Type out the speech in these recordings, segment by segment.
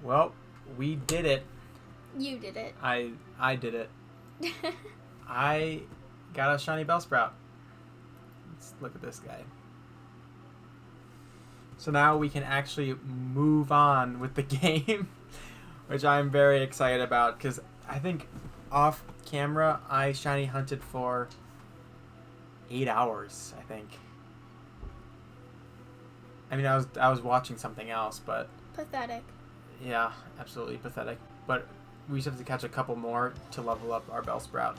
Well, we did it. You did it. I did it. I got a shiny Bellsprout. Let's look at this guy. So now we can actually move on with the game, which I'm very excited about because I think off camera I shiny hunted for 8 hours, I think. I mean, I was watching something else, but Pathetic. yeah, absolutely pathetic. But we just have to catch a couple more to level up our Bellsprout.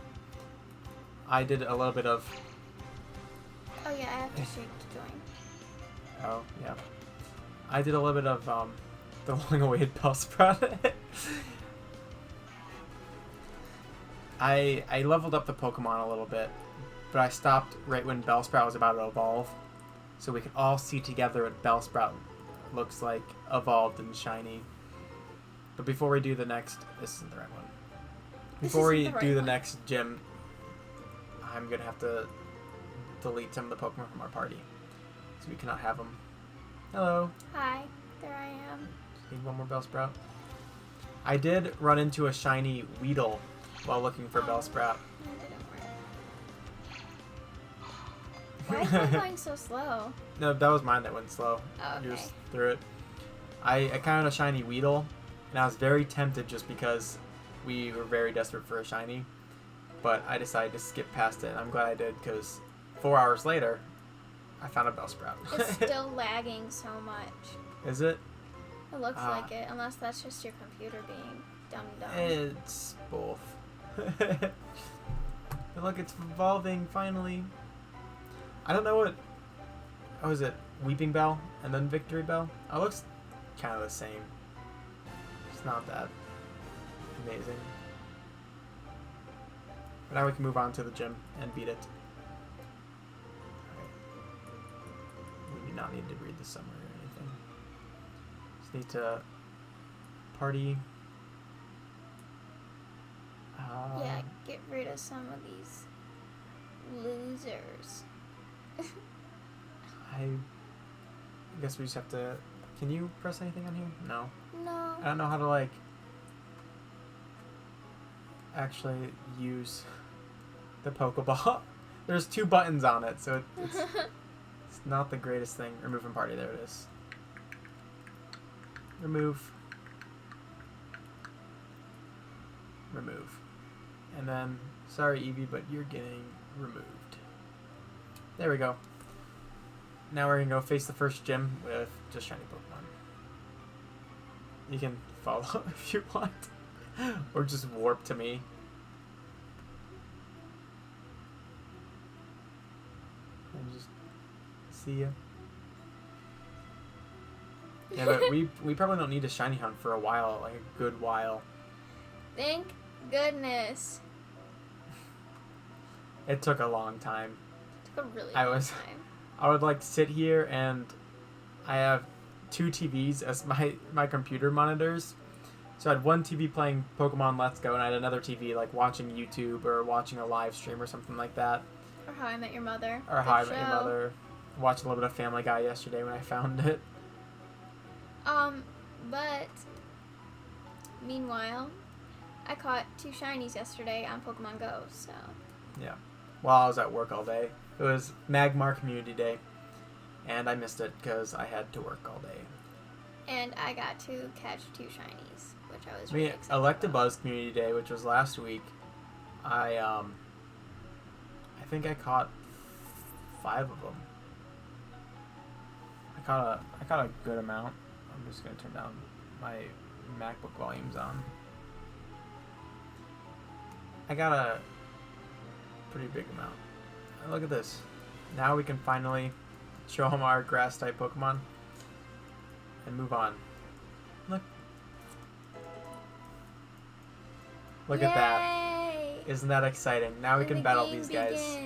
I did a little bit of... Oh yeah, I have to shake to join. Oh, yeah. I did a little bit of the long-awaited Bellsprout. I leveled up the Pokemon a little bit, but I stopped right when Bellsprout was about to evolve, so we can all see together what Bellsprout looks like evolved and shiny. But before we do the next... This isn't the right one. Before we do the next gym, I'm going to have to delete some of the Pokemon from our party, so we cannot have them. Hello. Hi, there I am. Need one more Bellsprout. I did run into a shiny Weedle while looking for Bellsprout. That didn't work. Why is that going so slow? No, that was mine that went slow. Oh, okay. You just threw it. I counted a shiny Weedle, and I was very tempted just because we were very desperate for a shiny. But I decided to skip past it, and I'm glad I did, because 4 hours later, I found a Bellsprout. It's still lagging so much. Is it? It looks like it, unless that's just your computer being dumb. It's both. And look, it's evolving, finally. I don't know what... Oh, is it Weeping Bell and then Victory Bell? Oh, it looks kind of the same. It's not that amazing. But now we can move on to the gym and beat it. We do not need to read the summary or anything. Just need to party. Yeah, get rid of some of these losers. I guess we just have to... Can you press anything on here? No. No. I don't know how to, like, actually use the Pokeball. There's 2 buttons on it, so it's not the greatest thing. Remove from party. There it is. Remove. Remove. And then, sorry Eevee, but you're getting removed. There we go. Now we're going to go face the first gym with just shiny Pokemon. You can follow if you want. Or just warp to me. And just see ya. Yeah, but we probably don't need a shiny hunt for a while, like a good while. Thank goodness. It took a long time. It took a really long time. I would like sit here and I have 2 TVs as my computer monitors. So I had one TV playing Pokemon Let's Go and I had another TV like watching YouTube or watching a live stream or something like that. Or How I Met Your Mother. Or How I Met Your Mother. Watched a little bit of Family Guy yesterday when I found it. But meanwhile, I caught 2 shinies yesterday on Pokemon Go, so. Yeah. While I was at work all day. It was Magmar Community Day, and I missed it because I had to work all day. And I got to catch 2 shinies, which I was really excited Electabuzz Community Day, which was last week, I think I caught 5 of them. I caught a good amount. I'm just gonna turn down my MacBook volumes on. I got a pretty big amount. Look at this. Now we can finally show them our grass-type Pokemon and move on. Look. Look at that. Isn't that exciting? Now we can battle these guys.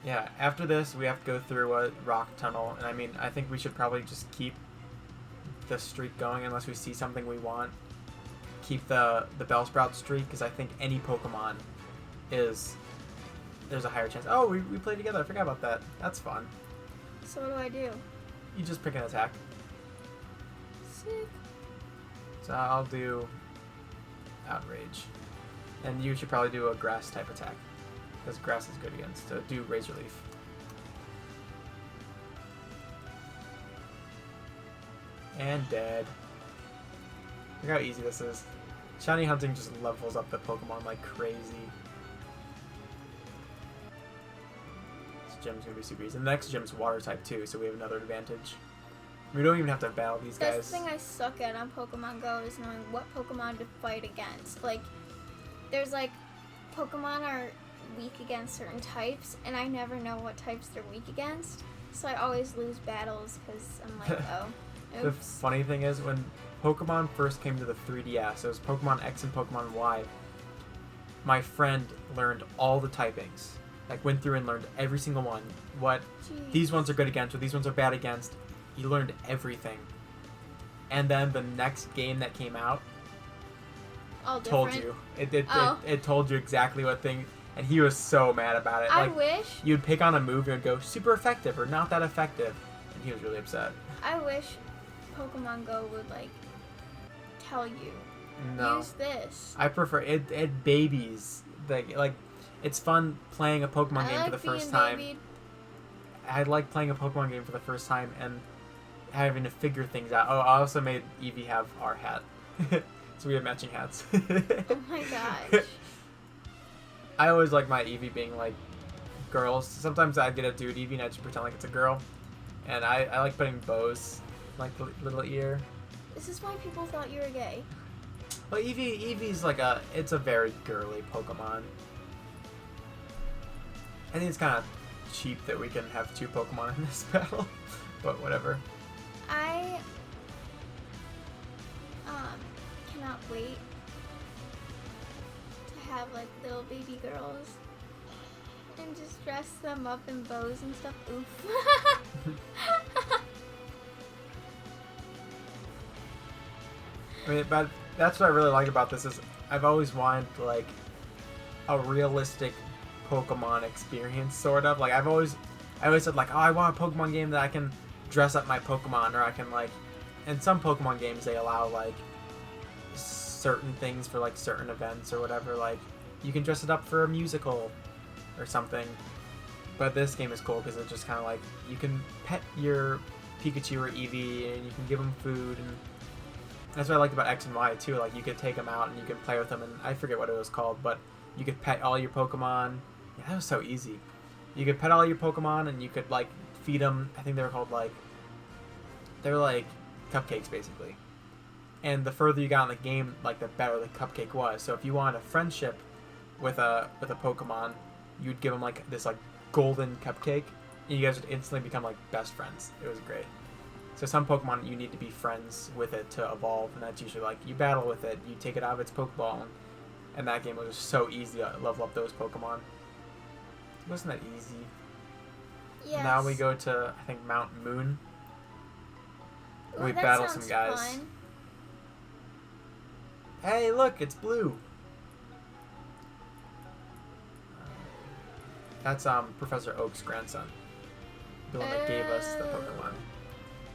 Yeah, after this we have to go through a rock tunnel, and I mean, I think we should probably just keep the streak going unless we see something we want. Keep the Bellsprout streak, because I think any Pokemon there's a higher chance. Oh, we play together. I forgot about that. That's fun. So what do I do? You just pick an attack. Sick. So I'll do Outrage. And you should probably do a grass type attack. Because grass is good against. So do Razor Leaf. And dead. Look how easy this is. Shiny hunting just levels up the Pokemon like crazy. This gym's gonna be super easy. And the next gym's water type too, so we have another advantage. We don't even have to battle these guys. That's the thing I suck at on Pokemon Go is knowing what Pokemon to fight against. Like, there's like, Pokemon are weak against certain types, and I never know what types they're weak against. So I always lose battles because I'm like, oh, oops. The funny thing is, when Pokemon first came to the 3DS, it was Pokemon X and Pokemon Y, my friend learned all the typings. Like, went through and learned every single one. What these ones are good against, what these ones are bad against. He learned everything. And then the next game that came out told you. It told you exactly what thing. And he was so mad about it. I like, wish. You'd pick on a move and it would go super effective or not that effective. And he was really upset. I wish Pokemon Go would, like, tell you. No. Use this. I prefer it. It babies. Like, it's fun playing a Pokemon game for the first time. Babied. I like playing a Pokemon game for the first time and having to figure things out. Oh, I also made Eevee have our hat. So we have matching hats. Oh my gosh. I always like my Eevee being like girls. Sometimes I get a dude Eevee and I just pretend like it's a girl. And I like putting bows like the little ear. This is why people thought you were gay. Well, Eevee's like it's a very girly Pokemon. I think it's kind of cheap that we can have 2 Pokemon in this battle, but whatever. I cannot wait to have like little baby girls and just dress them up in bows and stuff. Oof. I mean, but that's what I really like about this is I've always wanted like a realistic Pokemon experience, sort of. Like I always said like, oh, I want a Pokemon game that I can dress up my Pokemon, or I can like, in some Pokemon games they allow like certain things for like certain events or whatever. Like you can dress it up for a musical or something. But this game is cool because it's just kind of like you can pet your Pikachu or Eevee and you can give them food, and that's what I liked about X and Y too. Like you could take them out and you could play with them, and I forget what it was called, but you could pet all your Pokemon. Yeah, that was so easy. You could pet all your Pokemon and you could like feed them. I think they were called like, they're like cupcakes basically. And the further you got in the game, like the better the cupcake was. So if you wanted a friendship with a Pokemon, you'd give them like this like golden cupcake, and you guys would instantly become like best friends. It was great. So some Pokemon you need to be friends with it to evolve, and that's usually like you battle with it, you take it out of its Pokeball, and that game was just so easy to level up those Pokemon. Wasn't that easy? Yes. Now we go to, I think, Mount Moon. Ooh, We that battle sounds some guys. fun. Hey, look, it's blue. That's Professor Oak's grandson. The one that gave us the Pokemon.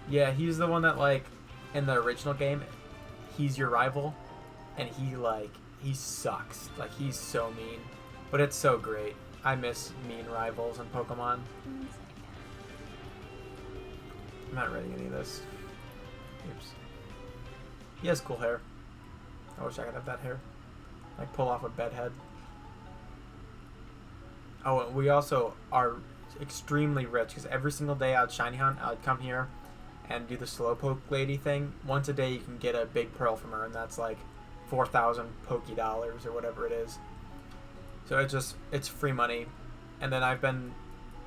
Yeah, he's the one that, like, in the original game, he's your rival, and he sucks. Like, he's so mean. But it's so great. I miss mean rivals in Pokemon. I'm not reading any of this. Oops. He has cool hair. I wish I could have that hair. Like, pull off a bedhead. Oh, and we also are extremely rich, because every single day I'd shiny hunt, I'd come here and do the Slowpoke lady thing. Once a day you can get a big pearl from her, and that's like 4,000 Poké dollars or whatever it is. So it's free money. And then I've been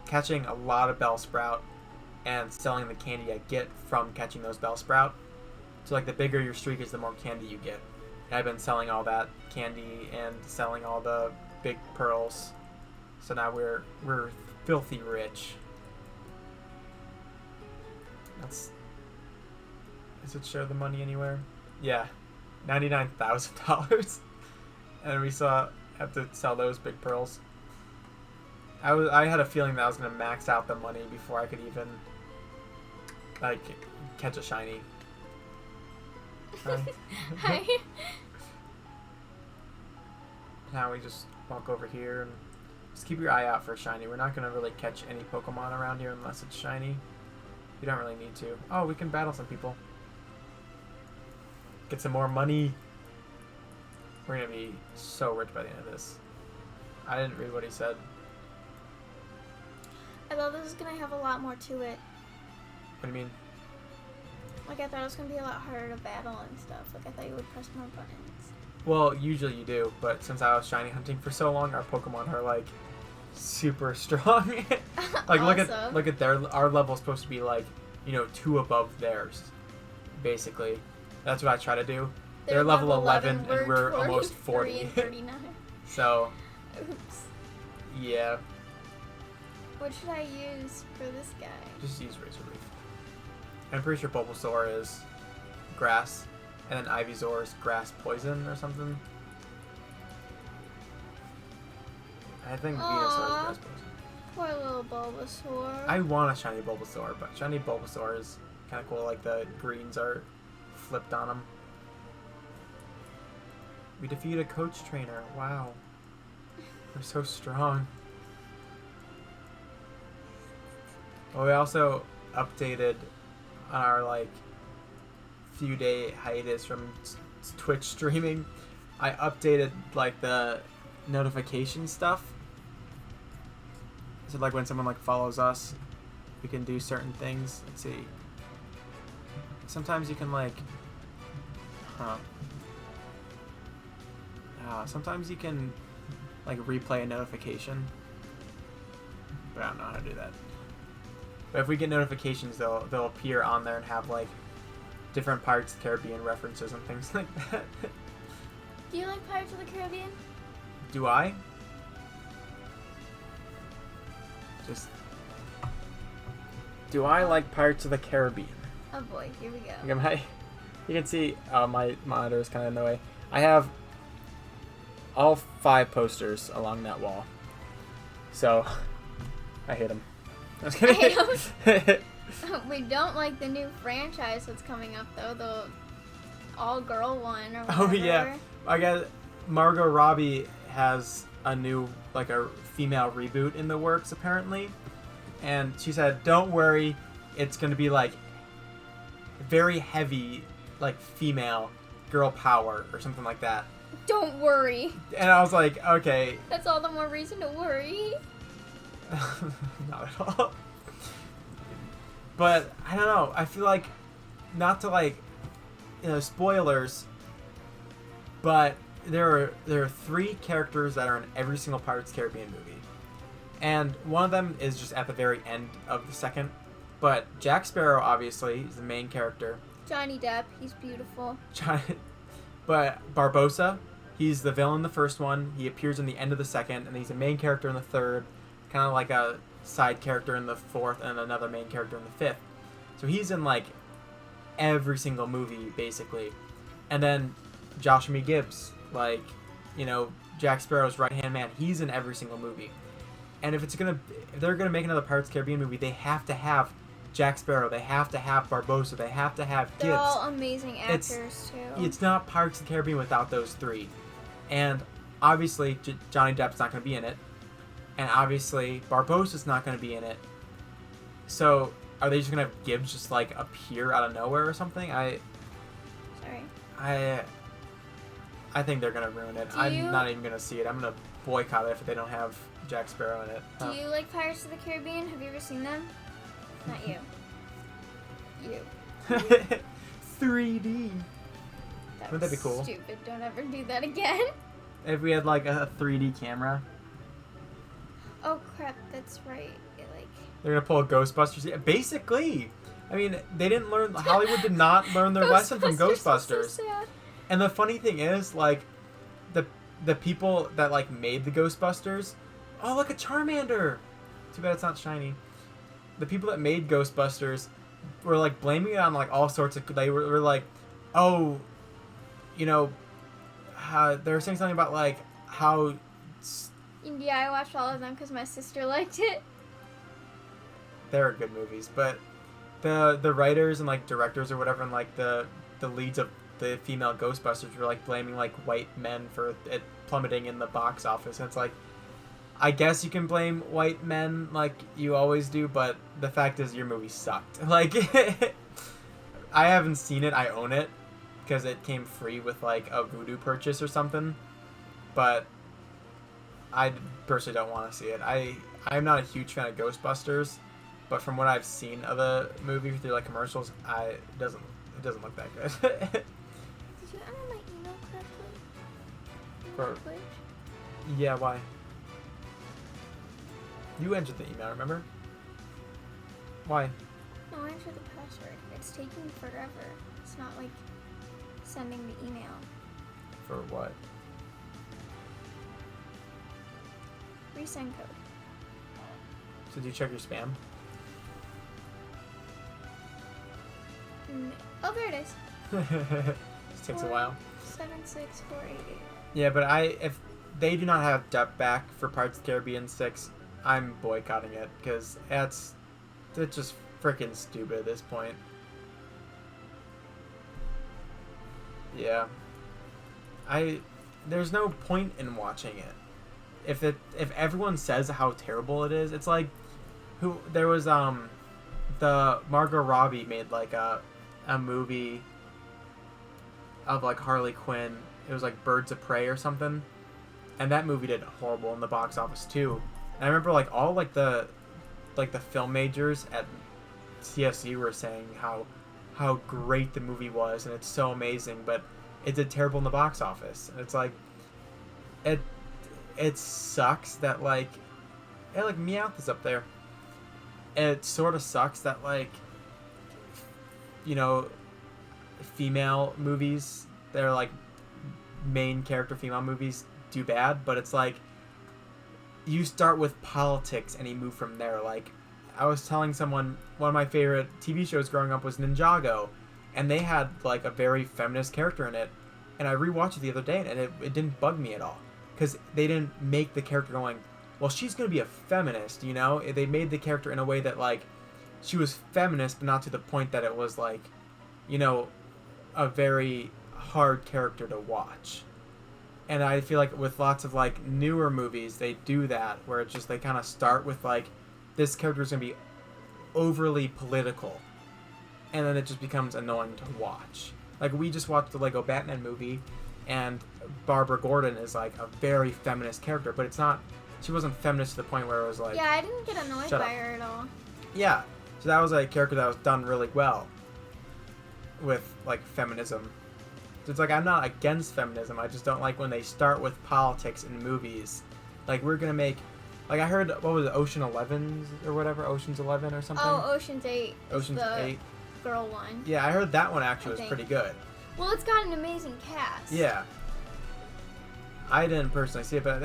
catching a lot of Bellsprout and selling the candy I get from catching those Bellsprout. So like the bigger your streak is, the more candy you get. And I've been selling all that candy and selling all the big pearls. So now we're filthy rich. Does it show the money anywhere? Yeah, $99,000. And we have to sell those big pearls. I had a feeling that I was gonna max out the money before I could even like catch a shiny. Hi. Hi. Now we just walk over here and just keep your eye out for shiny. We're not going to really catch any Pokemon around here unless it's shiny. You don't really need to. Oh, we can battle some people. Get some more money. We're going to be so rich by the end of this. I didn't read what he said. I thought this was gonna have a lot more to it. What do you mean? Like, I thought it was gonna be a lot harder to battle and stuff. Like, I thought you would press more buttons. Well, usually you do, but since I was shiny hunting for so long, our Pokemon are like super strong. Like Awesome. look at our level's supposed to be like, 2 above theirs. Basically. That's what I try to do. They're level 11 and we're almost 40. And 39. So, Oops. yeah. What should I use for this guy? Just use Razor Leaf. I'm pretty sure Bulbasaur is grass, and then Ivysaur is grass poison or something. I think Venusaur is grass poison. Poor little Bulbasaur. I want a shiny Bulbasaur, but shiny Bulbasaur is kind of cool. Like the greens are flipped on them. We defeat a coach trainer. Wow. We're so strong. Well, we also updated on our few day hiatus from Twitch streaming. I updated the notification stuff. So when someone follows us, we can do certain things. Let's see. Sometimes you can sometimes you can replay a notification. But I don't know how to do that. But if we get notifications, they'll appear on there and have different Pirates of the Caribbean references and things like that. Do you like Pirates of the Caribbean? Do I? Do I like Pirates of the Caribbean? Oh boy, here we go. You can see my monitor is kind of in the way. I have all 5 posters along that wall. So, I hate them. I was kidding. I hate We don't like the new franchise that's coming up, though. The all-girl one or whatever. Oh, yeah. I guess Margot Robbie has a new, a female reboot in the works, apparently. And she said, don't worry, it's going to be, very heavy, female girl power or something like that. Don't worry. And I was like, okay. That's all the more reason to worry. Not at all. But, I don't know, I feel not to spoilers, but there are 3 characters that are in every single Pirates of the Caribbean movie. And one of them is just at the very end of the second. But Jack Sparrow, obviously, is the main character. Johnny Depp, he's beautiful. But Barbossa, he's the villain in the first one. He appears in the end of the second, and he's a main character in the third. Kind of like a side character in the fourth, and another main character in the fifth. So he's in, every single movie, basically. And then Joshua Gibbs, Jack Sparrow's right-hand man, he's in every single movie. And if they're gonna make another Pirates of the Caribbean movie, they have to have Jack Sparrow, they have to have Barbossa, they have to have Gibbs. They're all amazing actors, too. It's not Pirates of the Caribbean without those 3. And obviously, Johnny Depp's not gonna be in it. And obviously, Barbossa's not gonna be in it. So, are they just gonna have Gibbs just appear out of nowhere or something? Sorry. I think they're gonna ruin it. I'm not even gonna see it. I'm gonna boycott it if they don't have Jack Sparrow in it. Do you like Pirates of the Caribbean? Have you ever seen them? Not you. You. 3D. Wouldn't that be cool? Stupid. Don't ever do that again. If we had a 3D camera. Oh crap! That's right. They're gonna pull a Ghostbusters. Yeah, basically, I mean, they didn't learn. Hollywood did not learn their lesson from Ghostbusters. So sad. And the funny thing is, the people that made the Ghostbusters. Oh, look, a Charmander. Too bad it's not shiny. The people that made Ghostbusters were blaming it on all sorts of. They were oh, they were saying something about how. Yeah, I watched all of them because my sister liked it. They're good movies, but the writers and directors or whatever and the leads of the female Ghostbusters were like blaming like white men for it plummeting in the box office. And it's like, I guess you can blame white men like you always do, but the fact is your movie sucked. Like, I haven't seen it. I own it because it came free with like a Vudu purchase or something. But I personally don't want to see it. I'm not a huge fan of Ghostbusters, but from what I've seen of the movie through like commercials, it doesn't look that good. Did you enter my email correctly? For- Twitch? Yeah, why? You entered the email, remember? Why? No, I entered the password. It's taking forever. It's not like sending the email. For what? Resend code. So did you check your spam? Oh, there it is. This takes a while. 76488. Yeah, but if they do not have depth back for Pirates of the Caribbean 6, I'm boycotting it because it's just freaking stupid at this point. Yeah. There's no point in watching it. If everyone says how terrible it is, it's like there was the Margot Robbie made like a movie of like Harley Quinn. It was like Birds of Prey or something, and that movie did horrible in the box office too. And I remember like all like the film majors at CSU were saying how great the movie was and it's so amazing, but it did terrible in the box office. And it's like it sucks that like Meowth is up there. It sort of sucks that like, you know, female movies, they're like main character female movies do bad, but it's like you start with politics and you move from there. Like I was telling someone, one of my favorite TV shows growing up was Ninjago, and they had like a very feminist character in it, and I rewatched it the other day and it didn't bug me at all because they didn't make the character going, well, she's going to be a feminist, you know? They made the character in a way that like she was feminist, but not to the point that it was like, you know, a very hard character to watch. And I feel like with lots of like newer movies, they do that where it's just they kind of start with like this character is going to be overly political, and then it just becomes annoying to watch. Like we just watched the Lego Batman movie, and Barbara Gordon is like a very feminist character, but it's not. She wasn't feminist to the point where it was like. Yeah, I didn't get annoyed by her at all. Yeah, so that was a character that was done really well with like feminism. So it's like I'm not against feminism. I just don't like when they start with politics in movies. Like we're gonna make, like I heard, what was it, Ocean's 11 or something. Oh, Ocean's 8. Ocean's 8. Girl one. Yeah, I heard that one actually was pretty good. Well, it's got an amazing cast. Yeah. I didn't personally see it, but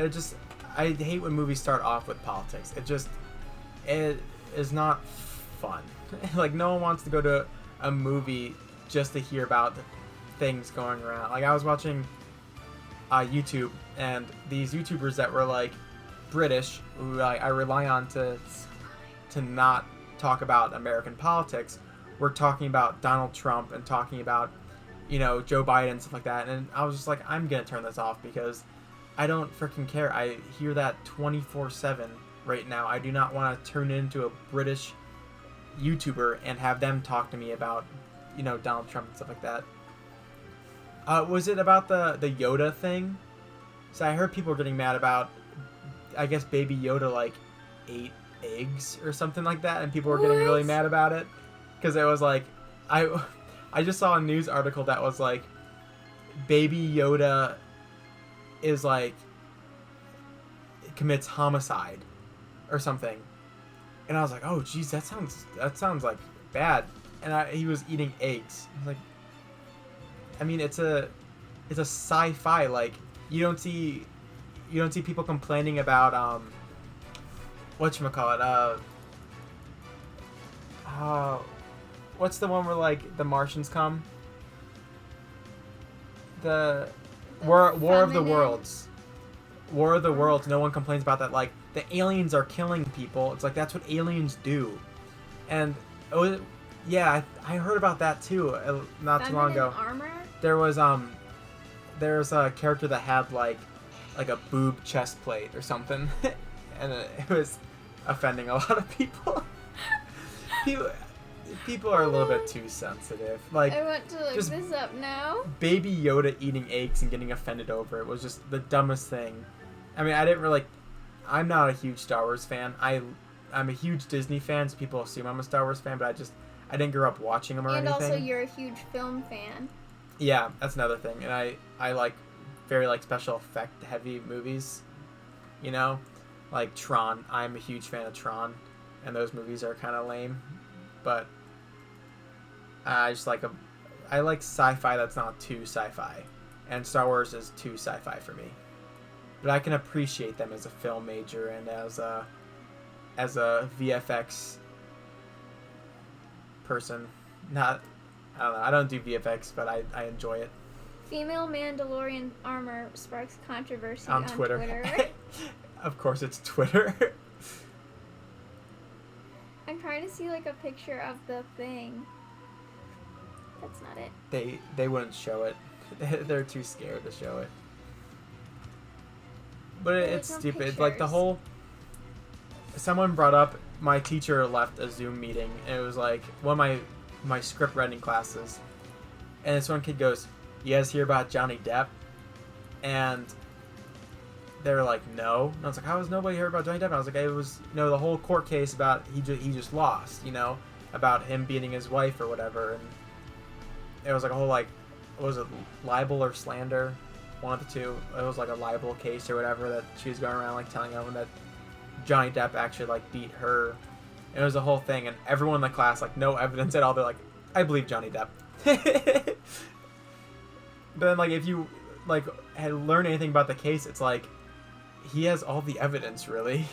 I hate when movies start off with politics. It is not fun. Like no one wants to go to a movie just to hear about things going around. Like I was watching YouTube, and these YouTubers that were like British, who I rely on to not talk about American politics, were talking about Donald Trump and talking about, you know, Joe Biden and stuff like that. And I was just like, I'm gonna turn this off because I don't freaking care. I hear that 24/7 right now. I do not want to turn into a British YouTuber and have them talk to me about, you know, Donald Trump and stuff like that. Was it about the Yoda thing? So I heard people getting mad about, I guess Baby Yoda like ate eggs or something like that, and people were getting really mad about it because it was like, I just saw a news article that was like, Baby Yoda is like commits homicide or something, and I was like, oh geez, that sounds like bad. And he was eating eggs. I was like, I mean, it's a sci-fi. Like you don't see people complaining about whatchamacallit, what's the one where like the Martians come? The War of the Worlds. War of the Worlds. No one complains about that. Like the aliens are killing people. It's like that's what aliens do. And yeah, I heard about that too not too long ago. Armor? there was a character that had like a boob chest plate or something, and it was offending a lot of people. People are a little bit too sensitive. Like, I want to look just this up now. Baby Yoda eating eggs and getting offended over it was just the dumbest thing. I mean, I'm not a huge Star Wars fan. I'm a huge Disney fan, so people assume I'm a Star Wars fan, but I didn't grow up watching them or and anything. And also, you're a huge film fan. Yeah, that's another thing. And I like very like special effect heavy movies. You know, like Tron. I'm a huge fan of Tron, and those movies are kind of lame, but I like sci-fi that's not too sci-fi, and Star Wars is too sci-fi for me. But I can appreciate them as a film major and as a VFX person. I don't know. I don't do VFX, but I enjoy it. Female Mandalorian armor sparks controversy on Twitter. Of course, it's Twitter. I'm trying to see like a picture of the thing. That's not it. They wouldn't show it. They're too scared to show it. But it's stupid. Pictures. Like the whole. Someone brought up, my teacher left a Zoom meeting, and it was like one of my script writing classes, and this one kid goes, "You guys hear about Johnny Depp?" And they were like, "No." And I was like, "How has nobody heard about Johnny Depp?" And I was like, "It was the whole court case about he just lost, about him beating his wife or whatever." And it was like a whole what was it, libel or slander? One of the two. It was like a libel case or whatever that she was going around telling everyone that Johnny Depp actually beat her. It was a whole thing, and everyone in the class no evidence at all. They're like, "I believe Johnny Depp." But then if you had learned anything about the case, it's he has all the evidence really.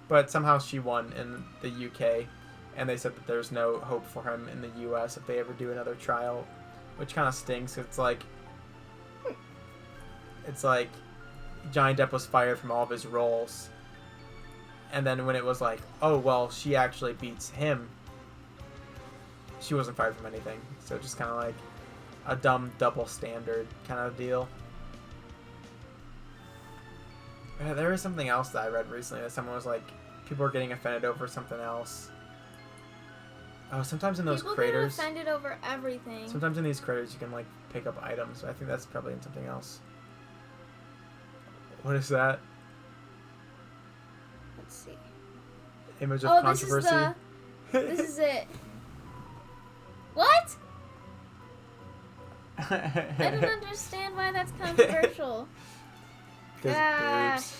But somehow she won in the UK, and they said that there's no hope for him in the US if they ever do another trial, which kind of stinks. It's like Johnny Depp was fired from all of his roles, and then when it was oh well, she actually beats him, she wasn't fired from anything. So just kind of a dumb double standard kind of deal. There was something else that I read recently that someone was people are getting offended over something else. Oh, sometimes in those People craters. People get offended over everything. Sometimes in these craters you can pick up items. So I think that's probably in something else. What is that? Let's see. Image of controversy. This is it. What? I don't understand why that's controversial. Because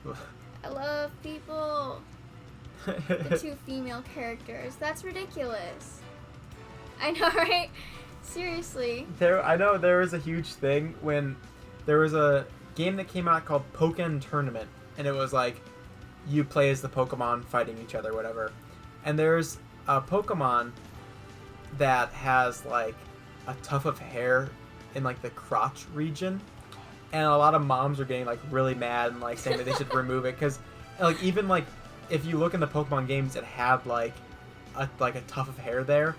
boobs. I love people. The two female characters. That's ridiculous. I know, right? Seriously. I know there was a huge thing when there was a game that came out called Pokémon Tournament, and it was you play as the Pokemon fighting each other, whatever. And there's a Pokemon that has a tuft of hair in the crotch region, and a lot of moms are getting really mad and saying that they should remove it because even if you look in the Pokemon games, it had a tuft of hair there,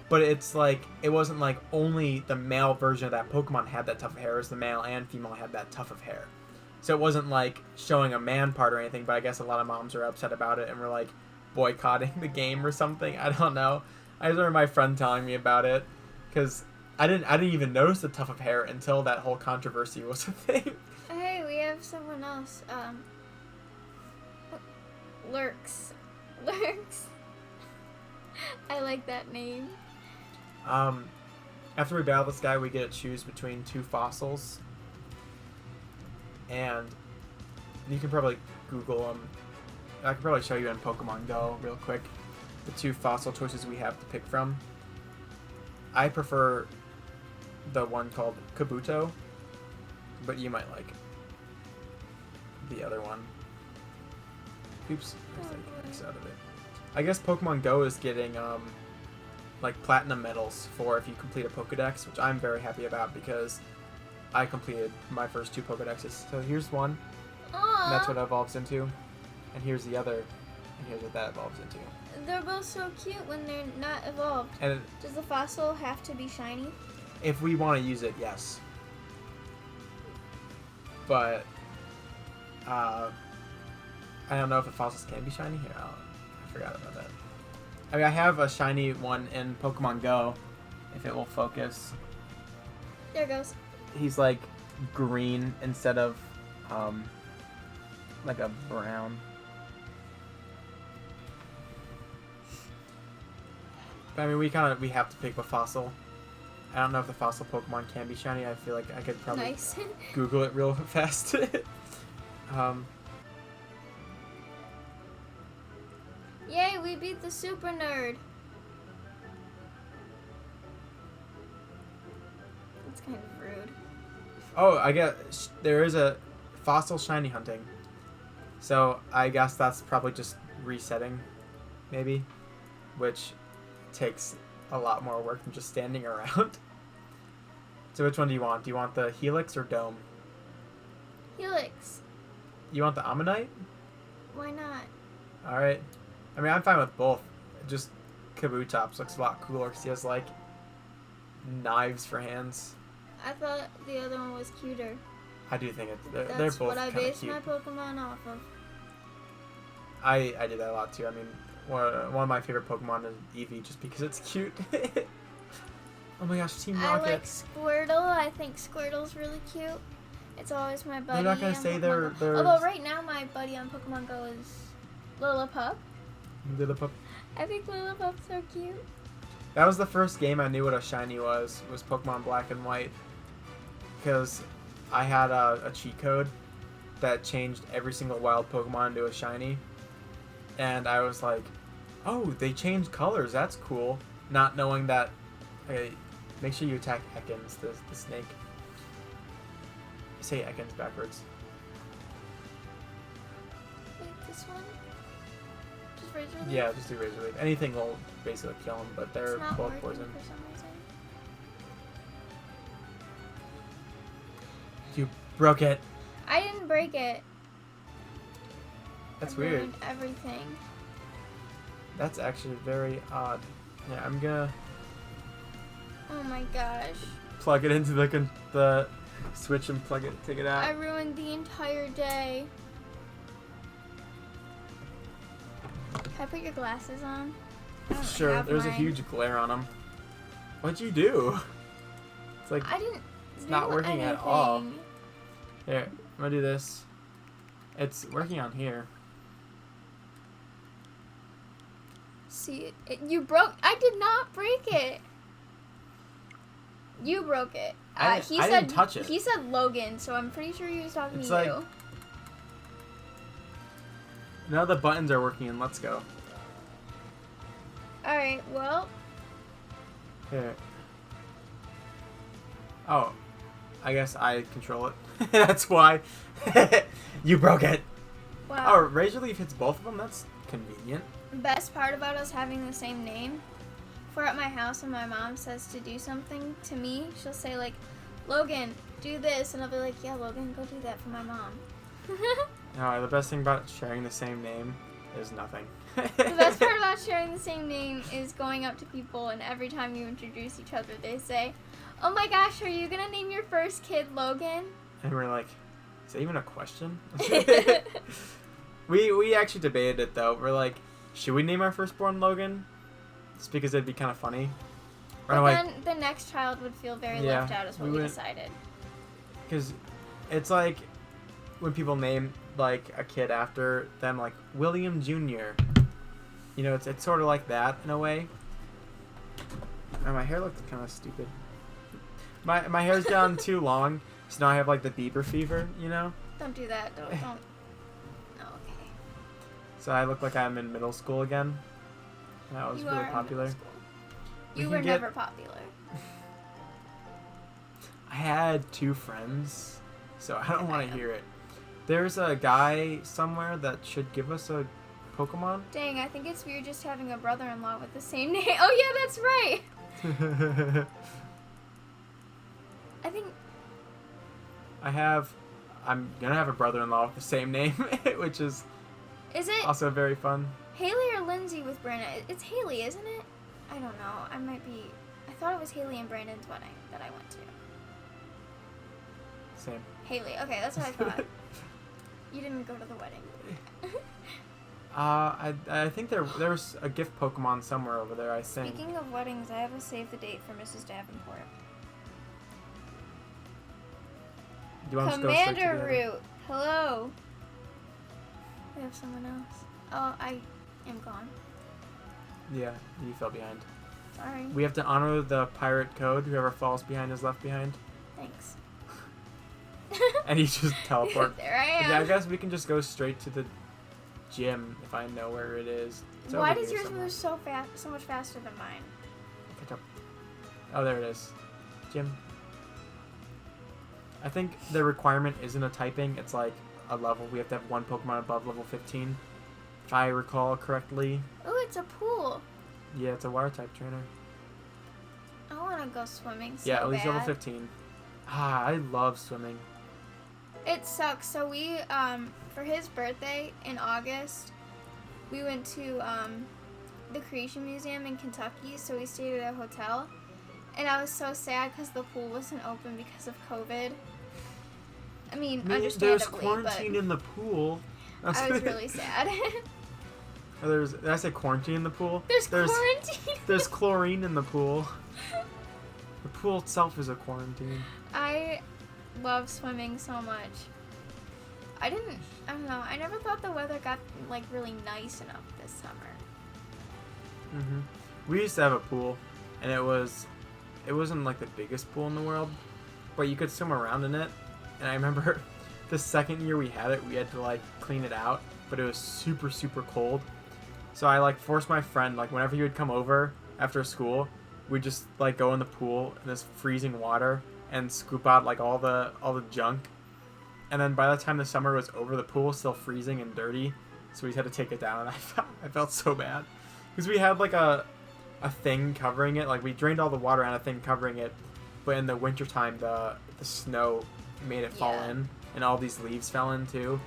but it's it wasn't only the male version of that Pokemon had that tuft of hair, as the male and female had that tuft of hair. So it wasn't showing a man part or anything, but I guess a lot of moms are upset about it and were boycotting the game or something. I don't know. I remember my friend telling me about it because I didn't even notice the tuft of hair until that whole controversy was a thing. Hey, we have someone else. Lurks. I like that name. After we battle this guy, we get to choose between two fossils, and you can probably Google them. I can probably show you in Pokemon Go real quick the two fossil choices we have to pick from. I prefer the one called Kabuto, but you might like the other one. Oops, I take X out of it. I guess Pokemon Go is getting platinum medals for if you complete a Pokedex, which I'm very happy about because I completed my first two Pokedexes. So here's one, and that's what it evolves into, and here's the other. And here's what that evolves into. They're both so cute when they're not evolved. And Does the fossil have to be shiny? if we want to use it, yes. But I don't know if the fossils can be shiny here. I forgot about that. I mean, I have a shiny one in Pokemon Go. If it will focus, There it goes. he's like green instead of like a brown. But I mean, we have to pick a fossil. I don't know if the fossil Pokemon can be shiny. I feel like I could probably Nice. Google it real fast. Yay, we beat the super nerd. That's kind of rude. Oh, I guess there is a fossil shiny hunting. So I guess that's probably just resetting, maybe, which takes a lot more work than just standing around. So which one do you want? Do you want the Helix or Dome? Helix. You want the Ammonite? Why not? All right. I mean, I'm fine with both. Just Kabutops looks a lot cooler because he has like knives for hands. I thought the other one was cuter. I do think they're That's both what I kind of based cute. my Pokemon off of. I do that a lot too. I mean, one of my favorite Pokemon is Eevee just because it's cute. Oh my gosh, Team I Rocket. like Squirtle. I think Squirtle's really cute. It's always my buddy. They're not gonna on say Pokemon they're. Go. Although right now my buddy on Pokemon Go is Lillipup. Lillipup. I think Lillipup's so cute. That was the first game I knew what a shiny was Pokemon Black and White. Because I had a cheat code that changed every single wild Pokemon into a shiny. And I was like, oh, they changed colors, that's cool. Not knowing that, okay, make sure you attack Ekans, the snake. Say Ekans backwards. Wait, this one? Just Razor Leaf? Yeah, just do Razor Leaf. Anything will basically kill them, but they're It's not both working poison. for some reason. You broke it. I didn't break it. That's I weird. ruined everything. That's actually very odd. Yeah, I'm gonna Oh my gosh. plug it into the switch and take it out. I ruined the entire day. Can I put your glasses on? I don't Sure, have there's a mine. huge glare on them. What'd you do? It's like, I didn't. it's not do working at all. anything. here, I'm gonna do this. It's working on here. See, you broke. I did not break it. You broke it. I didn't touch it. He said Logan, so I'm pretty sure he was talking It's to like- you. Now the buttons are working and let's go. Alright, well, Here. Oh, I guess I control it. That's why. You broke it. wow. Oh, Razor Leaf hits both of them? That's convenient. Best part about us having the same name, if we're at my house and my mom says to do something to me, she'll say like, Logan, do this, and I'll be like, yeah, Logan, go do that for my mom. No, the best thing about sharing the same name is nothing. The best part about sharing the same name is going up to people and every time you introduce each other, they say, oh my gosh, are you gonna name your first kid Logan? And we're like, is that even a question? We actually debated it though. We're like, should we name our firstborn Logan? Just because it'd be kind of funny. Or But like, then the next child would feel very Yeah, left out is what we we wouldn't- decided. because it's like when people name like a kid after them, like William Jr. You know, it's sort of like that in a way. And my hair looked kind of stupid. My hair's gotten too long, so now I have like the Bieber fever, you know. Don't do that. Don't. No, okay. So I look like I'm in middle school again. That was You really are in popular. middle school. We You can were get- never popular. I had 2 friends, so I don't want to Damn. hear it. There's a guy somewhere that should give us a Pokemon. Dang, I think it's weird just having a brother-in-law with the same name. Oh yeah, that's right. I think I'm gonna have a brother-in-law with the same name, which is is it also very fun. Haley or Lindsay with Brandon. It's Haley, isn't it? I don't know. I might be. I thought it was Haley and Brandon's wedding that I went to. Same. Haley. Okay, that's what I thought. You didn't go to the wedding. I think there's a gift Pokemon somewhere over there, I think. Speaking of weddings, I have a save the date for Mrs. Davenport. Do you want us to go straight to the Commander other? Root. Hello. We have someone else. Oh, I am gone. Yeah, you fell behind. Sorry. We have to honor the pirate code. Whoever falls behind is left behind. Thanks. And he just teleported. There I am. Yeah, I guess we can just go straight to the gym if I know where it is. It's Why over does here yours somewhere. move so fast, so much faster than mine? Catch up. Oh, there it is. Gym. I think the requirement isn't a typing. It's like a level. We have to have one Pokemon above level 15. If I recall correctly. Oh, it's a pool. Yeah, it's a water type trainer. I want to go swimming so Yeah, at least bad. level 15. Ah, I love swimming. It sucks. So we, for his birthday in August, we went to the Creation Museum in Kentucky. So we stayed at a hotel, and I was so sad because the pool wasn't open because of COVID. I mean, There's understandably, quarantine in the pool. but I was really sad. Did I say quarantine in the pool? There's quarantine. There's chlorine in the pool. The pool itself is a quarantine. I love swimming so much. I don't know, I never thought the weather got like really nice enough this summer. Hmm. We used to have a pool, and it wasn't like the biggest pool in the world, but you could swim around in it. And I remember the second year we had it, we had to like clean it out, but it was super, super cold. So I like forced my friend, like whenever he would come over after school, we'd just like go in the pool in this freezing water and scoop out like all the junk. And then by the time the summer was over, the pool was still freezing and dirty, so we had to take it down. And I felt so bad because we had like a thing covering it, like we drained all the water and a thing covering it, but in the wintertime the snow made it fall Yeah. in, and all these leaves fell in too.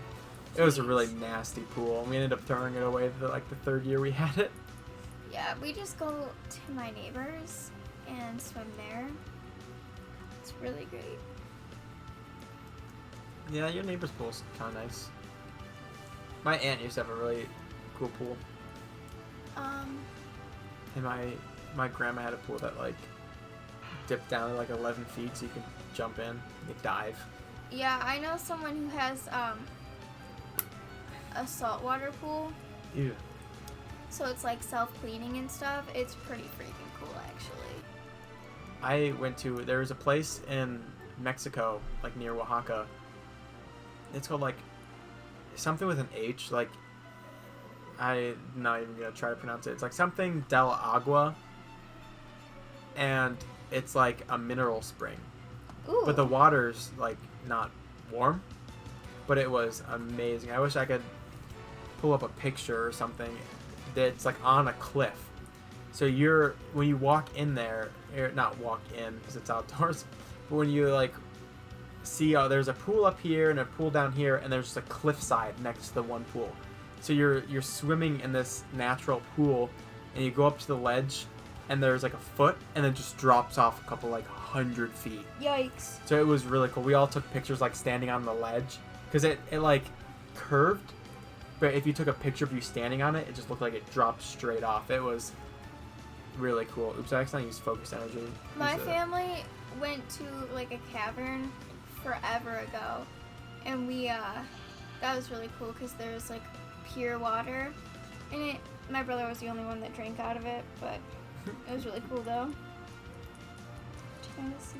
It was a really nasty pool, and we ended up throwing it away the third year we had it. Yeah, we just go to my neighbors and swim there. It's really great. Yeah, your neighbor's pool's kind of nice. My aunt used to have a really cool pool, and my grandma had a pool that like dipped down to like 11 feet, so you could jump in, you could dive. Yeah, I know someone who has a saltwater pool, Ew. so it's like self-cleaning and stuff. It's pretty freaking cool, actually. There was a place in Mexico, like near Oaxaca. It's called like something with an H, like I'm not even gonna try to pronounce it. It's like something del Agua, and it's like a mineral spring. Ooh. But the water's like not warm, but it was amazing. I wish I could pull up a picture or something. That's like on a cliff. So when you walk in there, or not walk in because it's outdoors, but when you like see, there's a pool up here and a pool down here, and there's just a cliffside next to the one pool. So you're swimming in this natural pool, and you go up to the ledge, and there's like a foot, and then just drops off a couple like 100 feet. Yikes. So it was really cool. We all took pictures like standing on the ledge, because it like curved, but if you took a picture of you standing on it, it just looked like it dropped straight off. It was really cool. Oops, I accidentally used focus energy. My family went to like a cavern forever ago, and we that was really cool because there was like pure water in it. My brother was the only one that drank out of it, but it was really cool though. Trying to see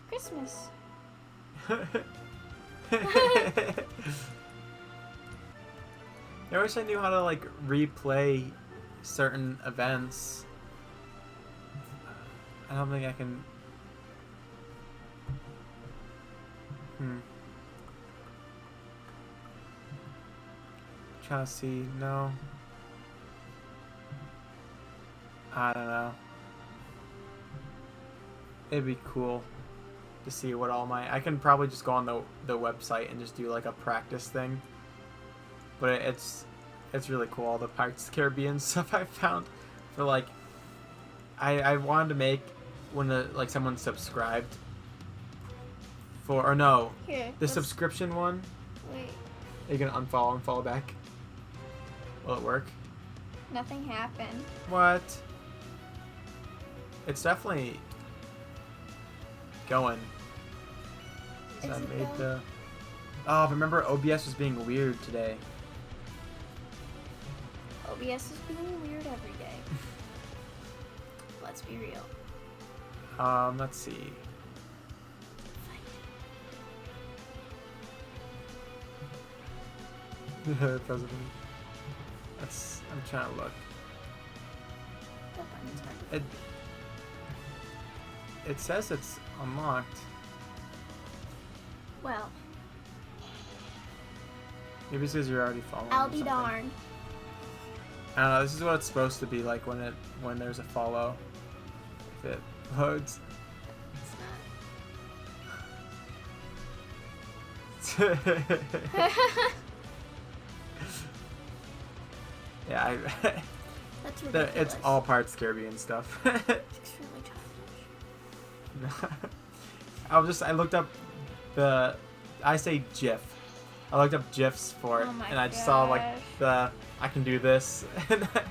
Christmas. I wish I knew how to like replay certain events. I don't think I can. Trying to see. No. I don't know. It'd be cool to see what all my. I can probably just go on the website and just do like a practice thing. but it's really cool. All the Pirates of the Caribbean stuff I found for like I wanted to make when like someone subscribed for or no Here. the subscription one. Wait. Are you gonna unfollow and follow back? Will it work? Nothing happened. What? It's definitely going. So Is I it made going? the. Oh, remember OBS was being weird today. OBS is being weird every day. Let's be real. Let's see. President. That's. I'm trying to look. The button's hard to It. It says it's unlocked. Well, Maybe it's because you're already following. I'll or be something. darned. I don't know. This is what it's supposed to be like when there's a follow. If it loads. It's not. Yeah, That's ridiculous. it's all parts Caribbean stuff. It's extremely childish. I looked up I say GIF. I looked up GIFs for it, Oh my and I just saw like gosh. I can do this, and I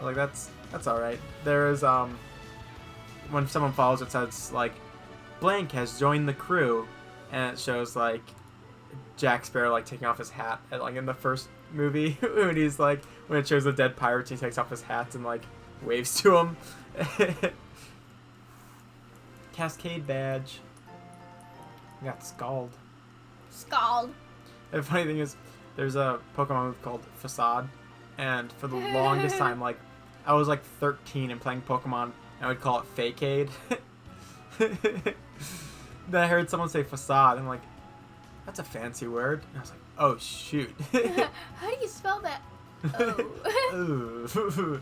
was like that's all right. There's when someone follows it says like blank has joined the crew, and it shows like Jack Sparrow like taking off his hat like in the first movie when he's like when it shows the dead pirates he takes off his hat and like waves to him. Cascade badge. We got Scald. Scald. And the funny thing is there's a Pokemon move called Facade, and for the longest time like I was like 13 and playing Pokemon and I would call it Fakeade. Then I heard someone say Facade and I'm like, that's a fancy word. And I was like, oh shoot. How do you spell that? Oh. Ooh.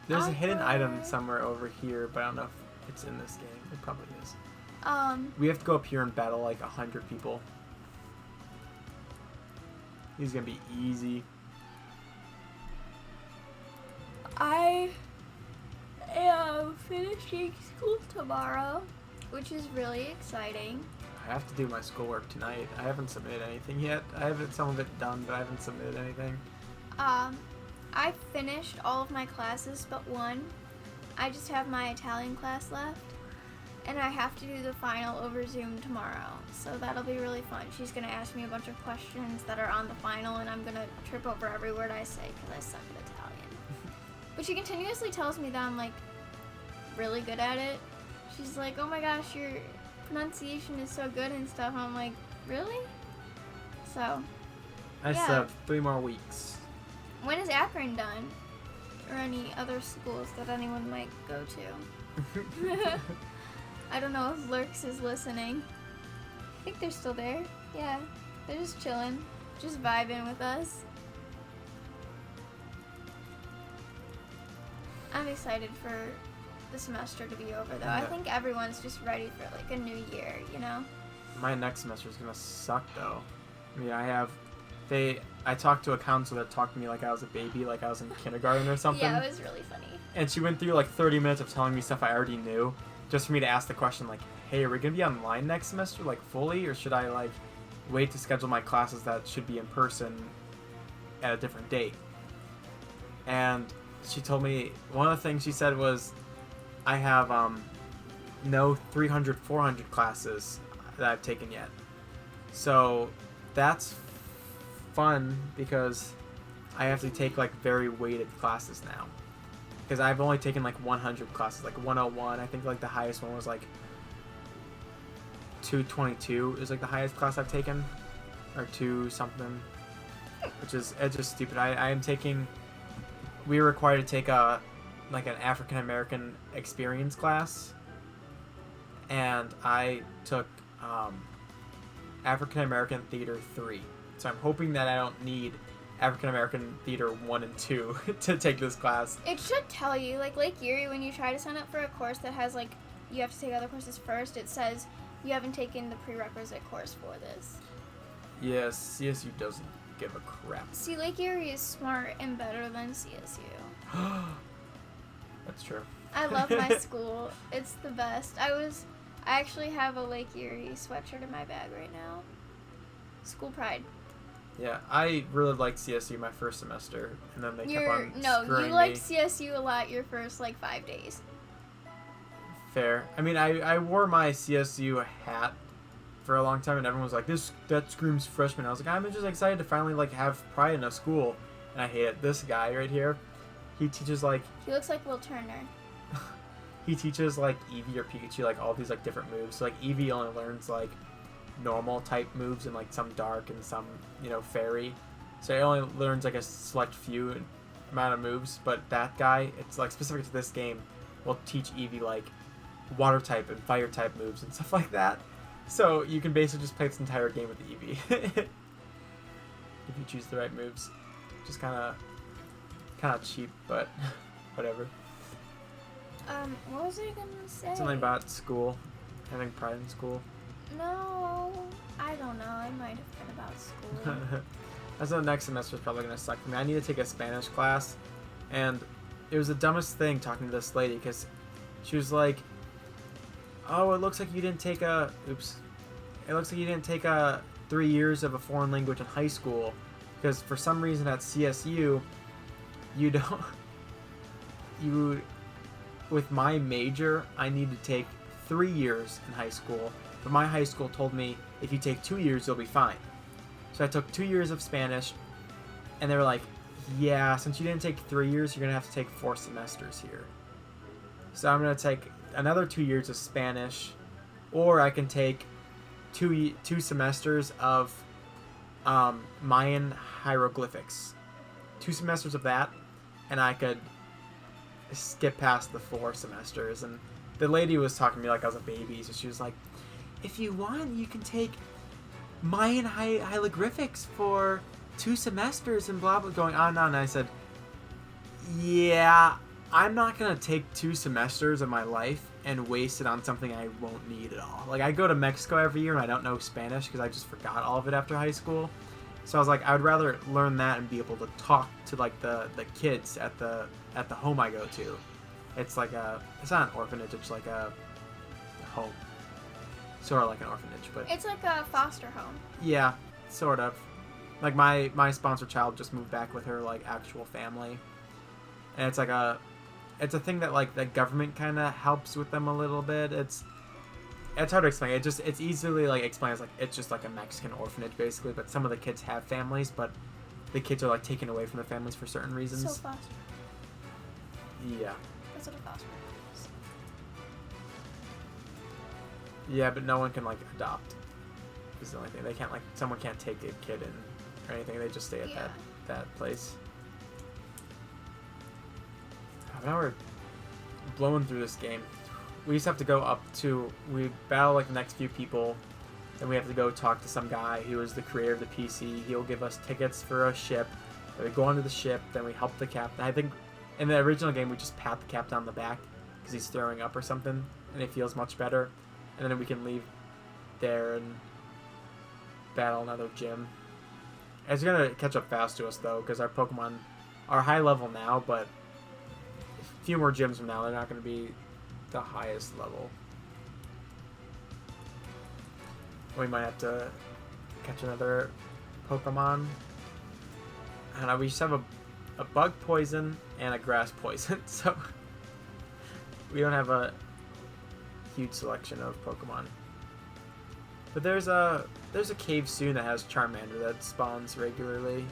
There's a hidden item Awkward. somewhere over here, but I don't know if it's in this game. It probably is. um. We have to go up here and battle like 100 people. He's gonna be easy. I am finishing school tomorrow, which is really exciting. I have to do my schoolwork tonight. I haven't submitted anything yet. I have some of it done, but I haven't submitted anything. I finished all of my classes but one. I just have my Italian class left, and I have to do the final over Zoom tomorrow. So that'll be really fun. She's gonna ask me a bunch of questions that are on the final, and I'm gonna trip over every word I say because I suck at Italian. But she continuously tells me that I'm like really good at it. She's like, "Oh my gosh, your pronunciation is so good and stuff." I'm like, "Really?" So, I still Yeah. have 3 more weeks. when is Akron done? Or any other schools that anyone might go to? I don't know if Lurks is listening. I think they're still there. Yeah, they're just chilling, just vibing with us. I'm excited for the semester to be over, though. I Yeah. think everyone's just ready for like a new year, you know? My next semester is gonna suck though. I mean, I talked to a counselor that talked to me like I was a baby, like I was in kindergarten or something. Yeah, it was really funny. And she went through like 30 minutes of telling me stuff I already knew, just for me to ask the question like, hey, are we gonna be online next semester, like fully, or should I like wait to schedule my classes that should be in person at a different date? And she told me one of the things she said was, I have no 300, 400 classes that I've taken yet. So that's fun because I have to take like very weighted classes now. Because I've only taken like 100 classes, like 101. I think like the highest one was like 222 is like the highest class I've taken, or 2 something, which is it's just stupid. I am taking. We were required to take a like an African American experience class, and I took African American Theater 3. So I'm hoping that I don't need African American Theater 1 and 2 to take this class. It should tell you, like Lake Erie, when you try to sign up for a course that has like, you have to take other courses first, it says you haven't taken the prerequisite course for this. Yes, you doesn't. give a crap. See, Lake Erie is smart and better than CSU. That's true. I love my school. It's the best. I actually have a Lake Erie sweatshirt in my bag right now. School pride. Yeah, I really liked CSU my first semester, and then they kept on screwing me. You liked CSU a lot your first, 5 days. Fair. I mean, I wore my CSU hat for a long time, and everyone was like, that screams freshman. I was like, I'm just excited to finally, have pride in a school, and I hate it. This guy right here, he teaches, He looks like Will Turner. he teaches, Eevee or Pikachu, all these, different moves. So, Eevee only learns, normal type moves and some dark and some fairy, so he only learns a select few amount of moves. But that guy, it's specific to this game, will teach Eevee water type and fire type moves and stuff like that, so you can basically just play this entire game with Eevee if you choose the right moves. Just kind of cheap, but whatever. What was I gonna say? Something about school, having pride in school. No, I don't know. I might have been about school. That's the next semester is probably going to suck for me. I need to take a Spanish class, and it was the dumbest thing talking to this lady, because she was like, oh, it looks like you didn't take a 3 years of a foreign language in high school, because for some reason at CSU, with my major, I need to take 3 years in high school. But my high school told me, if you take 2 years, you'll be fine. So I took 2 years of Spanish, and they were like, yeah, since you didn't take 3 years, you're going to have to take 4 semesters here. So I'm going to take another 2 years of Spanish, or I can take two semesters of Mayan hieroglyphics. 2 semesters of that, and I could skip past the 4 semesters. And the lady was talking to me like I was a baby, so she was like, if you want, you can take Mayan hieroglyphics for 2 semesters and blah blah, going on and on. And I said, yeah, I'm not gonna take 2 semesters of my life and waste it on something I won't need at all. I go to Mexico every year and I don't know Spanish because I just forgot all of it after high school. So I was like, I would rather learn that and be able to talk to the kids at the home I go to. It's it's not an orphanage, it's a home. Sort of like an orphanage, but It's like a foster home. yeah, sort of. My sponsor child just moved back with her actual family, and it's a thing that the government kind of helps with them a little bit. It's hard to explain. It's easily explained as it's just a Mexican orphanage basically. But some of the kids have families, but the kids are taken away from their families for certain reasons. So foster. Yeah. That's what a foster is. Yeah, but no one can adopt. Is the only thing. They can't someone can't take a kid in or anything. They just stay at that place. Now we're blowing through this game. We just have to go up to, we battle the next few people, then we have to go talk to some guy who is the creator of the PC. He'll give us tickets for a ship. Then we go onto the ship, then we help the captain. I think in the original game we just pat the captain on the back because he's throwing up or something, and it feels much better. And then we can leave there and battle another gym. It's gonna catch up fast to us though, because our Pokemon are high level now, but a few more gyms from now, they're not gonna be the highest level. We might have to catch another Pokemon. I don't know, we just have a bug poison and a grass poison, so we don't have a huge selection of Pokemon. But there's a cave soon that has Charmander that spawns regularly,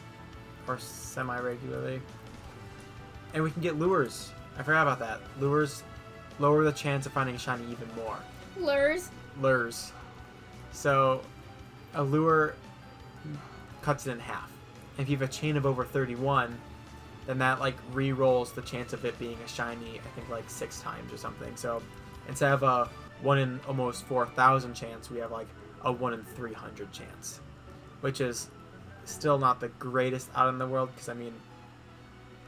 or semi-regularly. And we can get lures. I forgot about that. Lures lower the chance of finding a shiny even more. Lures. So a lure cuts it in half. If you have a chain of over 31, then that re-rolls the chance of it being a shiny, I think 6 times or something. So instead of a 1 in almost 4,000 chance, we have a 1 in 300 chance, which is still not the greatest out in the world, because I mean,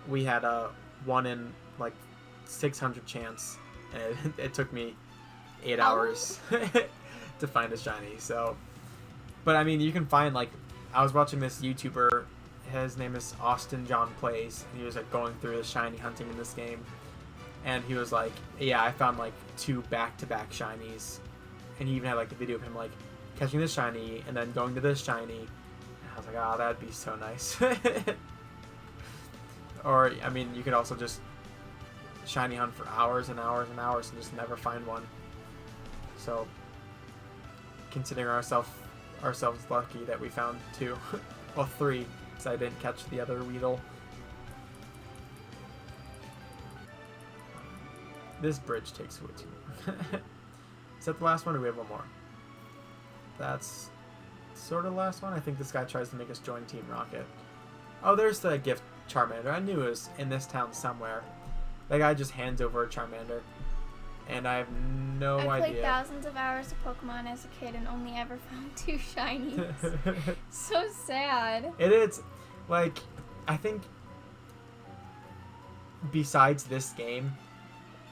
we had a 1 in 600 chance, and it took me 8 hours to find a shiny. So, but I mean, you can find I was watching this YouTuber. His name is Austin John Plays, and he was like going through the shiny hunting in this game, and he was like, "Yeah, I found like 2 back-to-back shinies," and he even had like a video of him like catching this shiny and then going to this shiny. And I was like, "Oh, that'd be so nice." Or I mean, you could also just shiny hunt for hours and hours and hours and just never find one. So, considering ourselves lucky that we found 2, well 3. I didn't catch the other Weedle. This bridge takes way too long. Is that the last one, or do we have one more? That's sort of the last one. I think this guy tries to make us join Team Rocket. Oh, there's the gift Charmander. I knew it was in this town somewhere. That guy just hands over a Charmander. And I have no idea. I played thousands of hours of Pokemon as a kid and only ever found 2 shinies. So sad. It is, like, I think besides this game,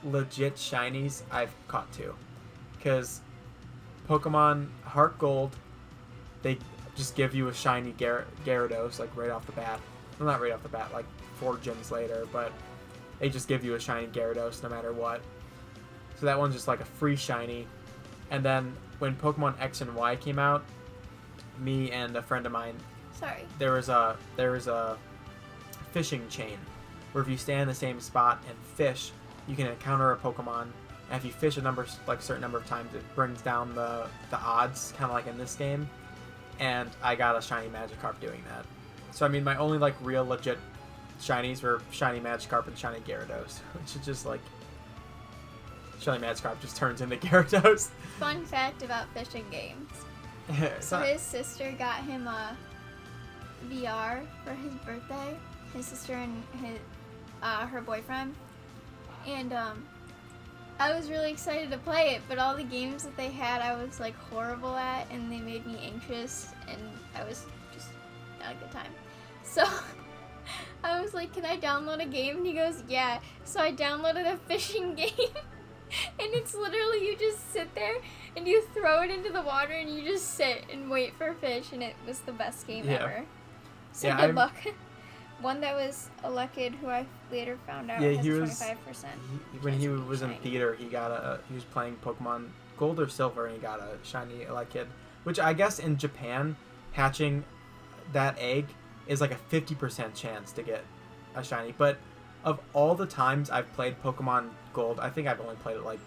legit shinies I've caught 2. Because Pokemon Heart Gold, they just give you a shiny Gyarados, like, right off the bat. Well, not right off the bat, like, 4 gyms later, but they just give you a shiny Gyarados no matter what. So that one's just like a free shiny. And then when Pokemon X and Y came out, me and a friend of mine, there was a fishing chain where if you stay in the same spot and fish, you can encounter a Pokemon. And if you fish certain number of times, it brings down the odds, kind of like in this game. And I got a shiny Magikarp doing that. So I mean, my only like real legit shinies were shiny Magikarp and shiny Gyarados, which is just like. Shiny Magikarp just turns into Gyarados. Fun fact about fishing games. So his sister got him a VR for his birthday. His sister and her boyfriend. And I was really excited to play it, but all the games that they had I was like horrible at, and they made me anxious, and I was just not a good time. So I was like, "Can I download a game?" And he goes, "Yeah." So I downloaded a fishing game. And it's literally you just sit there and you throw it into the water and you just sit and wait for fish, and it was the best game ever. So good luck. One that was elected, who I later found out has 25%. When he was in theater, he was playing Pokemon Gold or Silver, and he got a shiny elected, which I guess in Japan, hatching that egg is like a 50% chance to get a shiny. But of all the times I've played Pokemon Gold, I think I've only played it like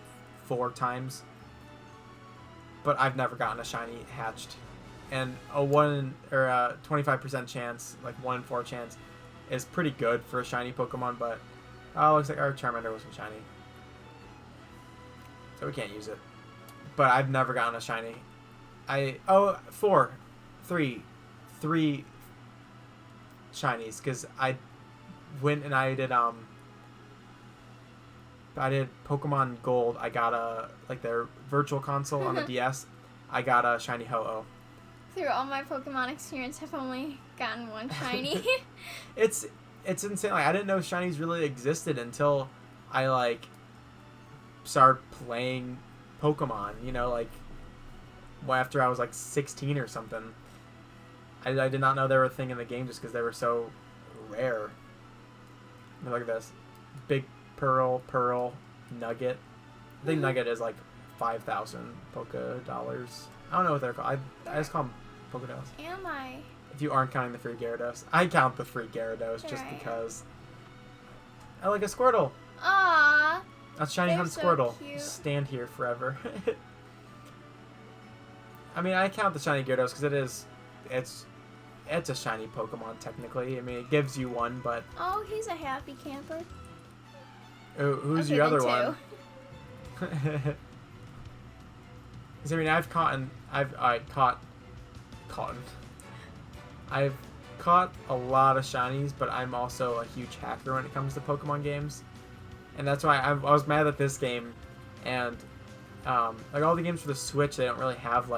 4 times. But I've never gotten a shiny hatched. And a 25% chance, like 1 in 4 chance, is pretty good for a shiny Pokemon, but looks like our Charmander wasn't shiny. So we can't use it. But I've never gotten a shiny. Three shinies, because I went and I did Pokemon Gold. I got their virtual console on the DS. I got a shiny Ho-Oh. Through all my Pokemon experience, I've only gotten 1 shiny. It's insane. Like, I didn't know shinies really existed until I started playing Pokemon. You know, after I was 16 or something. I did not know they were a thing in the game just because they were so rare. I mean, look at this. Big Pearl, Nugget. I think Nugget is 5,000 Poké Dollars. I don't know what they're called. I just call them Poké Dollars. Am I? If you aren't counting the free Gyarados. I count the free Gyarados just because. I like a Squirtle. Aww. A shiny hunt Squirtle. Cute. Just stand here forever. I mean, I count the shiny Gyarados because it's a shiny Pokemon technically. I mean, it gives you one, but. Oh, he's a happy camper. Who's your other one? Because I mean, I've caught a lot of shinies, but I'm also a huge hacker when it comes to Pokemon games, and that's why I was mad at this game, and all the games for the Switch, they don't really have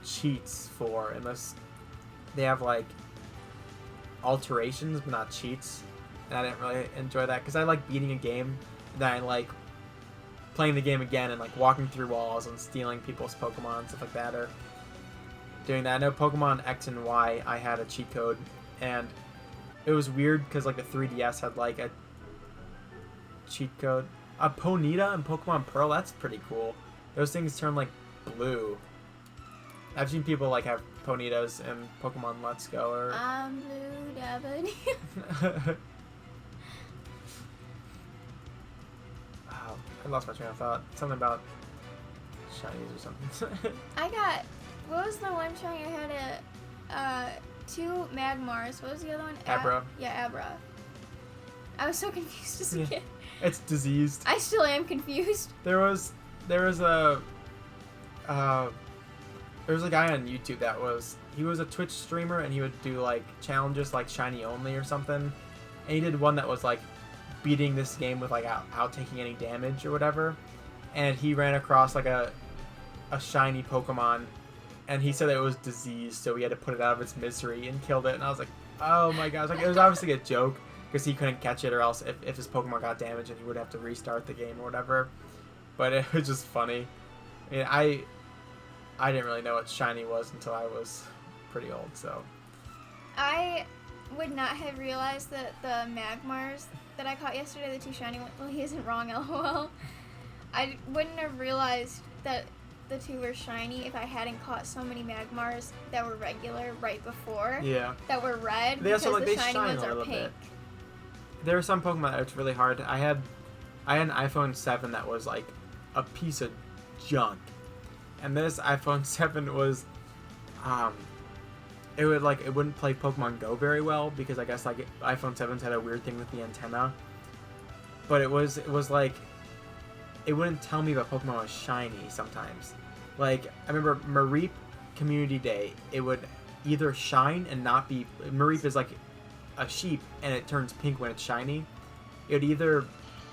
cheats for, unless they have alterations but not cheats, and I didn't really enjoy that because I like beating a game, and then I like playing the game again and walking through walls and stealing people's Pokemon and stuff like that, or doing that. I know Pokemon X and Y, I had a cheat code, and it was weird because like the 3DS had like a cheat code. A Ponyta and Pokemon Pearl, that's pretty cool. Those things turn like blue. I've seen people like have Ponytas in Pokemon Let's Go or. I'm blue, dabba. Wow, I lost my train of thought. Something about shinies or something. What was the one shiny I had? 2 Magmars. What was the other one? Abra. Yeah, Abra. I was so confused as a kid. It's diseased. I still am confused. There was a guy on YouTube he was a Twitch streamer, and he would do like challenges like shiny only or something, and he did one that was like beating this game with like out taking any damage or whatever, and he ran across like a shiny Pokemon, and he said that it was diseased, so he had to put it out of its misery and killed it, and I was like, oh my gosh, like it was obviously a joke because he couldn't catch it, or else if his Pokemon got damaged, and he would have to restart the game or whatever. But it was just funny. I mean, I didn't really know what shiny was until I was pretty old, so. I would not have realized that the Magmars that I caught yesterday, the 2 shiny ones, well, he isn't wrong, lol. I wouldn't have realized that the 2 were shiny if I hadn't caught so many Magmars that were regular right before. Yeah. That were red, They also, because like, the they shiny shine ones a are little pink. bit. There are some Pokemon that it's really hard. I had an iPhone 7 that was like a piece of junk. And this iPhone 7 was it wouldn't play Pokemon Go very well because I guess like iPhone 7s had a weird thing with the antenna. But it was like it wouldn't tell me that Pokemon was shiny sometimes. Like I remember Mareep Community Day, it would either shine and not be Mareep is like a sheep and it turns pink when it's shiny. It would either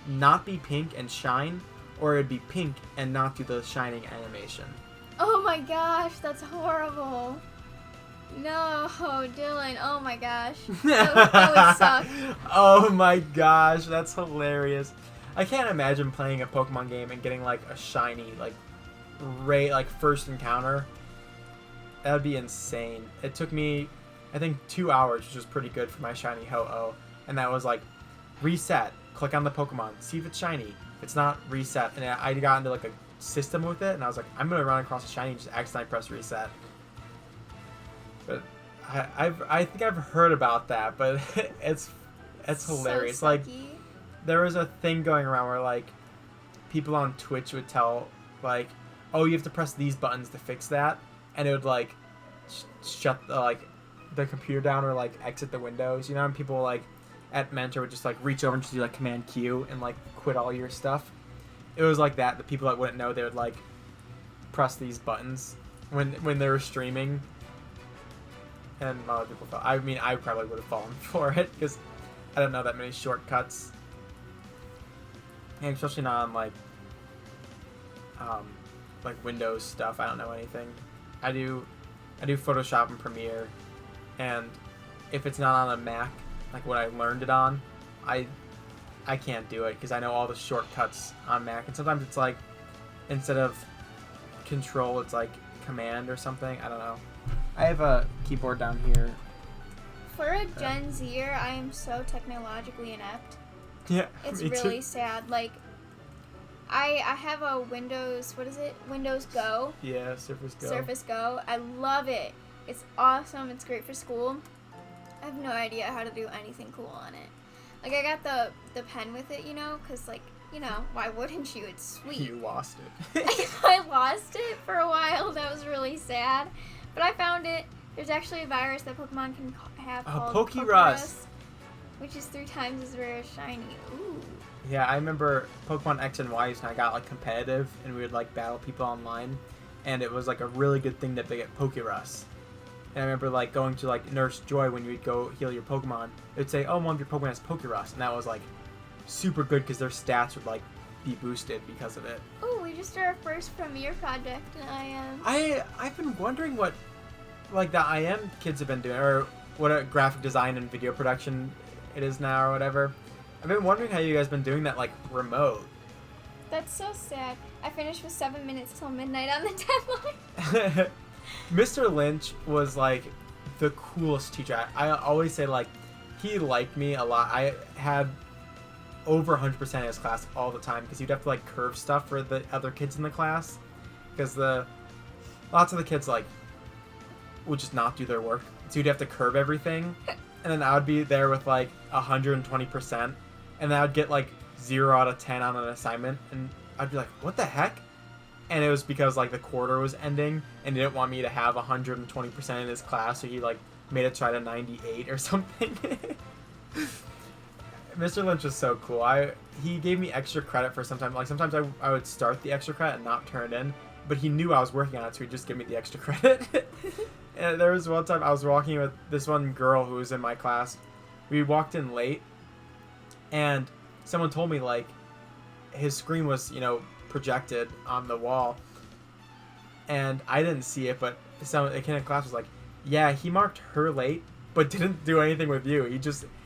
not be pink and shine, or it'd be pink and not do the shining animation. Oh my gosh, that's horrible. No, Dylan, oh my gosh. That would suck. Oh my gosh, that's hilarious. I can't imagine playing a Pokemon game and getting like a shiny, like first encounter. That would be insane. It took me, I think, 2 hours, which was pretty good for my shiny Ho-Oh. And that was like, reset, click on the Pokemon, see if it's shiny. If it's not, reset. And I got into like a system with it, and I was like, I'm going to run across a shiny and just accidentally press reset. But I think I've heard about that, but it's hilarious. So like, sucky. there was a thing going around where like people on Twitch would tell like, oh, you have to press these buttons to fix that, and it would like shut the computer down or like exit the windows. You know, and people like at Mentor would just like reach over and just do like Command Q and like quit all your stuff. It was like that. The people that wouldn't know, they would like press these buttons when they were streaming. And a lot of people fell. I mean, I probably would have fallen for it because I don't know that many shortcuts. And especially not on like Windows stuff. I don't know anything. I do Photoshop and Premiere, and if it's not on a Mac, like what I learned it on, I can't do it because I know all the shortcuts on Mac, and sometimes it's like instead of Control, it's like Command or something. I don't know. I have a keyboard down here. For a Gen Zer, I am so technologically inept. Yeah, It's me really too. sad. Like, I have a Windows, what is it? Windows Go. Yeah, Surface Go. Surface Go. I love it. It's awesome. It's great for school. I have no idea how to do anything cool on it. Like, I got the pen with it, you know, because, like, you know, why wouldn't you? It's sweet. You lost it. I lost it for a while. That was really sad. But I found it. There's actually a virus that Pokemon can have called Pokérus, which is 3 times as rare as shiny. Ooh. Yeah, I remember Pokemon X and Y, and I got like competitive, and we would like battle people online, and it was like a really good thing that they get Pokérus. And I remember like going to like Nurse Joy when you would go heal your Pokemon. It would say, "Oh, one of your Pokemon has Pokérus," and that was like super good because their stats would like be boosted because of it. Ooh, we just did our first Premiere project, and I've been wondering what like the IM kids have been doing, or what a graphic design and video production it is now, or whatever. I've been wondering how you guys been doing that like remote. That's so sad. I finished with 7 minutes till midnight on the deadline. Mr. Lynch was like the coolest teacher. I always say like he liked me a lot. I had over 100% of his class all the time because you'd have to like curve stuff for the other kids in the class because lots of the kids like would just not do their work, so you'd have to curve everything, and then I would be there with like 120%, and then I would get like 0 out of 10 on an assignment, and I'd be like, what the heck? And it was because like the quarter was ending and he didn't want me to have 120% in his class, so he like made it try to 98 or something. Mr. Lynch was so cool. He gave me extra credit for sometimes. Like sometimes I would start the extra credit and not turn it in, but he knew I was working on it, so he'd just give me the extra credit. And there was one time I was walking with this one girl who was in my class. We walked in late, and someone told me like his screen was projected on the wall, and I didn't see it, but a kid in class was like, "Yeah, he marked her late, but didn't do anything with you.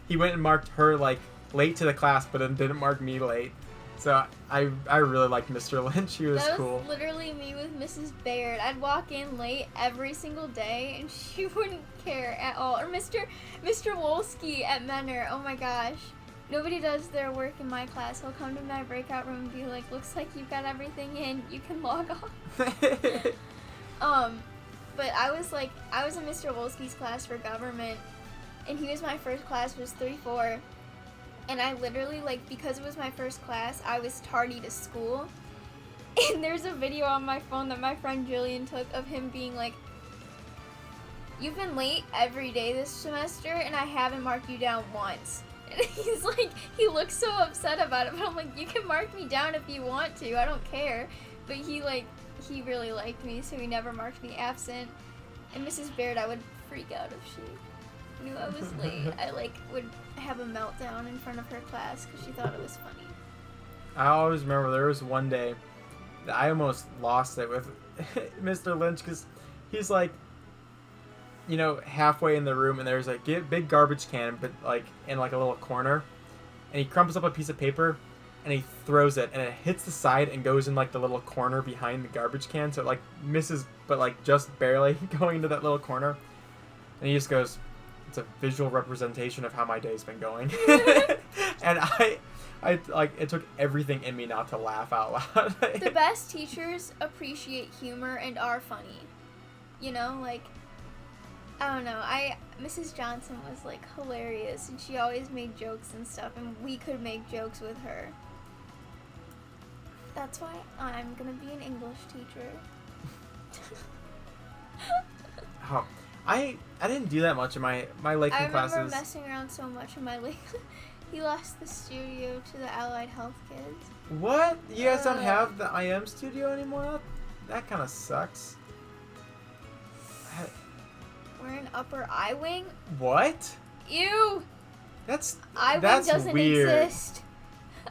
He went and marked her like late to the class, but then didn't mark me late." So I really liked Mr. Lynch. He was cool. That was literally me with Mrs. Baird. I'd walk in late every single day, and she wouldn't care at all. Or Mr. Wolski at Menor. Oh my gosh. Nobody does their work in my class. He'll come to my breakout room and be like, "Looks like you've got everything in. You can log off." But I was in Mr. Wolski's class for government, and he was my first class, was 3-4. And I literally, because it was my first class, I was tardy to school. And there's a video on my phone that my friend Jillian took of him being like, "You've been late every day this semester, and I haven't marked you down once." And he's like, he looks so upset about it, but I'm like, "You can mark me down if you want to, I don't care." But he really liked me, so he never marked me absent. And Mrs. Baird, I would freak out if she knew I was late. I would have a meltdown in front of her class because she thought it was funny. I always remember there was one day that I almost lost it with Mr. Lynch because he's like, halfway in the room, and there's a big garbage can, but in a little corner, and he crumples up a piece of paper and he throws it, and it hits the side and goes in the little corner behind the garbage can, so it misses, but just barely going into that little corner, and he just goes, "It's a visual representation of how my day's been going." And I it took everything in me not to laugh out loud. The best teachers appreciate humor and are funny. I don't know. Mrs. Johnson was hilarious, and she always made jokes and stuff, and we could make jokes with her. That's why I'm gonna be an English teacher. Oh, I didn't do that much in my Lakeland classes. I remember messing around so much in my Lakeland. He lost the studio to the Allied Health kids. What? You guys don't have the IM studio anymore? That kind of sucks. We're in Upper I Wing. What? Ew. That's doesn't weird. exist.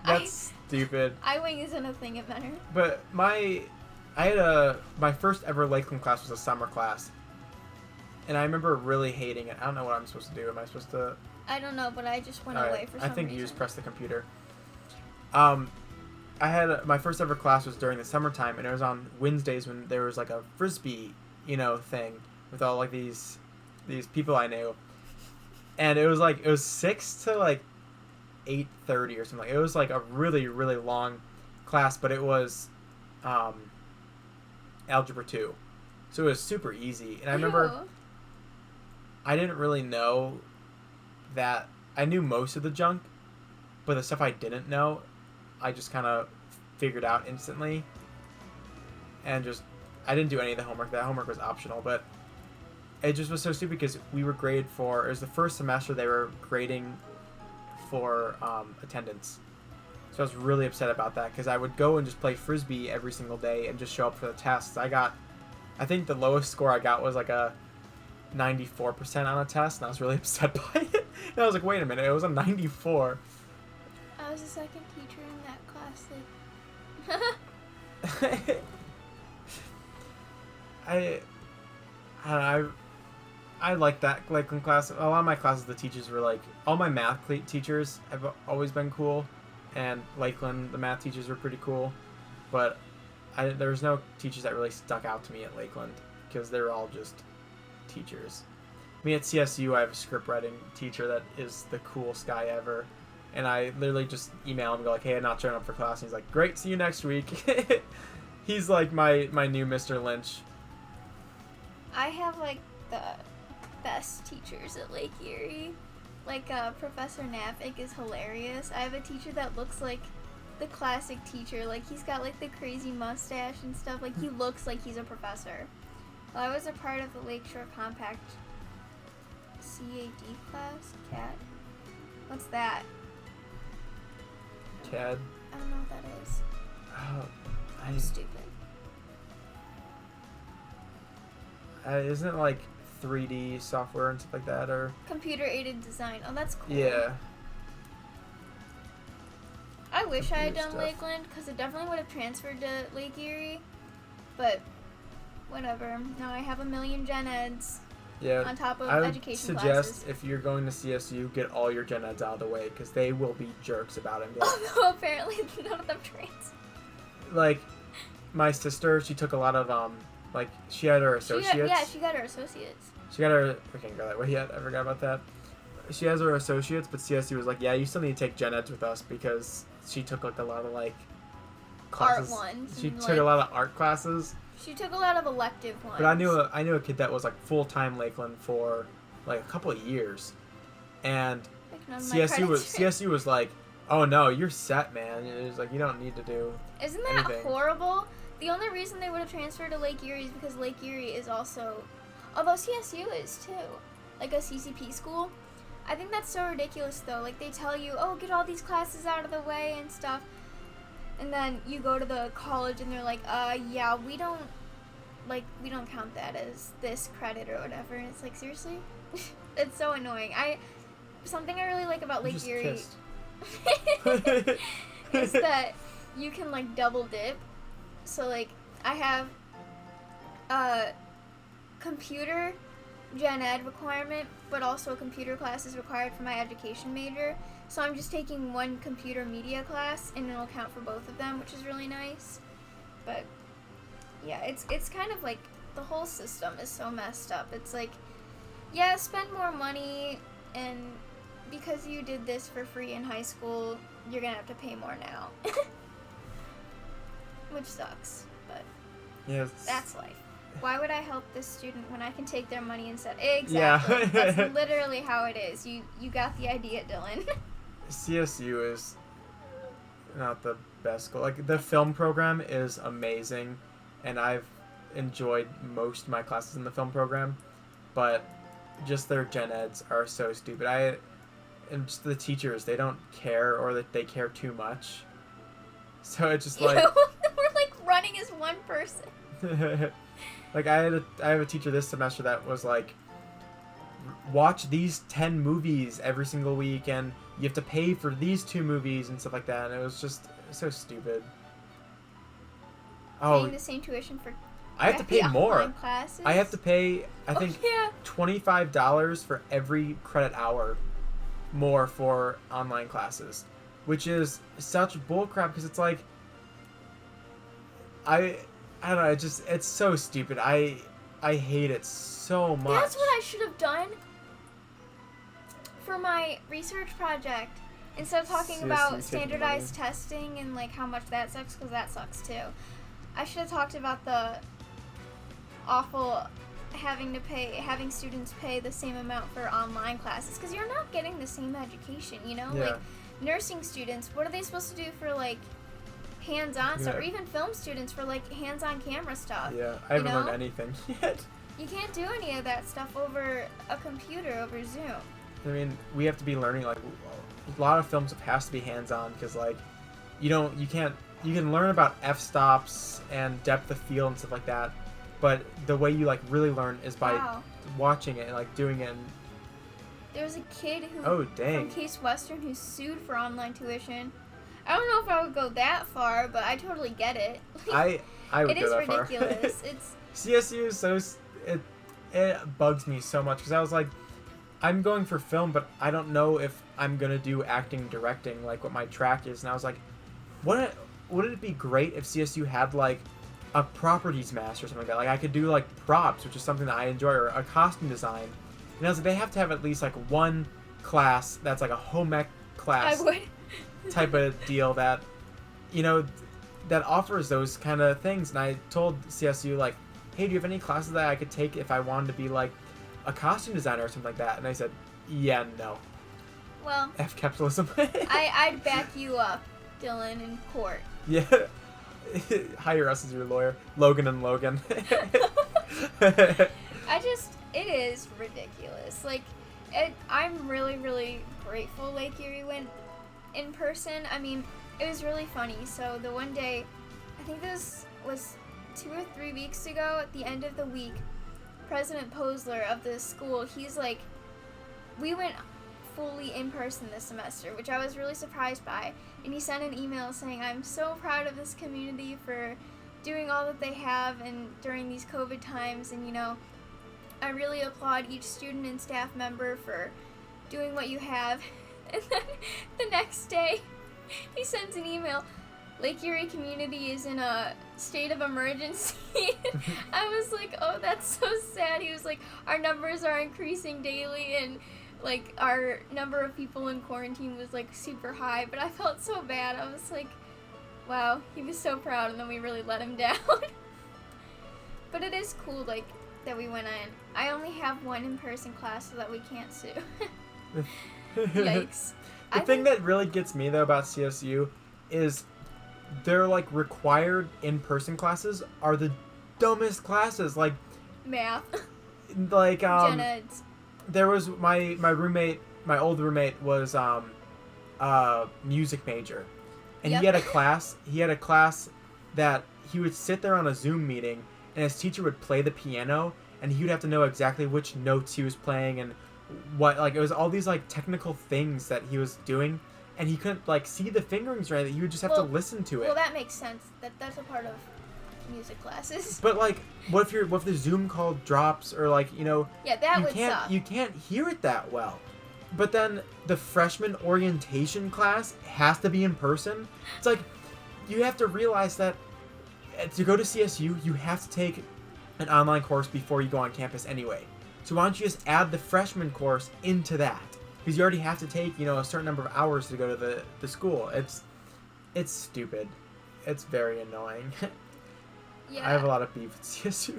That's stupid. I Wing isn't a thing at Menor. But my first ever Lakeland class was a summer class, and I remember really hating it. I don't know what I'm supposed to do. Am I supposed to? I don't know, but I just went away for some reason. I think you just press the computer. I had my first ever class was during the summertime, and it was on Wednesdays when there was a frisbee, thing with all these people I knew, and it was 6 to 8:30 or something. It was a really really long class, but it was algebra 2, so it was super easy. And I remember I didn't really know that I knew most of the junk, but the stuff I didn't know, I just kind of figured out instantly, and I didn't do any of the homework. That homework was optional, but it just was so stupid because we were graded for, it was the first semester they were grading for attendance. So I was really upset about that because I would go and just play frisbee every single day and just show up for the tests. I think the lowest score I got was a 94% on a test, and I was really upset by it. And I was like, wait a minute, it was a 94. I was the second teacher in that class. I like that Lakeland class. A lot of my classes, the teachers were all my math teachers have always been cool, and Lakeland, the math teachers were pretty cool, but there was no teachers that really stuck out to me at Lakeland because they're all just teachers. I mean, at CSU, I have a script writing teacher that is the coolest guy ever. And I literally just email him and go like, hey, I'm not showing up for class. And he's like, great, see you next week. He's like my new Mr. Lynch. I have like the best teachers at Lake Erie. Like Professor Nafik is hilarious. I have a teacher that looks like the classic teacher. Like he's got like the crazy mustache and stuff. Like he looks like he's a professor. Well, I was a part of the Lakeshore Compact CAD class. CAD? What's that? CAD? I don't know what that is. Oh, I'm stupid. Isn't it like 3D software and stuff like that, or Computer aided design. Oh, that's cool. yeah? I wish I had done stuff. Lakeland because it definitely would have transferred to Lake Erie, but whatever. Now I have a million gen eds Yeah. on top of I would education suggest classes. if you're going to CSU, get all your gen eds out of the way because they will be jerks about it. And be like, Although apparently none of them trans. like my sister, she took a lot of like she had her associates. She got her associates. She got her. I can't go that way yet. I forgot about that. She has her associates, but CSU was like, yeah, you still need to take gen eds with us because she took like a lot of like classes. Art ones. She and, took a lot of art classes. She took a lot of elective ones. But I knew a kid that was like full time Lakeland for like a couple of years, and Like, none of my CSU was like, oh no, you're set, man. It was like you don't need to do. Isn't that anything. horrible? The only reason they would have transferred to Lake Erie is because Lake Erie is also, although CSU is too, like a CCP school. I think that's so ridiculous though. Like they tell you, oh, get all these classes out of the way and stuff, and then you go to the college and they're like, yeah, we don't count that as this credit or whatever. And it's like, seriously, it's so annoying. Something I really like about Lake Just Erie kissed. is that you can like double dip. So like I have a computer gen ed requirement, but also a computer class is required for my education major. So I'm just taking one computer media class and it'll count for both of them, which is really nice. But yeah, it's kind of like the whole system is so messed up. It's like, yeah, spend more money, and because you did this for free in high school, you're gonna have to pay more now. Which sucks, but Yeah, that's life. Why would I help this student when I can take their money instead? Exactly. Yeah. That's literally how it is. You got the idea, Dylan. CSU is not the best school. Like the film program is amazing, and I've enjoyed most of my classes in the film program, but just their gen eds are so stupid. And just the teachers, they don't care, or that they care too much. So it's just like we're like running as one person. like I have a teacher this semester that was like, watch these 10 movies every single week, and you have to pay for these 2 movies and stuff like that, and it was just so stupid. Paying the same tuition for I have to pay more. Classes? I have to pay, I think, $25 for every credit hour more for online classes, which is such bullcrap because it's like, I don't know, it's so stupid. I hate it so much. That's what I should have done for my research project. Instead of talking about standardized testing and like how much that sucks, because that sucks too. I should have talked about the awful having students pay the same amount for online classes, because you're not getting the same education, you know? Yeah. Like nursing students, what are they supposed to do for like hands-on stuff, or even film students for like hands-on camera stuff? Yeah, I haven't learned anything yet. You can't do any of that stuff over a computer, over Zoom. I mean, we have to be learning, like, a lot of films has to be hands-on, because like you can learn about f-stops and depth of field and stuff like that, but the way you like really learn is by watching it and like doing it. And there was a kid who from Case Western who sued for online tuition. I don't know if I would go that far, but I totally get it. I would go that far. It is ridiculous. It's CSU is so it bugs me so much because I was like, I'm going for film, but I don't know if I'm gonna do acting, directing, like what my track is. And I was like, wouldn't it be great if CSU had like a properties master or something like that. Like I could do like props, which is something that I enjoy, or a costume design. And I was like, they have to have at least like one class that's like a home ec class I would. type of deal that, you know, that offers those kind of things. And I told CSU like, hey, do you have any classes that I could take if I wanted to be like a costume designer or something like that? And I said, yeah, no. Well, F capitalism. I'd back you up, Dylan, in court. Yeah. Hire us as your lawyer. Logan and Logan. It is ridiculous. Like, I'm really, really grateful Lake Erie went in person. I mean, it was really funny. So the one day, I think this was 2 or 3 weeks ago, at the end of the week, President Posler of the school, he's like, we went fully in person this semester, which I was really surprised by. And he sent an email saying, I'm so proud of this community for doing all that they have and during these COVID times. And, you know, I really applaud each student and staff member for doing what you have. And then the next day, he sends an email, Lake Erie community is in a state of emergency. I was like, oh, that's so sad. He was like, our numbers are increasing daily, and like our number of people in quarantine was like super high. But I felt so bad. I was like, wow, he was so proud, and then we really let him down. But it is cool, like, that we went in. I only have one in-person class so that we can't sue. Yikes. The thing that really gets me though about CSU is their like required in-person classes are the dumbest classes. Like math. Like Gen Eds. There was my roommate, my old roommate was music major, and Yep. he had a class that he would sit there on a Zoom meeting, and his teacher would play the piano, and he would have to know exactly which notes he was playing and what, like, it was all these like technical things that he was doing, and he couldn't like see the fingerings right. He would just have to listen to it. Well, that makes sense. That's a part of music classes. But like, what if the Zoom call drops, or like, you know, Yeah, that would suck. You can't hear it that well. But then the freshman orientation class has to be in person. It's like, you have to realize that to go to CSU, you have to take an online course before you go on campus anyway. So why don't you just add the freshman course into that? Because you already have to take, you know, a certain number of hours to go to the school. It's stupid. It's very annoying. Yeah. I have a lot of beef with CSU.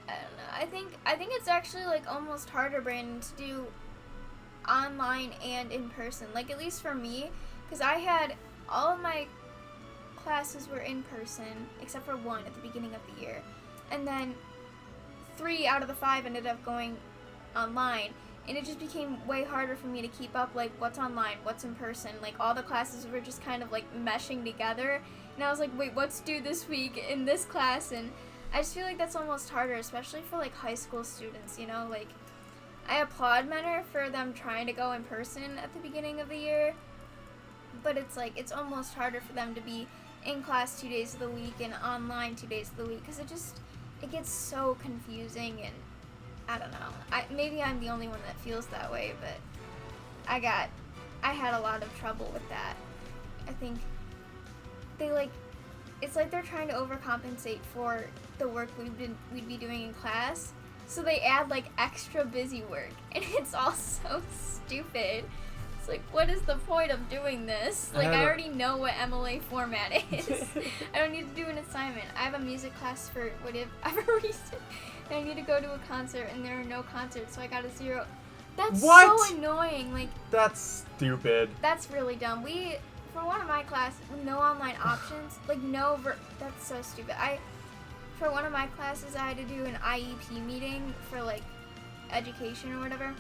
I don't know. I think it's actually like almost harder, Brandon, to do online and in person. Like, at least for me, because I had all of my classes were in person except for one at the beginning of the year, and then 3 out of the 5 ended up going online, and it just became way harder for me to keep up, like, what's online, what's in person. Like, all the classes were just kind of like meshing together, and I was like, wait, what's due this week in this class? And I just feel like that's almost harder, especially for like high school students, you know. Like, I applaud Menor for them trying to go in person at the beginning of the year, but it's like, it's almost harder for them to be in class 2 days of the week and online 2 days of the week, because it gets so confusing. And I don't know, maybe I'm the only one that feels that way, but I had a lot of trouble with that. I think it's like they're trying to overcompensate for the work we'd be doing in class, so they add like extra busy work, and it's all so stupid. It's like, what is the point of doing this? Like, I already know what MLA format is. I don't need to do an assignment. I have a music class for whatever reason, and I need to go to a concert, and there are no concerts, so I got a 0. That's What? so annoying. Like, That's stupid. that's really dumb. For one of my classes, no online options. Like, that's so stupid. For one of my classes, I had to do an IEP meeting for like education or whatever.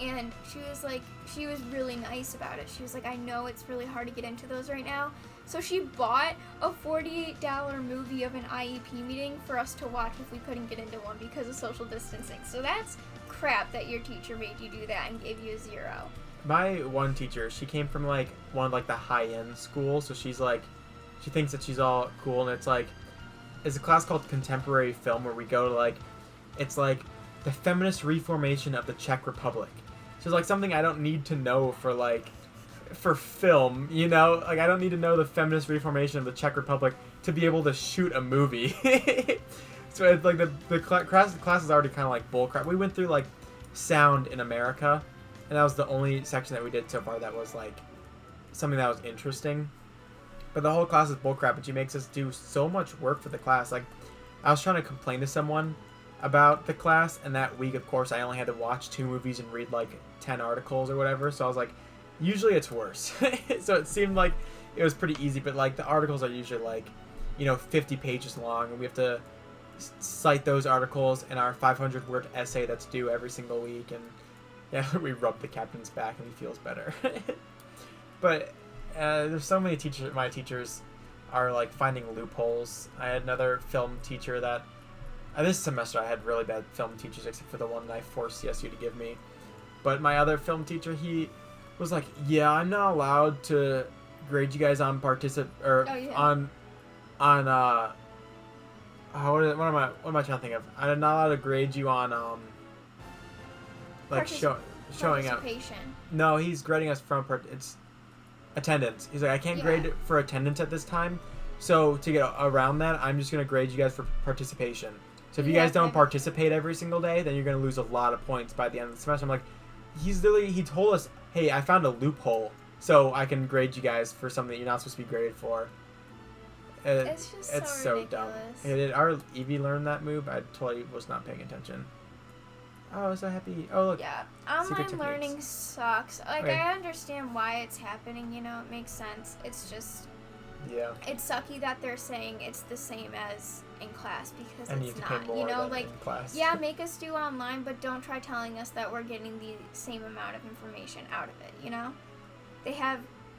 And she was really nice about it. She was like, I know it's really hard to get into those right now. So she bought a $48 movie of an IEP meeting for us to watch if we couldn't get into one because of social distancing. So that's crap that your teacher made you do that and gave you a 0. My one teacher, she came from like one of like the high-end schools, so she's like, she thinks that she's all cool, and it's a class called Contemporary Film, where we go to like, it's like the feminist reformation of the Czech Republic. So it's like something I don't need to know for like for film, you know? Like, I don't need to know the feminist reformation of the Czech Republic to be able to shoot a movie. So it's like the class is already kind of like bullcrap. We went through like sound in America, and that was the only section that we did so far that was like something that was interesting. But the whole class is bullcrap, and she makes us do so much work for the class. Like, I was trying to complain to someone about the class, and that week, of course, I only had to watch 2 movies and read like 10 articles or whatever. So I was like, usually it's worse. So it seemed like it was pretty easy, but like the articles are usually like, 50 pages long, and we have to cite those articles in our 500-word essay that's due every single week, and yeah, we rub the captain's back and he feels better. But there's so many teachers. My teachers are like finding loopholes. I had another film teacher that this semester I had really bad film teachers, except for the one that I forced CSU to give me. But my other film teacher, he was like, "Yeah, I'm not allowed to grade you guys on what am I trying to think of? I'm not allowed to grade you on like showing up. No, he's grading us from it's attendance. He's like, I can't grade for attendance at this time, so to get around that, I'm just gonna grade you guys for participation. So if you guys don't participate every single day, then you're gonna lose a lot of points by the end of the semester. I'm like, he told us, hey, I found a loophole, so I can grade you guys for something that you're not supposed to be graded for. It's just so dumb. Did our Eevee learn that move? I totally was not paying attention. Oh, I was so happy. Oh, look. Yeah, online learning sucks. Like, okay. I understand why it's happening, it makes sense. It's just... Yeah. It's sucky that they're saying it's the same as in class, because it's not. Like, in class. Yeah, make us do online, but don't try telling us that we're getting the same amount of information out of it, They have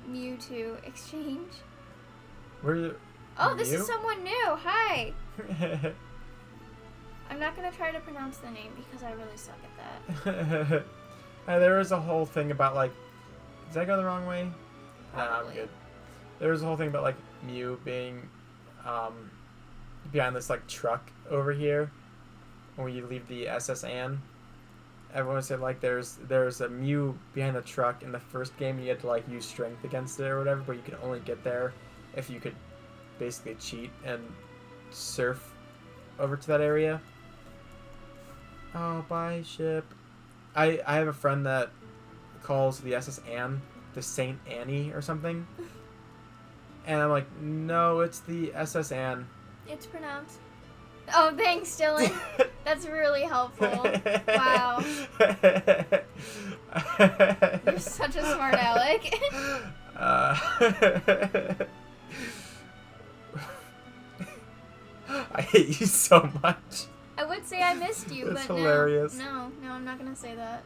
Mewtwo exchange. Oh, this is someone new. Hi. I'm not going to try to pronounce the name because I really suck at that. There was a whole thing about, like... Did I go the wrong way? Nah, I'm good. There was a whole thing about, like, Mew being behind this, like, truck over here when you leave the SS Anne. Everyone said, like, there's a Mew behind the truck in the first game, and you had to, like, use strength against it or whatever, but you could only get there if you could basically cheat and surf over to that area. Oh, bye, ship. I have a friend that calls the SS Anne the Saint Annie or something. And I'm like, no, it's the SS Anne. It's pronounced. Oh, thanks, Dylan. That's really helpful. Wow. You're such a smart aleck. I hate you so much. I would say I missed you, That's but hilarious. No, I'm not gonna say that.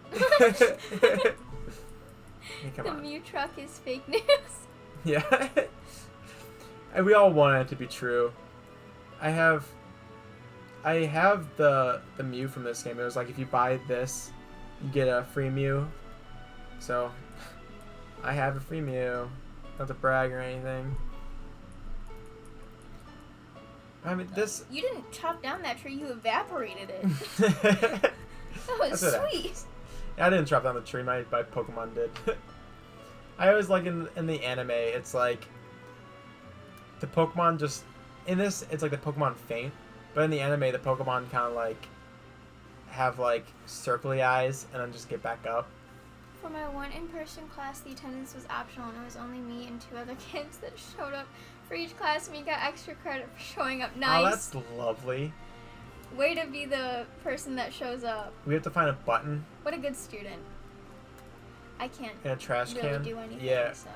Hey, the Mew truck is fake news. Yeah. And we all want it to be true. I have the Mew from this game. It was like, if you buy this, you get a free Mew. So I have a free Mew. Not to brag or anything. I mean, this... You didn't chop down that tree, you evaporated it. That was sweet. I didn't chop down the tree, my Pokemon did. I always like in the anime, it's like the Pokemon just... In this, it's like the Pokemon faint, but in the anime, the Pokemon kind of like have like circly eyes and then just get back up. For my one in-person class, the attendance was optional, and it was only me and 2 other kids that showed up. For each class, we got extra credit for showing up. Nice. Oh, that's lovely. Way to be the person that shows up. We have to find a button. What a good student. I can't in a trash really can. do anything. Yeah. So.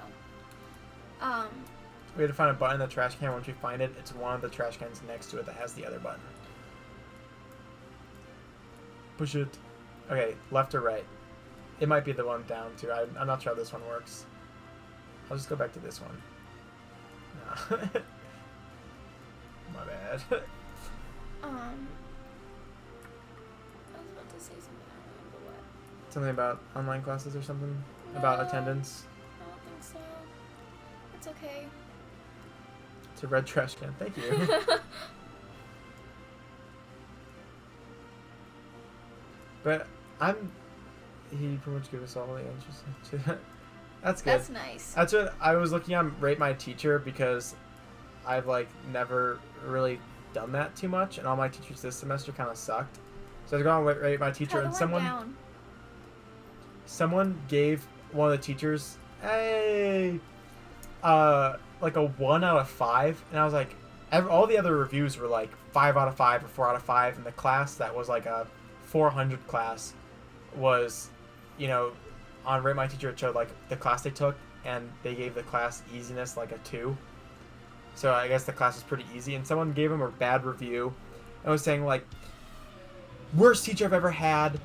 We have to find a button in the trash can. Once we find it, it's one of the trash cans next to it that has the other button. Push it. Okay, left or right? It might be the one down too. I'm not sure how this one works. I'll just go back to this one. No. My bad. I was about to say something. I don't remember what. Something about online classes or something? No, about attendance? I don't think so. It's okay. It's a red trash can. Thank you. But he pretty much gave us all the answers to that. That's good. That's nice. That's what I was looking on Rate My Teacher because I've like never really done that too much, and all my teachers this semester kind of sucked. So I was going on Rate My Teacher, and someone gave one of the teachers like a 1 out of 5, and I was like, all the other reviews were like 5 out of 5 or 4 out of 5, and the class that was like a 400 class was, you know, on Rate My Teacher it showed like the class they took, and they gave the class easiness like a 2. So I guess the class was pretty easy, and someone gave him a bad review and was saying like, worst teacher I've ever had.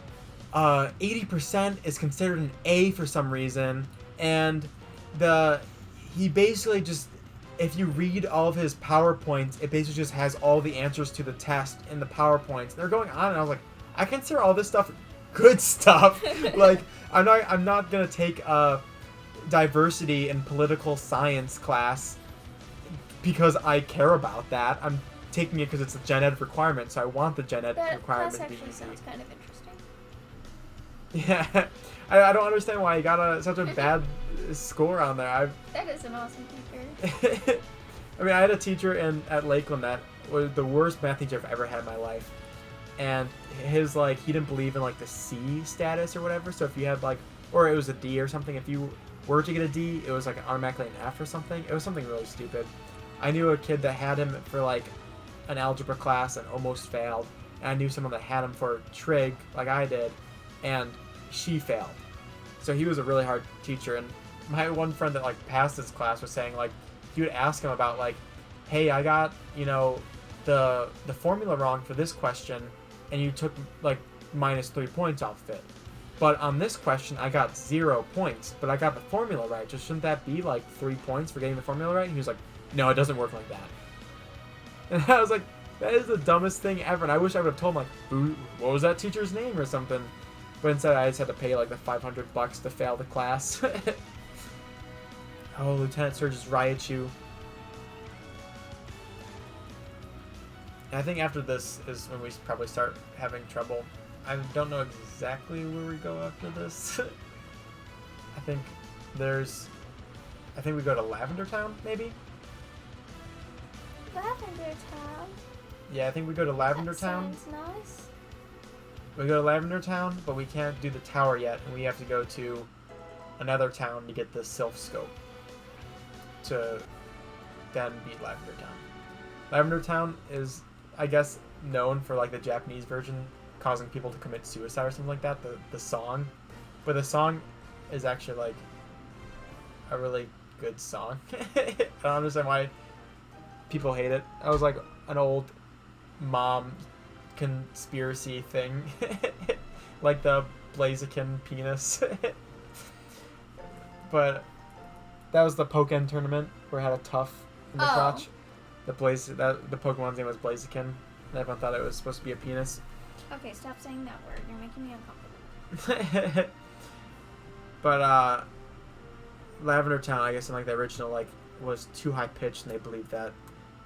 80% is considered an A for some reason, and he basically just, if you read all of his PowerPoints, it basically just has all the answers to the test in the PowerPoints. They're going on, and I was like, I consider all this stuff good stuff. Like, I'm not gonna take a diversity and political science class because I care about that. I'm taking it because it's a gen ed requirement, so I want the gen ed requirement to be easy. That sounds kind of interesting. Yeah, I don't understand why he got such a bad score on there. That is an awesome teacher. I mean, I had a teacher at Lakeland that was the worst math teacher I've ever had in my life, and his like he didn't believe in like the C status or whatever. So if you had like, or it was a D or something, if you were to get a D, it was like automatically an F or something. It was something really stupid. I knew a kid that had him for like an algebra class and almost failed, and I knew someone that had him for trig like I did, and she failed. So he was a really hard teacher. And my one friend that like passed his class was saying like, he would ask him about like, hey, I got, you know, the formula wrong for this question, and you took like -3 points off of it. But on this question, I got 0 points, but I got the formula right. Just shouldn't that be like 3 points for getting the formula right? And he was like, no, it doesn't work like that. And I was like, that is the dumbest thing ever. And I wish I would have told him like, what was that teacher's name or something. But instead, I just had to pay like the $500 to fail the class. Oh, Lieutenant Surge's Raichu. And I think after this is when we probably start having trouble. I don't know exactly where we go after this. I think we go to Lavender Town, maybe? Lavender Town? Yeah, I think we go to Lavender Town. Sounds nice. We go to Lavender Town, but we can't do the tower yet, and we have to go to another town to get the Sylph Scope to then beat Lavender Town. Lavender Town is, I guess, known for like the Japanese version causing people to commit suicide or something like that, the song. But the song is actually like a really good song. I don't understand why people hate it. I was like an old mom conspiracy thing. Like the Blaziken penis. But that was the Pokken tournament where I had a tuff in the crotch. The Pokemon's name was Blaziken, and everyone thought it was supposed to be a penis. Okay, stop saying that word. You're making me uncomfortable. But Lavender Town, I guess in like the original, like was too high pitched, and they believed that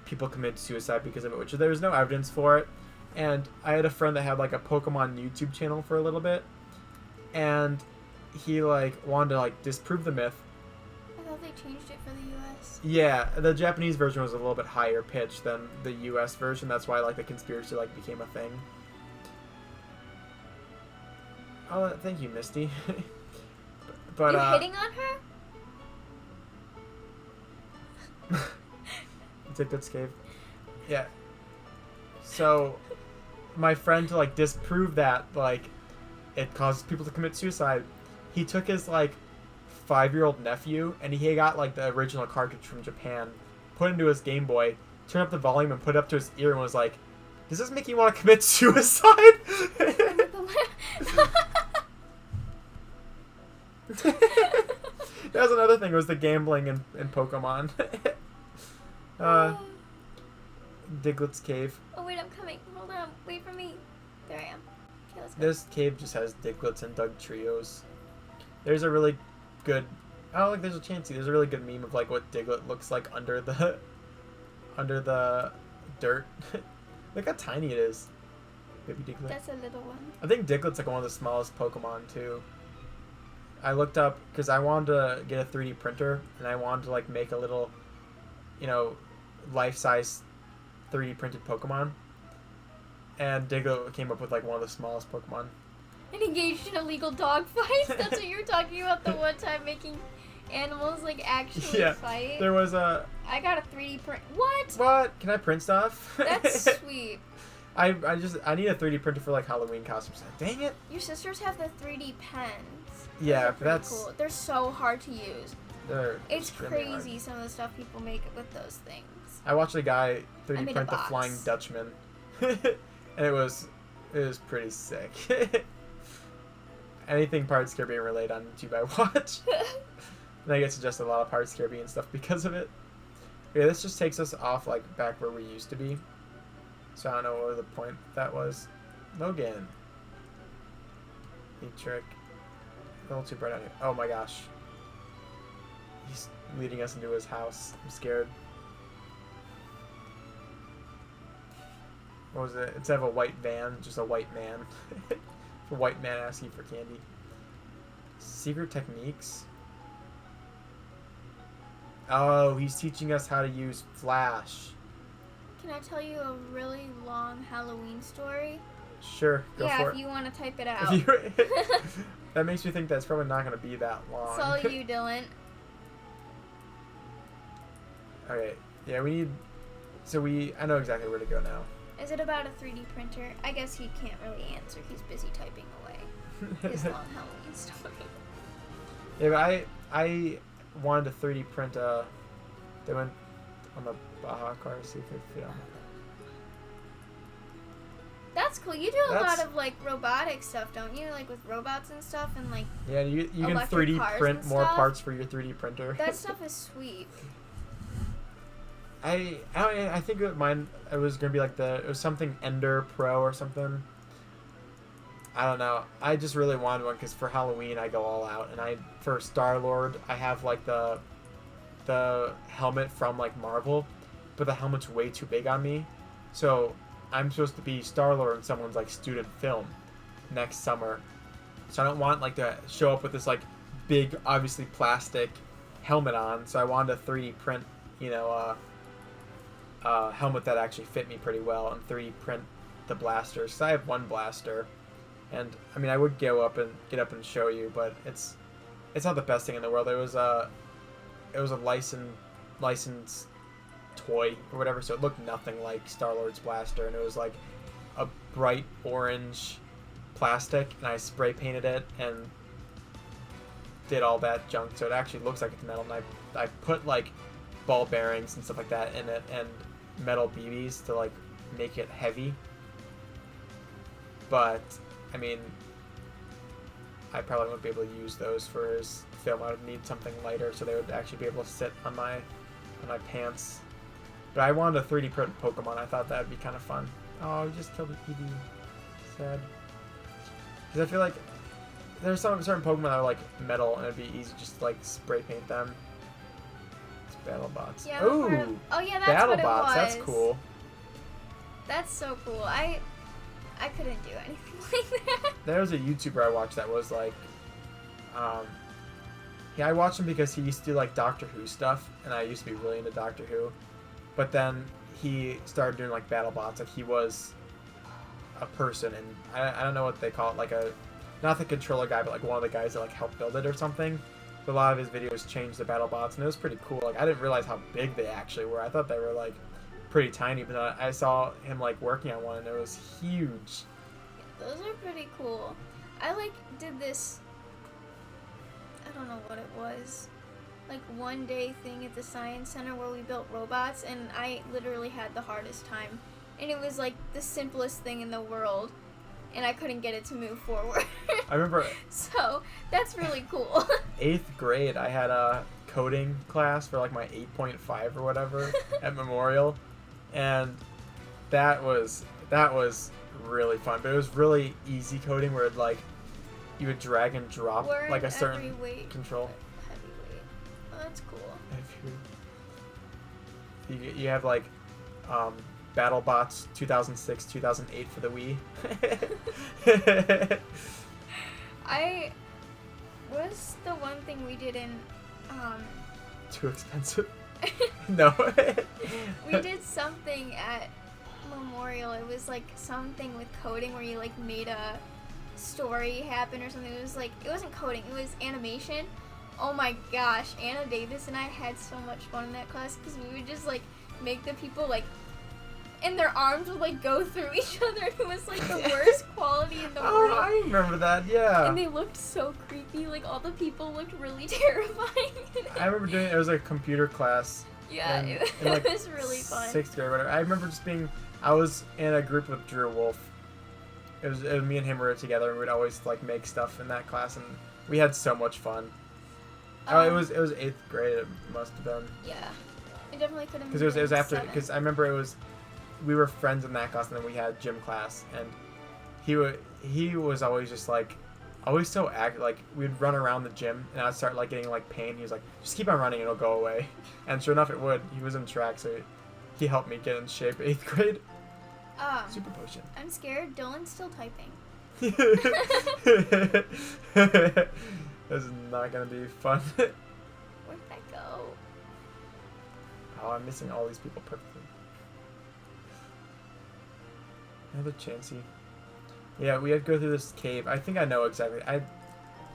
people committed suicide because of it, which there was no evidence for it. And I had a friend that had like a Pokemon YouTube channel for a little bit, and he like wanted to like disprove the myth. I thought they changed it for the US. Yeah, the Japanese version was a little bit higher pitched than the US version. That's why like the conspiracy like became a thing. Oh, thank you, Misty. But you hitting on her? Diglets Cave. Yeah. So, my friend, to like disprove that like it causes people to commit suicide, he took his like 5-year-old nephew and he got like the original cartridge from Japan, put it into his Game Boy, turned up the volume and put it up to his ear and was like, "Does this make you want to commit suicide?" That was another thing, was the gambling in Pokemon. Diglett's Cave. Oh wait, I'm coming. Hold on. Wait for me. There I am. Okay, let's go. This cave just has Diglets and Dugtrios. There's a really good... Oh, look, there's a Chansey. There's a really good meme of like what Diglett looks like under the dirt. Look how tiny it is. Baby Diglett. That's a little one. I think Diglett's like one of the smallest Pokemon too. I looked up because I wanted to get a 3D printer and I wanted to like make a little, you know, life-size 3D printed Pokemon. And Diggle came up with like one of the smallest Pokemon. And engaged in illegal dog fights. That's what you were talking about the one time, making animals like actually fight. There was a. I got a 3D print. What? What? Can I print stuff? That's sweet. I need a 3D printer for like Halloween costumes. Dang it! Your sisters have the 3D pens. Yeah, but that's cool. They're so hard to use. It's crazy hard. Some of the stuff people make with those things. I watched a guy 3D print the Flying Dutchman, and it was pretty sick. Anything Pirates of the Caribbean related on YouTube I watch. And I get suggested a lot of Pirates of the Caribbean stuff because of it. Okay, this just takes us off like back where we used to be. So I don't know what the point that was. Logan. Neat trick. A little too bright on here. Oh my gosh. He's leading us into his house. I'm scared. What was it? Instead of a white van, just a white man. A white man asking for candy. Secret techniques? Oh, he's teaching us how to use Flash. Can I tell you a really long Halloween story? Sure, go for it. Yeah, if you want to type it out. That makes me think that's probably not going to be that long. It's all you, Dylan. Okay, yeah, we need... So I know exactly where to go now. Is it about a 3D printer? I guess he can't really answer. He's busy typing away his long Halloween story. Yeah, but I wanted to 3D print they went on the Baja car to see if they fit on it. That's cool. You do a lot of like robotic stuff, don't you? Like with robots and stuff, and like yeah, you can 3D print more parts for your 3D printer. That stuff is sweet. I think mine it was gonna be like it was something Ender Pro or something. I don't know. I just really wanted one because for Halloween I go all out, and for Star-Lord I have like the helmet from like Marvel, but the helmet's way too big on me, so I'm supposed to be Star-Lord in someone's like student film next summer, so I don't want like to show up with this like big obviously plastic helmet on. So I wanted to 3D print helmet that actually fit me pretty well and 3D print the blasters. So I have one blaster, and I mean I would get up and show you, but it's not the best thing in the world. It was a licensed toy or whatever, so it looked nothing like Star-Lord's blaster, and it was like a bright orange plastic, and I spray painted it and did all that junk, so it actually looks like it's metal. And I put like ball bearings and stuff like that in it and metal BBs to like make it heavy, but I mean I probably wouldn't be able to use those for his film. I would need something lighter so they would actually be able to sit on my pants. But I wanted a 3D print Pokemon. I thought that would be kind of fun. Oh, we just killed an Eevee. Sad. Because I feel like there's some certain Pokemon that are like metal, and it'd be easy just to like spray paint them. It's BattleBots. Yeah, ooh! Oh yeah, that's what it was. BattleBots, that's cool. That's so cool. I couldn't do anything like that. There was a YouTuber I watched that was like, yeah, I watched him because he used to do like Doctor Who stuff, and I used to be really into Doctor Who. But then he started doing like BattleBots, like he was a person, and I don't know what they call it, like not the controller guy, but like one of the guys that like helped build it or something. But a lot of his videos changed the BattleBots, and it was pretty cool. Like I didn't realize how big they actually were. I thought they were like pretty tiny, but then I saw him like working on one, and it was huge. Those are pretty cool. I like did this, I don't know what it was, like one day thing at the science center where we built robots, and I literally had the hardest time, and it was like the simplest thing in the world, and I couldn't get it to move forward. I remember so that's really cool. 8th grade I had a coding class for like my 8.5 or whatever at Memorial, and that was really fun, but it was really easy coding where like you would drag and drop like a certain control. Heavyweight. Oh, that's cool. You have like BattleBots 2006, 2008 for the Wii. was the one thing we did in, Too expensive. No. we did something at Memorial. It was like something with coding where you like made a story happen or something. It was like, it wasn't coding, it was animation. Oh my gosh, Anna Davis and I had so much fun in that class because we would just like make the people like, and their arms would like go through each other. It was like the worst quality in the world. Oh, I remember that, yeah. And they looked so creepy. Like all the people looked really terrifying. I remember doing it was like a computer class. Yeah, in, it in, like, was really fun. 6th grade or whatever. I remember just being, I was in a group with Drew Wolf. It was me and him were together, and we'd always like make stuff in that class, and we had so much fun. It was 8th grade. It must have been. Yeah, it definitely could have. Because it was after. Because I remember we were friends in that class, and then we had gym class, and he was always just like, always so like we'd run around the gym, and I'd start like getting like pain. He was like, just keep on running, and it'll go away. And sure enough, it would. He was in track, so he helped me get in shape. 8th grade. Super potion. I'm scared. Dylan's still typing. This is not gonna be fun. Where'd that go? Oh, I'm missing all these people perfectly. Another Chansey. Yeah, we had to go through this cave. I think I know exactly.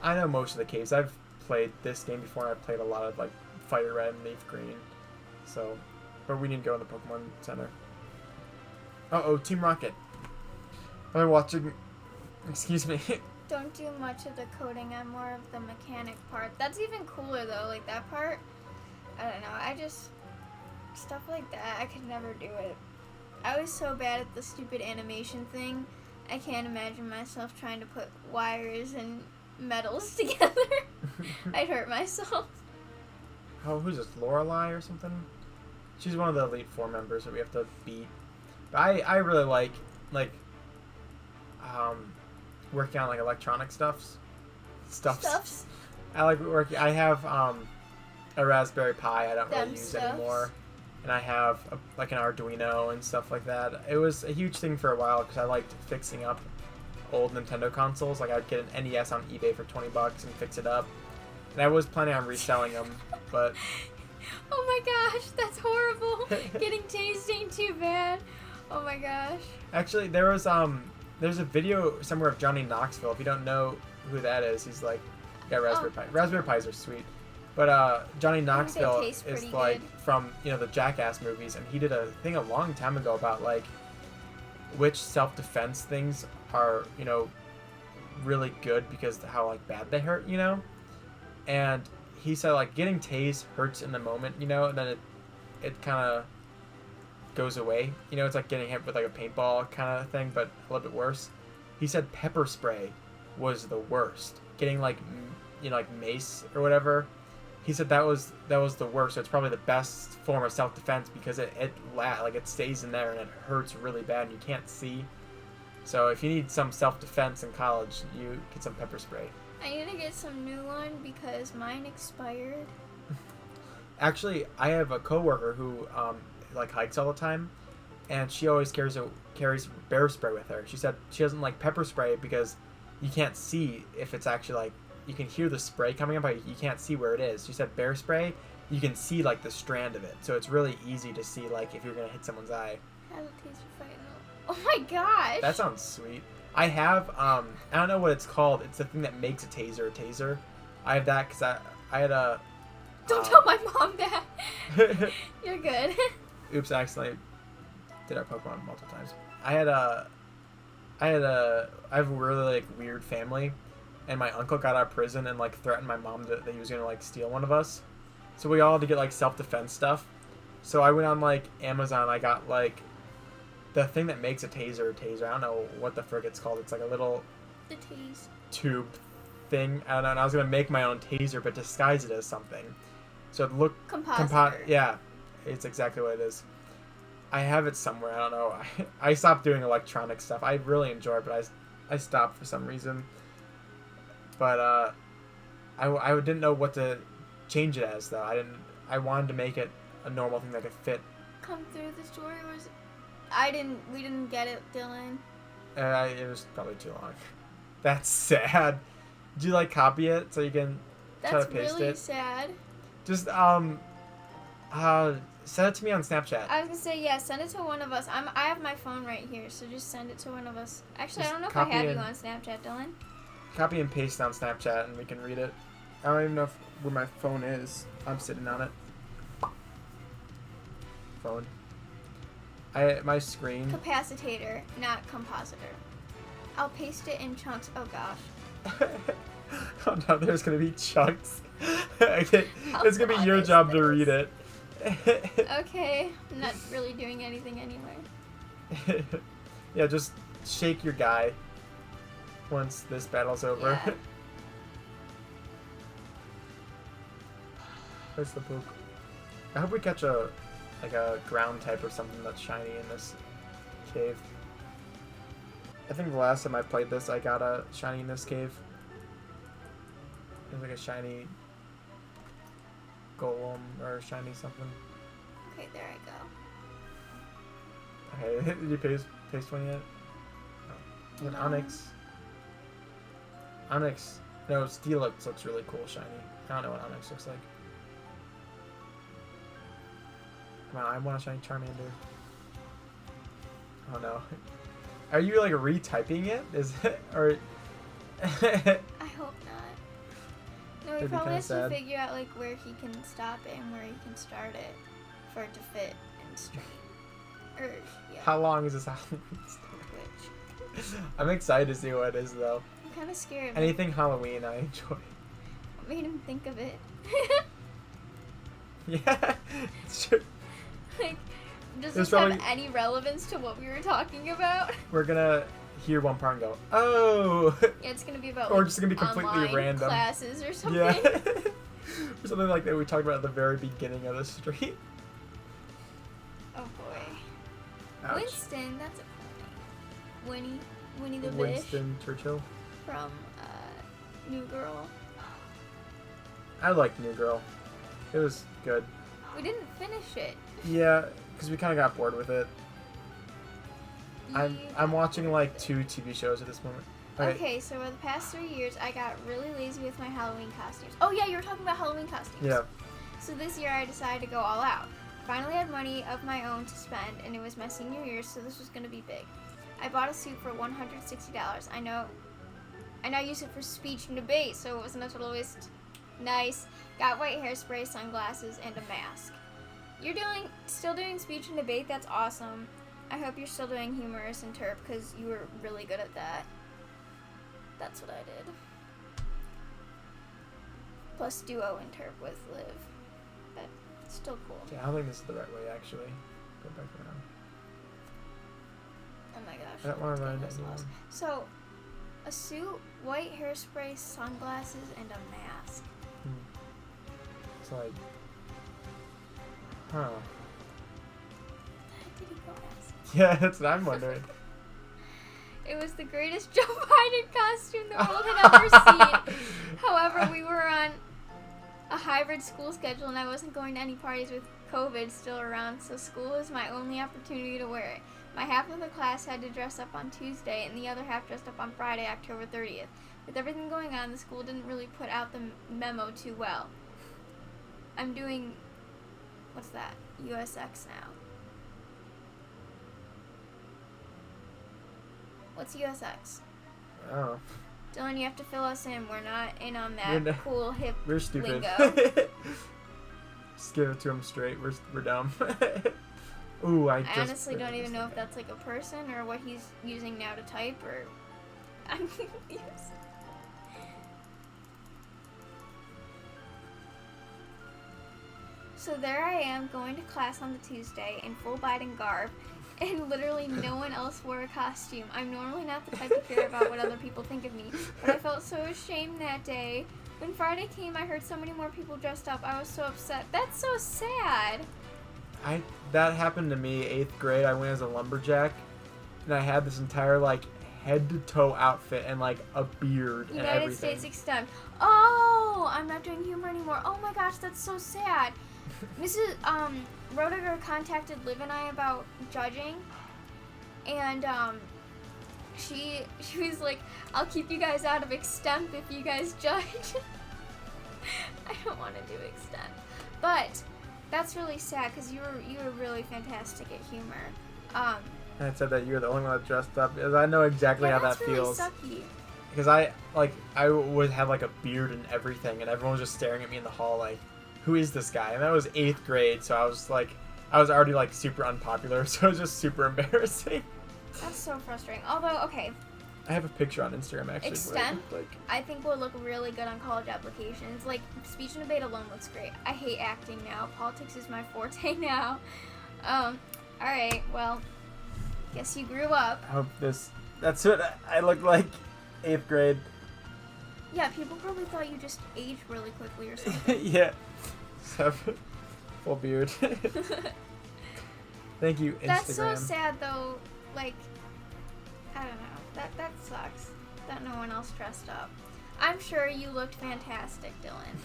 I know most of the caves. I've played this game before, and I've played a lot of like Fire Red and Leaf Green. So, but we need to go in the Pokemon Center. Uh-oh, Team Rocket. I'm watching. Excuse me. Don't do much of the coding. I'm more of the mechanic part. That's even cooler though. Like that part. I don't know. I just stuff like that. I could never do it. I was so bad at the stupid animation thing. I can't imagine myself trying to put wires and metals together. I'd hurt myself. Oh, who's this? Lorelei or something? She's one of the Elite Four members that we have to beat. But I really like working on like electronic stuffs. I like working. I have a Raspberry Pi. I don't really use anymore. And I have like an Arduino and stuff like that. It was a huge thing for a while because I liked fixing up old Nintendo consoles. Like I'd get an NES on eBay for $20 and fix it up. And I was planning on reselling them, but... Oh my gosh, that's horrible. Getting tased ain't too bad. Oh my gosh. Actually, there's a video somewhere of Johnny Knoxville. If you don't know who that is, he's like, got Raspberry Pi. Raspberry Pis are sweet. But Johnny Knoxville is like from, the Jackass movies, and he did a thing a long time ago about like which self-defense things are, really good because of how like bad they hurt, And he said like getting tased hurts in the moment, and then it kind of goes away. It's like getting hit with like a paintball kind of thing, but a little bit worse. He said pepper spray was the worst. Getting like like mace or whatever. He said that was the worst. So it's probably the best form of self-defense because it stays in there and it hurts really bad and you can't see. So if you need some self-defense in college, you get some pepper spray. I need to get some new one because mine expired. Actually, I have a coworker who like hikes all the time, and she always carries bear spray with her. She said she doesn't like pepper spray because you can't see if it's actually like. You can hear the spray coming up, but you can't see where it is. She said bear spray, you can see like the strand of it, so it's really easy to see like if you're gonna hit someone's eye. Have a taser fight. Oh my gosh! That sounds sweet. I have I don't know what it's called. It's the thing that makes a taser. I have that because I had a. Don't tell my mom that. You're good. Oops! I accidentally did our Pokemon multiple times. I have a really like weird family. And my uncle got out of prison and like threatened my mom that he was gonna like steal one of us. So we all had to get like self-defense stuff. So I went on like Amazon. I got like the thing that makes a taser. I don't know what the frick it's called. It's like a little tube thing. I don't know. And I was gonna make my own taser, but disguise it as something. So it looked compositor. Yeah, it's exactly what it is. I have it somewhere. I don't know. I stopped doing electronic stuff. I really enjoy it, but I stopped for some reason. But I didn't know what to change it as though. I wanted to make it a normal thing that could fit. Come through the story was. We didn't get it, Dylan. It was probably too long. That's sad. Do you like copy it so you can try That's to paste really it? sad. Just send it to me on Snapchat. I was gonna say, yeah, send it to one of us. I have my phone right here, so just send it to one of us. Actually, Just I don't know if I copy have and- you on Snapchat, Dylan. Copy and paste on Snapchat and we can read it. I don't even know where my phone is. I'm sitting on it. Phone. My screen. Capacitator, not compositor. I'll paste it in chunks. Oh gosh. Oh no, there's gonna be chunks. Okay, it's gonna be your honest job to this. read it. Okay, I'm not really doing anything anyway. Yeah, just shake your guy once this battle's over. Yeah. Where's the poop? I hope we catch a ground type or something that's shiny in this cave. I think the last time I played this, I got a shiny in this cave. It was like a shiny golem or shiny something. Okay, there I go. Okay, did you paste one yet? No. An No. Onyx. Onyx. No, Steelix looks really cool, shiny. I don't know what Onyx looks like. Come on, I want a shiny Charmander. Oh no. Are you like retyping it? Is it or? I hope not. No, he That'd be probably kinda has sad. to figure out like where he can stop it and where he can start it for it to fit in stream. Or yeah. How long is this Halloween? Which I'm excited to see what it is though. I'm kind of scared. Anything Halloween, I enjoy. What made him think of it? Yeah, it's true. Like, does There's this have probably- any relevance to what we were talking about? We're gonna hear one part and go, oh. Yeah, it's gonna be about Or like, just gonna be completely online random. classes or something. Yeah. Or something like that we talked about at the very beginning of the stream. Oh boy. Ouch. Winston, that's a cool name. Winnie the Winston Churchill. Bish from New Girl. I liked New Girl. It was good. We didn't finish it. Yeah, because we kind of got bored with it. I'm Yeah. watching like 2 TV shows at this moment. Okay, so over the past 3 years, I got really lazy with my Halloween costumes. Oh yeah, you were talking about Halloween costumes. Yeah. So this year I decided to go all out. Finally had money of my own to spend, and it was my senior year, so this was gonna be big. I bought a suit for $160. I now use it for speech and debate, so it wasn't a total waste. Nice. Got white hairspray, sunglasses, and a mask. You're still doing speech and debate? That's awesome. I hope you're still doing humorous and terp, because you were really good at that. That's what I did. Plus duo and terp with Liv. But still cool. Yeah, I don't think this is the right way actually. Go back around. Oh my gosh. I don't want to I'm run getting anyone. lost. So, a suit, white hairspray, sunglasses, and a mask. It's like, huh? Did he go mask? Yeah, that's what I'm wondering. It was the greatest Joe Biden costume the world had ever seen. However, we were on a hybrid school schedule and I wasn't going to any parties with COVID still around, so school was my only opportunity to wear it. My half of the class had to dress up on Tuesday and the other half dressed up on Friday, October 30th. With everything going on, the school didn't really put out the memo too well. I'm doing, what's that, USX now. What's USX? Oh, Dylan, you have to fill us in. We're not in on We're that not- cool hip we're stupid. lingo. Just give it to him straight. We're dumb. Ooh, I I just honestly don't literally even just know if did that's like a person or what he's using now to type or... I'm confused. So there I am going to class on the Tuesday in full Biden garb and literally no one else wore a costume. I'm normally not the type to care about what other people think of me, but I felt so ashamed that day. When Friday came, I heard so many more people dressed up. I was so upset. That's so sad. That happened to me 8th grade. I went as a lumberjack, and I had this entire like head to toe outfit and like a beard and United everything. States extent. Oh, I'm not doing humor anymore. Oh my gosh, that's so sad. Mrs. Roediger contacted Liv and I about judging, and she was like, I'll keep you guys out of extemp if you guys judge. I don't want to do extemp. But that's really sad because you were really fantastic at humor. And it said that you were the only one that dressed up, because I know exactly how that feels. That's really sucky. Because I would have like a beard and everything, and everyone was just staring at me in the hall like, who is this guy? And that was 8th grade, so I was already like super unpopular, so it was just super embarrassing. That's so frustrating. Although, okay. I have a picture on Instagram actually. Extemp, I think will look really good on college applications. Like, speech and debate alone looks great. I hate acting now. Politics is my forte now. Alright, well, guess you grew up. I hope that's what I look like 8th grade. Yeah, people probably thought you just aged really quickly or something. Yeah. Full beard. Thank you, Instagram. That's so sad though. Like, I don't know. That sucks that no one else dressed up. I'm sure you looked fantastic, Dylan.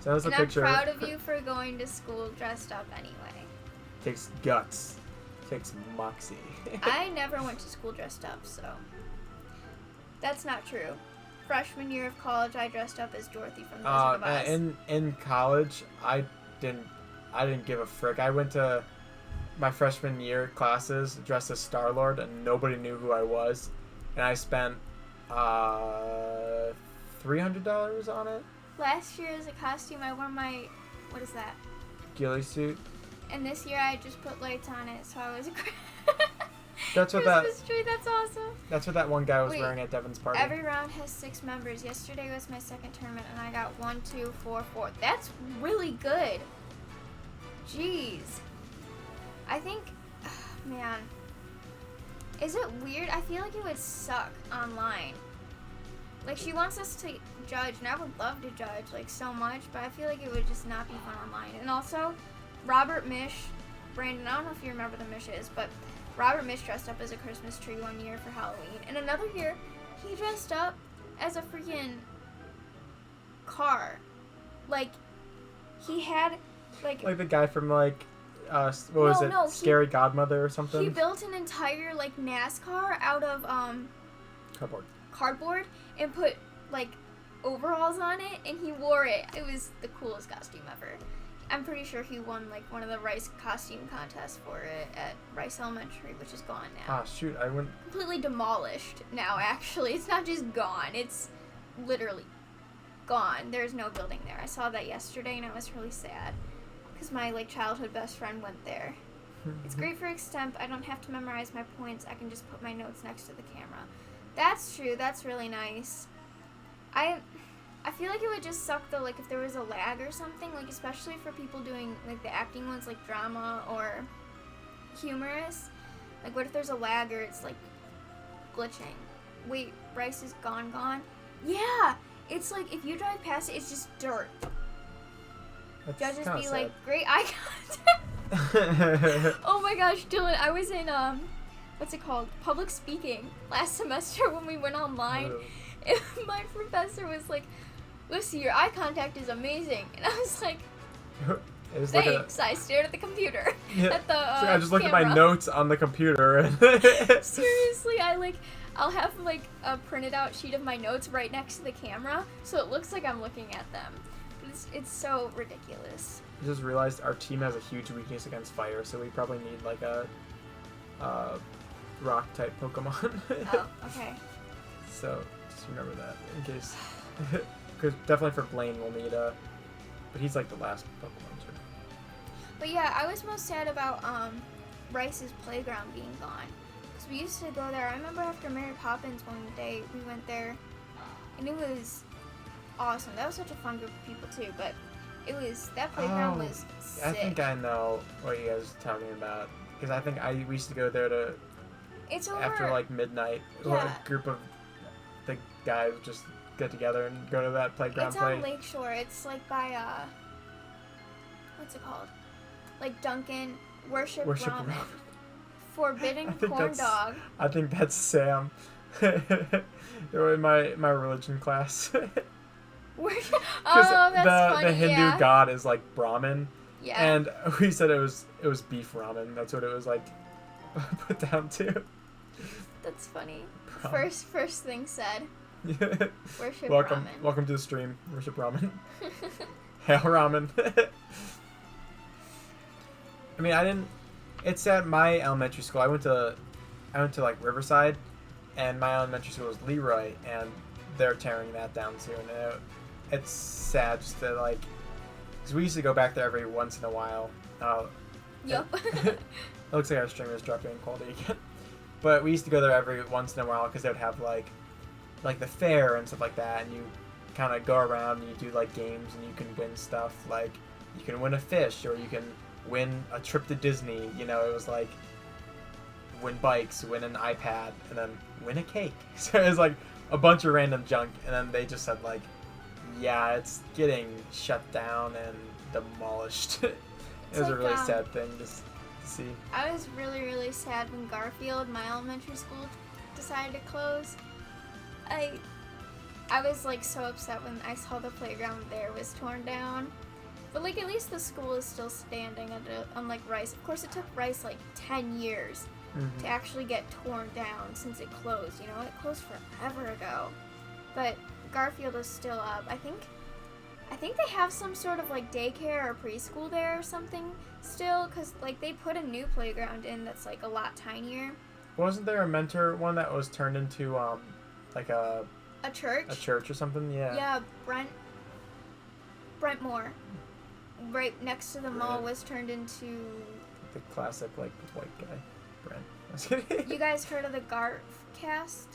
So that was a picture. I'm proud of you for going to school dressed up anyway. Takes guts. Takes moxie. I never went to school dressed up, so that's not true. Freshman year of college, I dressed up as Dorothy from The Wizard of Oz. In college, I didn't give a frick. I went to my freshman year classes dressed as Star-Lord, and nobody knew who I was. And I spent $300 on it. Last year as a costume, I wore my, what is that? Ghillie suit. And this year I just put lights on it, so I was a That's what Christmas tree. That's awesome. That's what that one guy was wearing at Devin's party. Every round has 6 members. Yesterday was my second tournament, and I got 1, 2, 4, 4. That's really good. Jeez. I think, man, is it weird? I feel like it would suck online. Like, she wants us to judge, and I would love to judge, like, so much, but I feel like it would just not be fun online. And also, Robert Mish, Brandon, I don't know if you remember the Mishes, but Robert Mish dressed up as a Christmas tree one year for Halloween, and another year, he dressed up as a freaking car. Like, he had, like the guy from, like, Scary Godmother or something? He built an entire, like, NASCAR out of, cardboard and put, like, overalls on it, and he wore it. It was the coolest costume ever. I'm pretty sure he won, like, one of the Rice costume contests for it at Rice Elementary, which is gone now. Ah, shoot, I went... Completely demolished now, actually. It's not just gone. It's literally gone. There's no building there. I saw that yesterday, and I was really sad. Because my, like, childhood best friend went there. It's great for extemp. I don't have to memorize my points. I can just put my notes next to the camera. That's true. That's really nice. I feel like it would just suck, though, like, if there was a lag or something. Like, especially for people doing, like, the acting ones, like, drama or humorous. Like, what if there's a lag or it's, like, glitching? Wait, Bryce is gone? Yeah! It's like, if you drive past it, it's just dirt. That's Judges be sad. like, great eye contact. Oh my gosh, Dylan, I was in, what's it called? Public speaking last semester when we went online. And my professor was like, Lucy, your eye contact is amazing. And I was like, thanks. I stared at the computer. Yeah. At the so I just looked camera. at my notes on the computer. Seriously, I'll have, like, a printed out sheet of my notes right next to the camera, so it looks like I'm looking at them. It's so ridiculous. I just realized our team has a huge weakness against fire, so we probably need, like, a rock-type Pokemon. Oh, okay. So, just remember that, in case... Because definitely for Blaine we'll need a... But he's, like, the last Pokemon, too. But yeah, I was most sad about, Rice's playground being gone. Because we used to go there. I remember after Mary Poppins one day, we went there, and it was awesome. That was such a fun group of people too, but that playground was sick. I think I know what you guys are talking about, because I think we used to go there after like midnight. Yeah. A group of the guys would just get together and go to that playground. It's on Lakeshore. It's like by what's it called? Like Dunkin' Worship Ramen. Forbidden corn dog. I think that's Sam. They were in my religion class. That's funny. The Hindu god is like Brahmin. Yeah. And we said it was beef ramen. That's what it was like put down to. That's funny. Ramen. First thing said. Worship welcome ramen. welcome to the stream. Worship ramen. Hail ramen. I mean, it's at my elementary school. I went to like Riverside, and my elementary school was Leroy, and they're tearing that down soon. And it's sad just to like, because we used to go back there every once in a while. Yup. It looks like our stream is dropping in quality again. But we used to go there every once in a while because they would have like the fair and stuff like that, and you kind of go around and you do like games and you can win stuff. Like you can win a fish, or you can win a trip to Disney. You know, it was like win bikes, win an iPad, and then win a cake. So it was like a bunch of random junk, and then they just said like, yeah, it's getting shut down and demolished. It was like, a really sad thing to see. I was really, really sad when Garfield, my elementary school, decided to close. I was like so upset when I saw the playground there was torn down. But like at least the school is still standing, unlike Rice. Of course, it took Rice like 10 years to actually get torn down since it closed. You know, it closed forever ago. But Garfield is still up. I think they have some sort of like daycare or preschool there or something still, because like they put a new playground in that's like a lot tinier. Wasn't there a Mentor one that was turned into like a church? A church or something? Yeah. Yeah, Brentmore. Right next to the mall was turned into the classic like white guy, Brent. You guys heard of the Garf cast?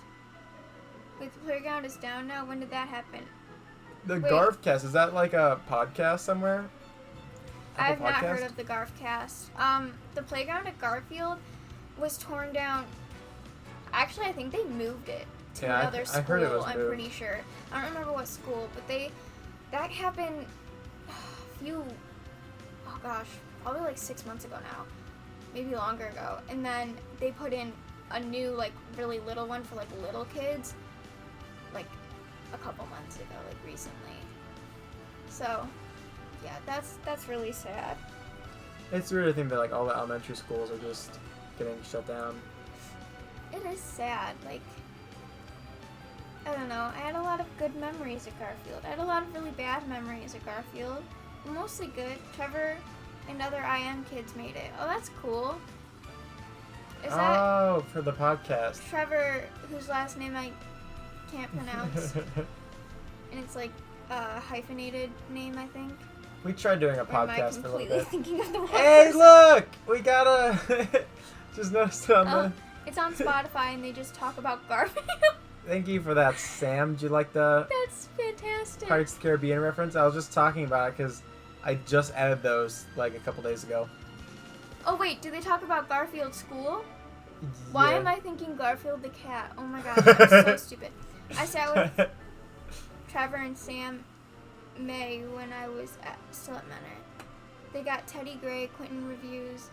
Wait, the playground is down now. When did that happen? The Garfcast, is that like a podcast somewhere? I've not heard of the Garfcast. The playground at Garfield was torn down. Actually, I think they moved it to another school. I heard it was I'm moved. pretty sure. I don't remember what school, but that happened probably like 6 months ago now. Maybe longer ago. And then they put in a new, like, really little one for, like, little kids, like, a couple months ago, like, recently. So, yeah, that's really sad. It's weird to think that, like, all the elementary schools are just getting shut down. It is sad. Like, I don't know. I had a lot of good memories at Garfield. I had a lot of really bad memories at Garfield. Mostly good. Trevor and other IM kids made it. Oh, that's cool. Is that for the podcast. Trevor, whose last name I can't pronounce? And it's like a hyphenated name, I think. We tried doing a podcast for a little bit. Thinking of the wrong Hey, person? look! We got a... Just noticed it on the... It's on Spotify, and they just talk about Garfield. Thank you for that, Sam. Did you like the That's fantastic. Pirates of the Caribbean reference? I was just talking about it because I just added those like a couple days ago. Oh, wait, do they talk about Garfield School? Why am I thinking Garfield the cat? Oh my gosh, I'm so stupid. I sat with Trevor and Sam May when I was still at Menor. They got Teddy Gray, Quentin reviews,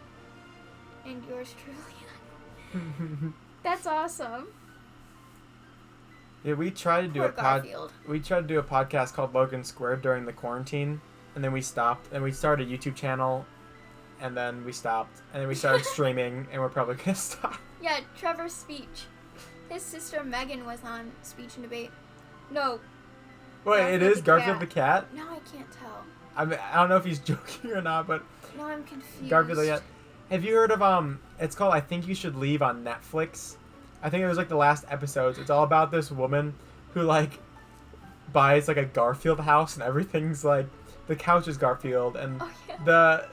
and yours truly. That's awesome. Yeah, we tried to do We tried to do a podcast called Logan Squared during the quarantine, and then we stopped. And we started a YouTube channel, and then we stopped. And then we started streaming, and we're probably gonna stop. Yeah, Trevor's speech. His sister Megan was on Speech and Debate. No. Wait, it is Garfield the cat? No, I can't tell. I mean, I don't know if he's joking or not, but No, I'm confused. Garfield the cat. Have you heard of it's called I Think You Should Leave on Netflix? I think it was like the last episodes. It's all about this woman who like buys like a Garfield house, and everything's like the couch is Garfield, and the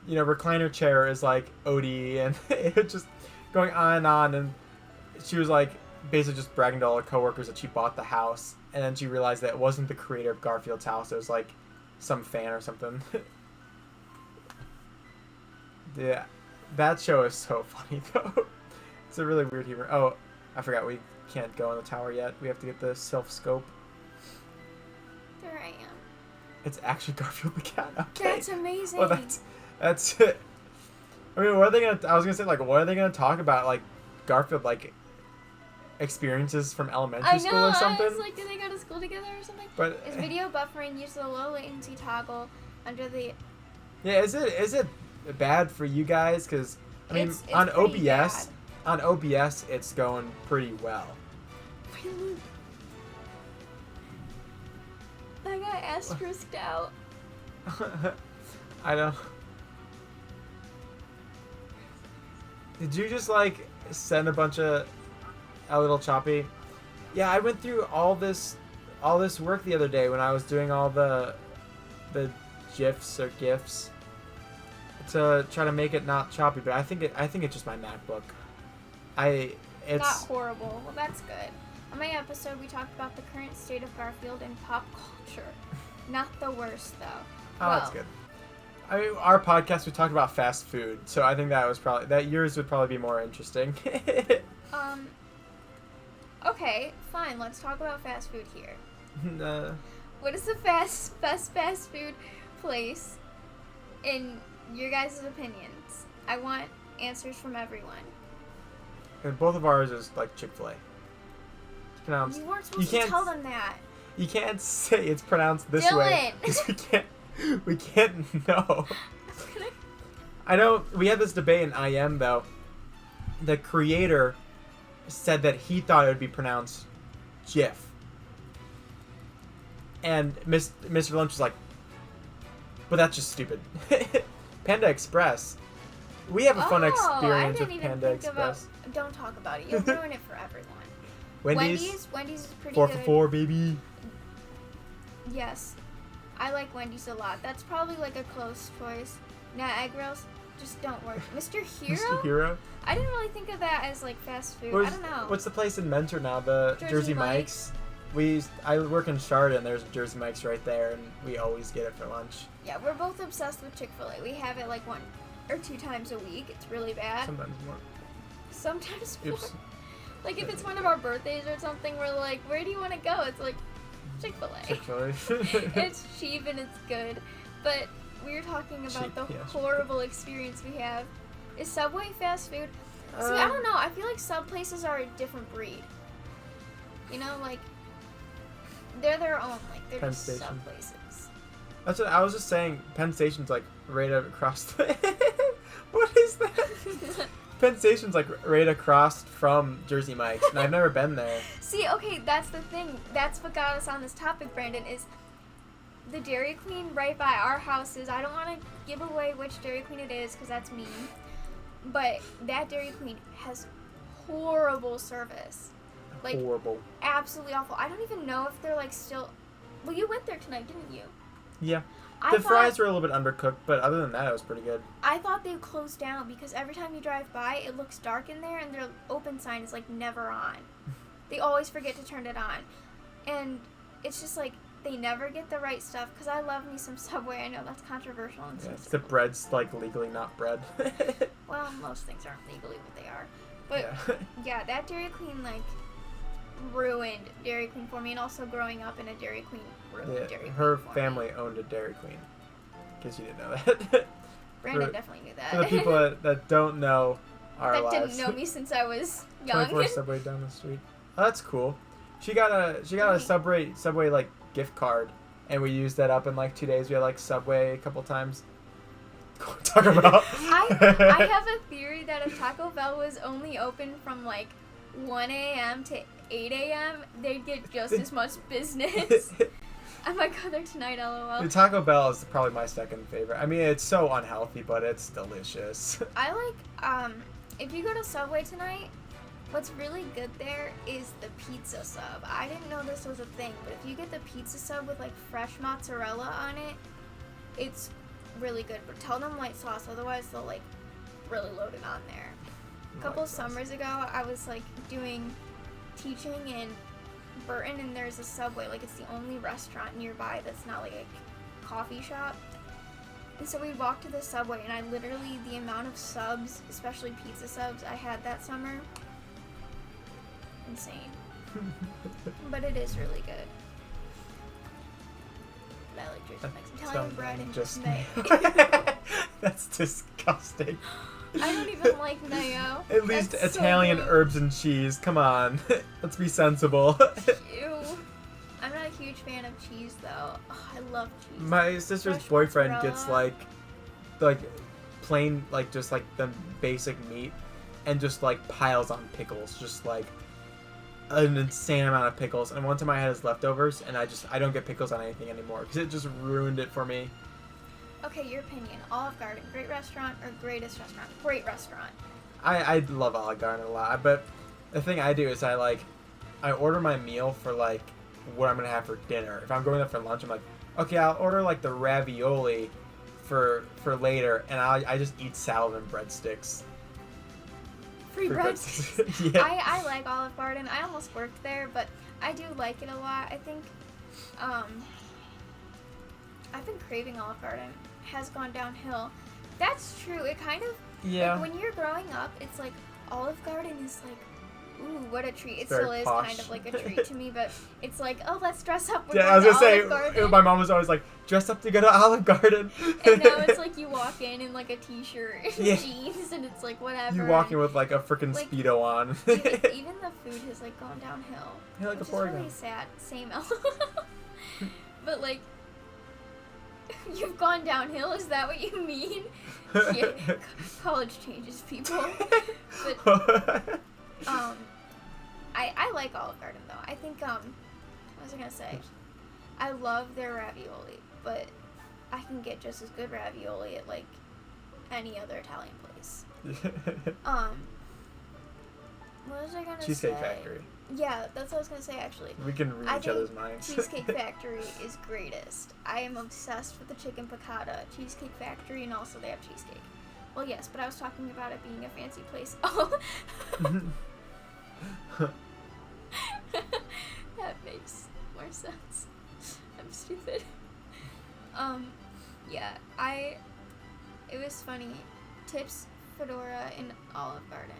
recliner chair is like Odie, and it's just going on, and she was like basically just bragging to all her coworkers that she bought the house, and then she realized that it wasn't the creator of Garfield's house. It was like some fan or something. Yeah, that show is so funny though. It's a really weird humor. Oh, I forgot we can't go on the tower yet. We have to get the self-scope. There I am. It's actually Garfield the cat. Okay. That's amazing. Well, that's it. I mean, what are they gonna? I was gonna say like, what are they gonna talk about? Like Garfield, like experiences from elementary school or something. I was like, did they go to school together or something? But is video buffering use the low latency toggle under the? Yeah, is it bad for you guys? Because I mean, it's on OBS, bad. On OBS, it's going pretty well. Really? I got asterisked out. I don't. Did you just like send a bunch of a little choppy? Yeah, I went through all this work the other day when I was doing all the gifs or gifs to try to make it not choppy, but I think it's just my MacBook. It's not horrible. Well, that's good. On my episode, we talked about the current state of Garfield and pop culture. Not the worst, though. Oh, that's good. I mean, our podcast, we talked about fast food, so I think that yours would probably be more interesting. Okay, fine. Let's talk about fast food here. Nah. What is the best fast food place in your guys' opinions? I want answers from everyone. And both of ours is like Chick-fil-A. It's pronounced. You weren't supposed to tell them that. You can't say it's pronounced this way because we can't know. I know we had this debate in IM though. The creator said that he thought it would be pronounced Jif. And Mr. Lunch was like, but that's just stupid. Panda Express. We have a fun experience with Panda Express. Don't talk about it. You'll ruin it for everyone. Wendy's is pretty 4 good. 4 for 4, baby. Yes. I like Wendy's a lot. That's probably like a close choice. Nah, egg rolls just don't work. Mr. Hero? Mr. Hero? I didn't really think of that as like fast food. I don't know. What's the place in Mentor now? The Jersey Mike's? I work in Charlotte and there's a Jersey Mike's right there and we always get it for lunch. Yeah, we're both obsessed with Chick-fil-A. We have it like 1 or 2 times a week. It's really bad. Sometimes more. Sometimes more. Oops. Like if it's one of our birthdays or something, we're like, where do you want to go? It's like Chick-fil-A. Chick-fil-A. It's cheap and it's good. But we were talking about the horrible experience we have. Is Subway fast food? See, I don't know. I feel like sub places are a different breed. You know, like they're their own. Like they're just sub places. That's what I was just saying. Penn Station's like right across the. What is that? Penn Station's like right across from Jersey Mike's, and I've never been there. See, okay, that's the thing. That's what got us on this topic, Brandon, is the Dairy Queen right by our houses. I don't want to give away which Dairy Queen it is because that's mean. But that Dairy Queen has horrible service. Like, horrible. Absolutely awful. I don't even know if they're like still. Well, you went there tonight, didn't you? Yeah. The fries were a little bit undercooked, but other than that, it was pretty good. I thought they closed down because every time you drive by, it looks dark in there, and their open sign is like never on. They always forget to turn it on, and it's just like they never get the right stuff. Because I love me some Subway. I know that's controversial. And the bread's like legally not bread. Well, most things aren't legally what they are, but yeah, that Dairy Queen like ruined Dairy Queen for me, and also growing up in a Dairy Queen ruined Dairy Queen. Her family owned a Dairy Queen. In case you didn't know that. Brandon definitely knew that. For the people that don't know our lives. That didn't know me since I was young. 24 Subway down the street. Oh, that's cool. She got a Subway like gift card, and we used that up in like 2 days. We had like Subway a couple times. Talk about. I have a theory that if Taco Bell was only open from like 1 a.m. to 8 a.m., they'd get just as much business. I might go there tonight, LOL. The Taco Bell is probably my second favorite. I mean, it's so unhealthy, but it's delicious. I like, if you go to Subway tonight, what's really good there is the pizza sub. I didn't know this was a thing, but if you get the pizza sub with like fresh mozzarella on it, it's really good. But tell them white sauce, otherwise they'll like really load it on there. A couple summers ago, I was like doing teaching in Burton, and there's a Subway. Like it's the only restaurant nearby that's not like a coffee shop. And so we'd walk to the Subway, and I literally, the amount of subs, especially pizza subs, I had that summer, insane. But it is really good. But I like Jersey Mike's Italian bread and just mayo. That's disgusting. I don't even like mayo. At least that's Italian herbs and cheese. Come on. Let's be sensible. Ew. I'm not a huge fan of cheese, though. Oh, I love cheese. My sister's boyfriend gets like plain, like just like the basic meat. and just like piles on pickles, just like an insane amount of pickles. And one time I had his leftovers, and I don't get pickles on anything anymore because it just ruined it for me. Okay, your opinion. Olive Garden, great restaurant or greatest restaurant? Great restaurant. I love Olive Garden a lot, but the thing I do is I order my meal for like what I'm gonna have for dinner. If I'm going there for lunch, I'm like, okay, I'll order like the ravioli for later, and I just eat salad and breadsticks. Free breadsticks. Yeah. I like Olive Garden. I almost worked there, but I do like it a lot. I think I've been craving Olive Garden. It has gone downhill. That's true. It kind of Yeah. like, when you're growing up, it's like Olive Garden is like, ooh, what a treat. It Very still is posh. kind of like a treat to me, but it's like, oh, let's dress up. We're Yeah, I was going gonna to say, Olive Garden. my mom was always like, dress up to go to Olive Garden. And now it's like you walk in like a t-shirt and Yeah. jeans, and it's like whatever. You walk in with like a freaking like, Speedo on. even the food has like gone downhill. Yeah, like which a is really Porygon. sad. Same But like, you've gone downhill. Is that what you mean? Yeah, college changes people. But I like Olive Garden though. I think what was I gonna say? I love their ravioli, but I can get just as good ravioli at like any other Italian place. What was I gonna say? Cheesecake Factory. Yeah, that's what I was gonna say actually. We can read each other's minds. Cheesecake Factory is greatest. I am obsessed with the chicken piccata, Cheesecake Factory, and also they have cheesecake. Well, yes, but I was talking about it being a fancy place. Oh. That makes more sense. I'm stupid. Yeah, it was funny. Tips, Fedora, and Olive Garden.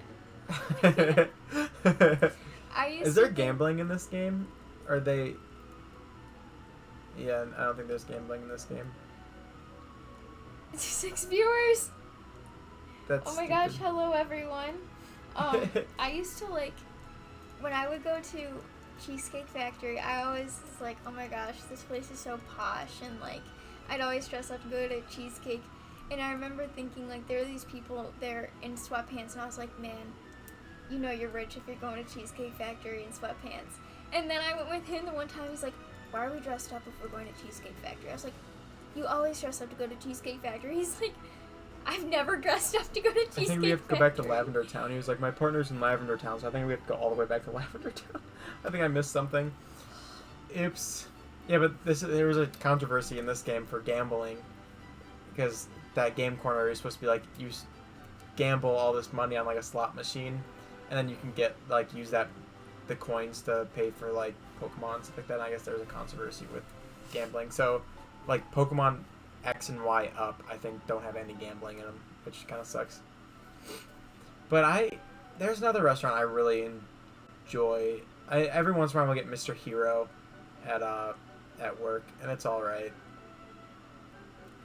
Is there gambling in this game? Are they... Yeah, I don't think there's gambling in this game. 6 viewers! That's Oh my gosh, hello everyone. I used to like, when I would go to Cheesecake Factory, I always was like, oh my gosh, this place is so posh, and like, I'd always dress up to go to Cheesecake, and I remember thinking like, there are these people there in sweatpants, and I was like, man, you know you're rich if you're going to Cheesecake Factory in sweatpants. And then I went with him the one time, he's like, why are we dressed up if we're going to Cheesecake Factory? I was like, you always dress up to go to Cheesecake Factory. He's like, I've never dressed up to go to Cheesecake Factory. I think we have to go back to Lavender Town. He was like, my partner's in Lavender Town, so I think we have to go all the way back to Lavender Town. I think I missed something. Oops. Yeah, but there was a controversy in this game for gambling, because that game corner is supposed to be like, you gamble all this money on like a slot machine, and then you can get like use the coins to pay for like Pokemon and stuff like that. And I guess there's a controversy with gambling. So like Pokemon X and Y up, I think don't have any gambling in them, which kind of sucks. But there's another restaurant I really enjoy. Every once in a while I'll get Mr. Hero at work, and it's all right.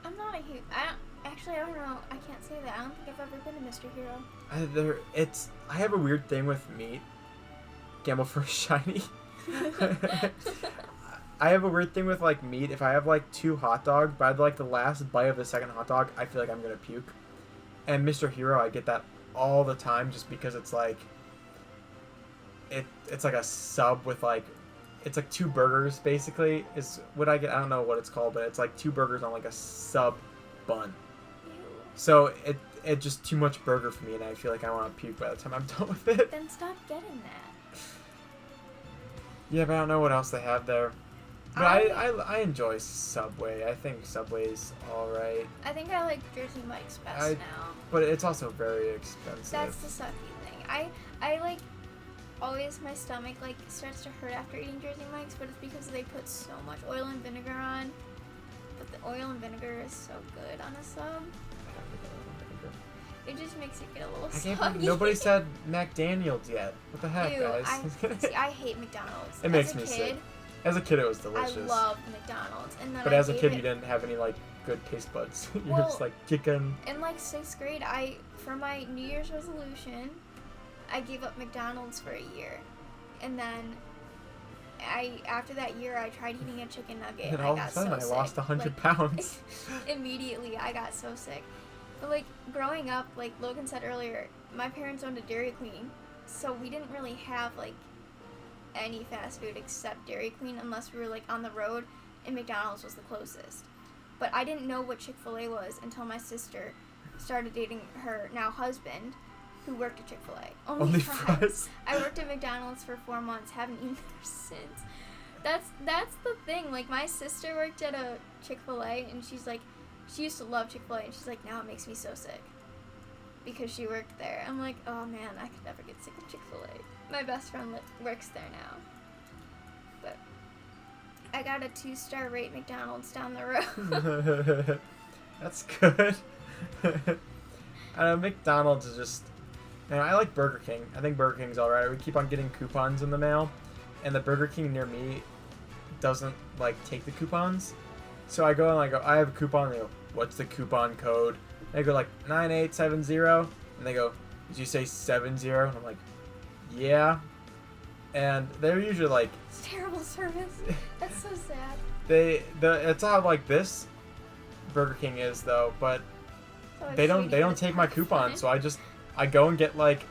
I'm not a huge. I don't know. I can't say that. I don't think I've ever been to Mr. Hero. I have a weird thing with meat. Gamble for a shiny. I have a weird thing with like meat. If I have like 2 hot dogs, by like the last bite of the second hot dog, I feel like I'm gonna puke. And Mr. Hero, I get that all the time, just because it's like it's like a sub with like, it's like 2 burgers basically is what I get. I don't know what it's called, but it's like 2 burgers on like a sub bun. Ew. So it just too much burger for me, and I feel like I want to puke by the time I'm done with it. Then stop getting that. Yeah, but I don't know what else they have there. But I enjoy Subway. I think Subway's alright. I think I like Jersey Mike's best now. But it's also very expensive. That's the sucky thing. I like, always my stomach like starts to hurt after eating Jersey Mike's, but it's because they put so much oil and vinegar on. But the oil and vinegar is so good on a sub. It just makes it get a little soggy. Nobody said McDaniels yet. What the heck, Ew, guys? I hate McDonald's. It makes me sick. As a kid, it was delicious. I loved McDonald's, and then but as a kid, you didn't have any like good taste buds. You're just like chicken. In like 6th grade, for my New Year's resolution, I gave up McDonald's for a year, and then after that year, I tried eating a chicken nugget, and all I got of a sudden, so sick. I lost 100 pounds. Immediately, I got so sick. But like growing up, like Logan said earlier, my parents owned a Dairy Queen, so we didn't really have like any fast food except Dairy Queen unless we were like on the road, and McDonald's was the closest. But I didn't know what Chick-fil-A was until my sister started dating her now husband, who worked at Chick-fil-A. Only fries. I worked at McDonald's for 4 months, haven't eaten there since. That's the thing. Like, my sister worked at a Chick-fil-A, and she's like, she used to love Chick-fil-A, and she's like, now it makes me so sick because she worked there. I'm like, oh man, I could never get sick of Chick-fil-A. My best friend works there now. But I got a 2-star rate McDonald's down the road. That's good. McDonald's is just... I like Burger King. I think Burger King's alright. We keep on getting coupons in the mail, and the Burger King near me doesn't, like, take the coupons. So I go and I go, I have a coupon, and they go, what's the coupon code? And I go, like, 9870, and they go, did you say 70? And I'm like, yeah. And they're usually like... It's terrible service. That's so sad. It's how, like, this Burger King is, though, but So they don't take my coupon, so I go and get, like,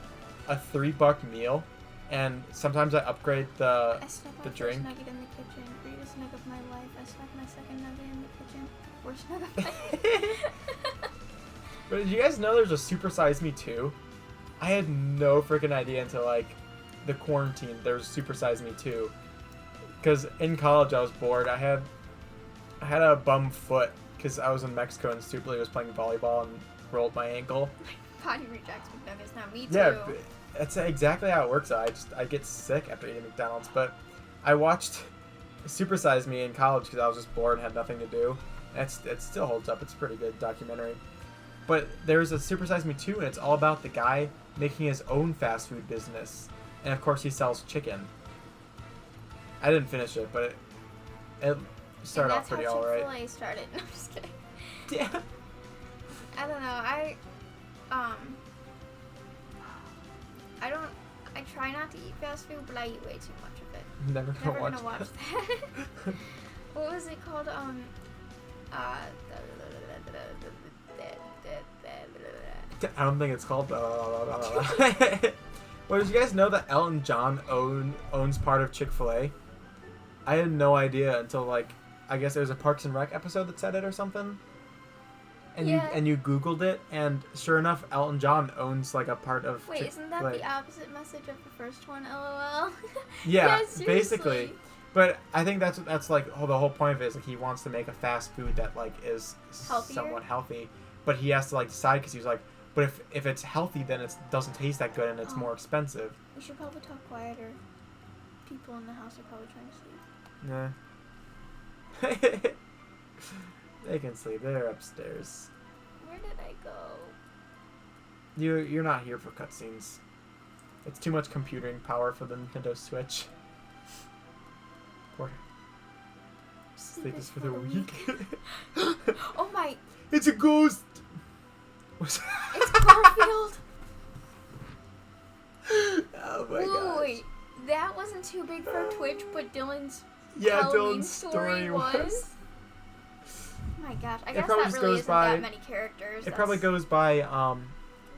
a $3 meal, and sometimes I upgrade the drink. I snuck my first nugget in the kitchen. Greatest nugget of my life. I snuck my second nugget in the kitchen. Worst nugget of my life. But did you guys know there's a Super Size Me 2? I had no freaking idea until, like, the quarantine there was Super Size Me 2. Because in college I was bored. I had a bum foot because I was in Mexico and stupidly was playing volleyball and rolled my ankle. Body rejects McNuggets now. Me too. Yeah, that's exactly how it works. I get sick after eating McDonald's. But I watched Super Size Me in college because I was just bored and had nothing to do. And it still holds up. It's a pretty good documentary. But there's a Super Size Me 2, and it's all about the guy making his own fast food business. And of course he sells chicken. I didn't finish it, but it started off pretty alright. That's how Chick-fil-A started. No, I'm just kidding. Yeah. I don't know. I try not to eat fast food, but I eat way too much of it. Never gonna watch that. What was it called? I don't think it's called. Well, did you guys know that Elton John owns part of Chick-fil-A? I had no idea until, like, I guess there was a Parks and Rec episode that said it or something. And you Googled it, and sure enough, Elton John owns, like, a part of Wait, Chick-fil-A. isn't that the opposite message of the first one? LOL. Yeah, yeah, basically. But I think that's like the whole point of it is, like, he wants to make a fast food that, like, is Healthier? somewhat healthy. But he has to, like, decide because he was like, but if it's healthy, then it doesn't taste that good and it's more expensive. We should probably talk quieter. People in the house are probably trying to sleep. Nah. They can sleep. They're upstairs. Where did I go? You're not here for cutscenes. It's too much computing power for the Nintendo Switch. Poor. Sleep is for the weak. Oh my! It's a ghost. It's Garfield. Oh my god. Wait, that wasn't too big for Twitch, but Dylan's Halloween Dylan's story was. Oh my gosh, I guess probably that just really goes isn't by- that many characters. It probably goes by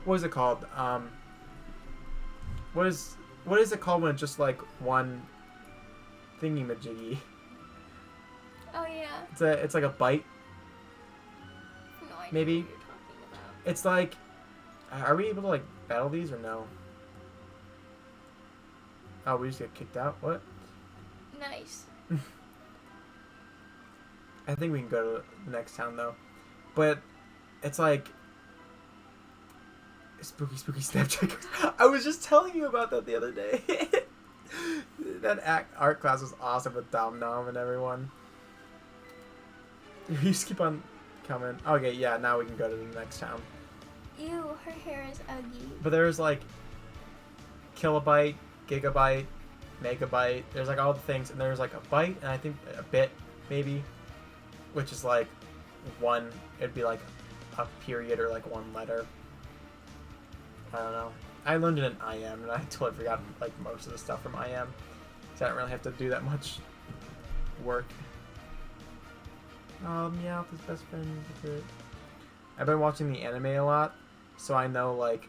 what is it called? What is it called when it's just like one thingy-majiggy? Oh yeah. It's like a bite. No idea Maybe. what you're talking about. It's like, are we able to, like, battle these or no? Oh, we just get kicked out? What? Nice. I think we can go to the next town, though. But it's like... Spooky Snapchat. I was just telling you about that the other day. That art class was awesome with Dom Nom and everyone. You just keep on coming. Okay, yeah, now we can go to the next town. Ew, her hair is ugly. But there's like kilobyte, gigabyte, megabyte. There's like all the things, and there's like a byte, and I think a bit maybe, which is like one. It'd be like a period or like one letter. I don't know. I learned it in IM, and I totally forgot like most of the stuff from IM, so I don't really have to do that much work. Meowth is best friend with it. I've been watching the anime a lot, so I know like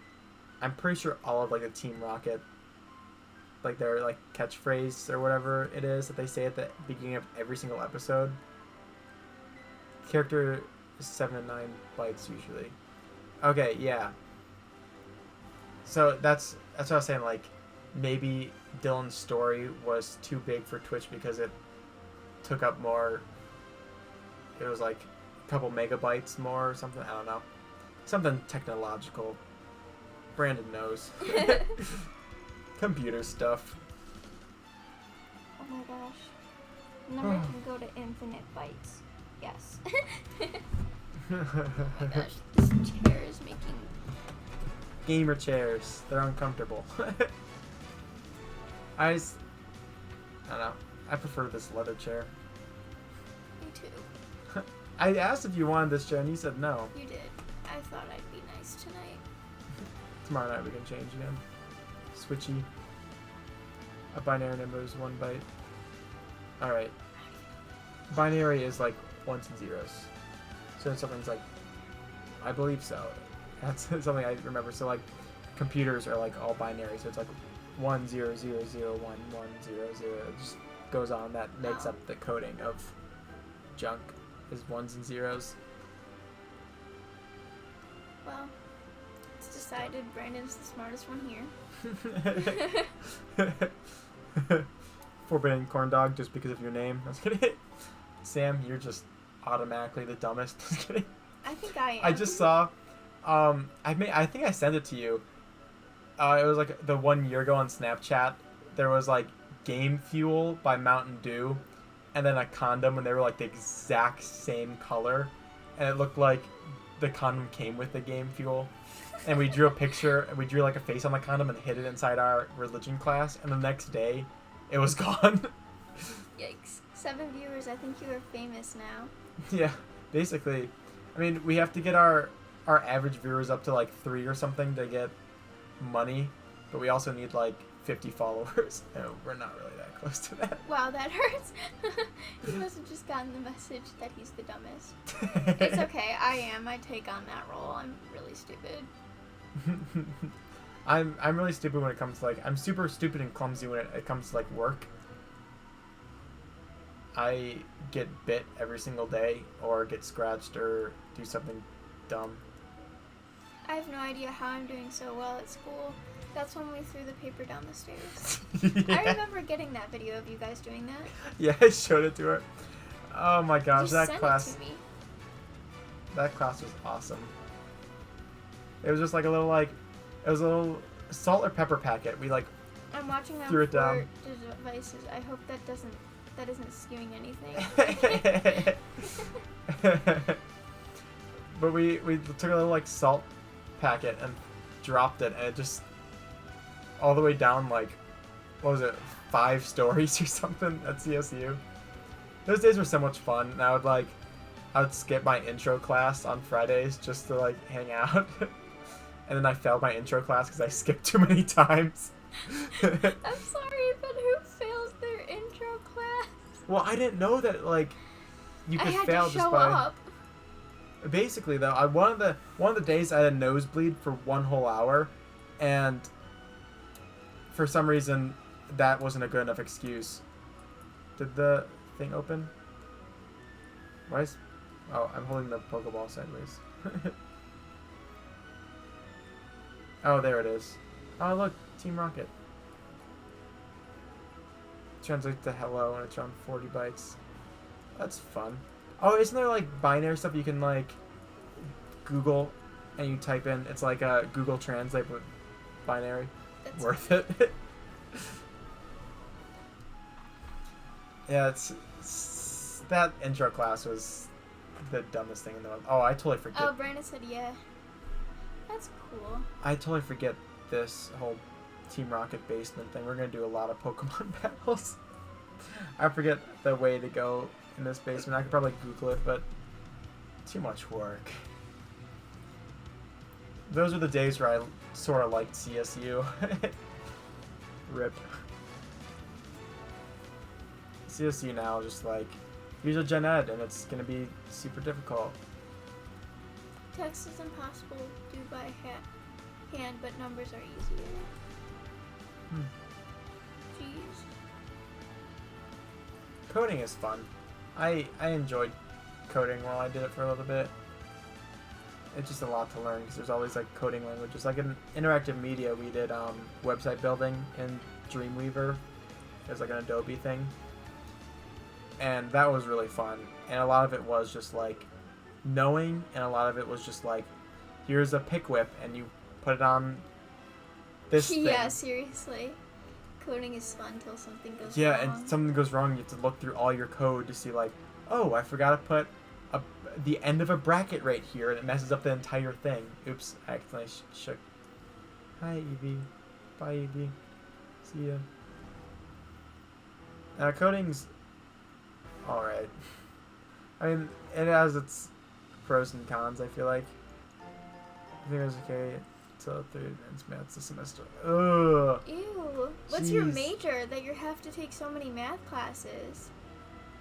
I'm pretty sure all of like the Team Rocket, like their like catchphrase or whatever it is that they say at the beginning of every single episode. Character is 7 to 9 bytes usually. Okay, yeah. So that's what I was saying. Like maybe Dylan's story was too big for Twitch because it took up more. It was like a couple megabytes more or something. I don't know. Something technological. Brandon knows. Computer stuff. Oh my gosh. Number can go to infinite bytes. Yes. Oh my gosh, this chair is making... Gamer chairs. They're uncomfortable. I don't know. I prefer this leather chair. Me too. I asked if you wanted this chair and you said no. You did. I thought I'd be nice tonight. Tomorrow night we can change again. Switchy. A binary number is 1 byte. Alright. Binary is like ones and zeros. So something's like, I believe so. That's something I remember. So like computers are like all binary. So it's like 1 0 0 0 1 1 0 0. It just goes on. That makes up the coding of junk is ones and zeros. Well, it's decided Brandon's the smartest one here. Forbidden corn dog just because of your name. I was kidding. Sam, you're just automatically the dumbest. Just kidding. I think I am. I just saw. I think I sent it to you. It was like the 1 year ago on Snapchat. There was like Game Fuel by Mountain Dew, and then a condom, and they were like the exact same color, and it looked like the condom came with the Game Fuel. And we drew a picture, and we drew like a face on the condom and hid it inside our religion class. And the next day, it was gone. Yikes. 7 viewers. I think you are famous now. Yeah, basically. I mean, we have to get our average viewers up to like 3 or something to get money, but we also need like 50 followers. No, we're not really that close to that. Wow, that hurts. You must have just gotten the message that he's the dumbest. It's okay. I am. I take on that role. I'm really stupid. I'm really stupid when it comes to like, I'm super stupid and clumsy when it comes to like work. I get bit every single day or get scratched or do something dumb. I have no idea how I'm doing so well at school. That's when we threw the paper down the stairs. Yeah. I remember getting that video of you guys doing that. Yeah, I showed it to her. Oh my gosh, Just that send class. it to me. That class was awesome. It was just like a little like, it was a little salt or pepper packet. We like I'm watching on threw it 4 down. devices. I hope that isn't skewing anything. But we took a little like salt packet and dropped it, and it just all the way down like, what was it, 5 stories or something at CSU. Those days were so much fun, and I would skip my intro class on Fridays just to like hang out. And then I failed my intro class because I skipped too many times. I'm sorry, but who fails their intro class? Well, I didn't know that like you could I had fail to show just by. up. Basically, though, one of the days I had a nosebleed for 1 whole hour, and for some reason that wasn't a good enough excuse. Did the thing open? Why is? Oh, I'm holding the Pokeball sideways. Oh, there it is. Oh, look, Team Rocket. Translates to hello, and it's around 40 bytes. That's fun. Oh, isn't there like binary stuff you can like Google and you type in? It's like a Google Translate but binary. That's Worth it. Yeah, it's that intro class was the dumbest thing in the world. Oh, I totally forget. Oh, Brandon said yeah. That's cool. I totally forget this whole Team Rocket basement thing. We're gonna do a lot of Pokemon battles. I forget the way to go in this basement. I could probably Google it, but too much work. Those are the days where I sort of liked CSU. Rip. CSU now just like, here's a gen ed and it's gonna be super difficult. Text is impossible to do by hand, but numbers are easier. Jeez. Coding is fun. I enjoyed coding while I did it for a little bit. It's just a lot to learn because there's always like coding languages. Like in interactive media, we did website building in Dreamweaver. It was like an Adobe thing. And that was really fun. And a lot of it was just like knowing, and a lot of it was just like, here's a pick whip, and you put it on this thing. Yeah, seriously. Coding is fun until something goes wrong. Yeah, and something goes wrong, you have to look through all your code to see like, oh, I forgot to put the end of a bracket right here, and it messes up the entire thing. Oops, I accidentally shook. Hi, Eevee. Bye, Eevee. See ya. Coding's alright. I mean, it has its pros and cons, I feel like. I think it was okay until 3 advanced maths this semester. Ugh. Ew. What's your major that you have to take so many math classes?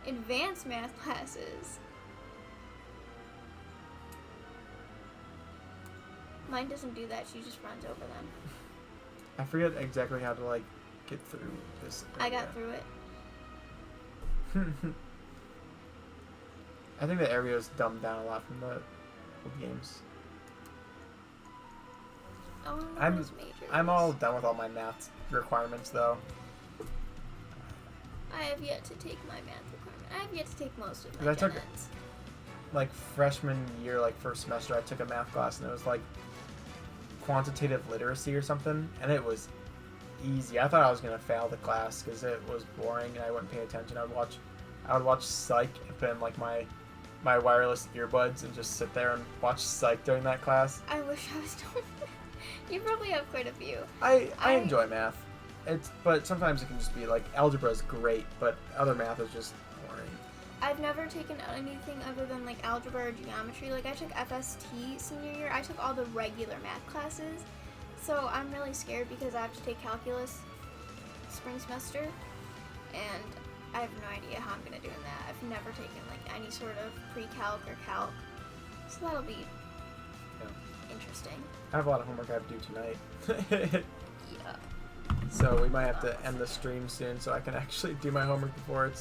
Advanced math classes. Mine doesn't do that. She just runs over them. I forget exactly how to, like, get through this area. I got through it. I think the area is dumbed down a lot from the old games. Oh, I'm all done with all my math requirements, though. I have yet to take my math requirement. I have yet to take most of my I took, gen-eds. like, freshman year, like, first semester, I took a math class, and it was, like, quantitative literacy or something, and it was easy. I thought I was going to fail the class because it was boring, and I wouldn't pay attention. I would watch Psych and put in, like, my wireless earbuds and just sit there and watch Psych during that class. I wish I was doing that. You probably have quite a few. I enjoy math. But sometimes it can just be like algebra is great, but other math is just boring. I've never taken anything other than like algebra or geometry. Like I took FST senior year. I took all the regular math classes. So I'm really scared because I have to take calculus spring semester, and I have no idea how I'm gonna do in that. I've never taken like any sort of pre-calc or calc, so that'll be interesting. I have a lot of homework I have to do tonight. Yeah. So we might have to end the stream soon so I can actually do my homework before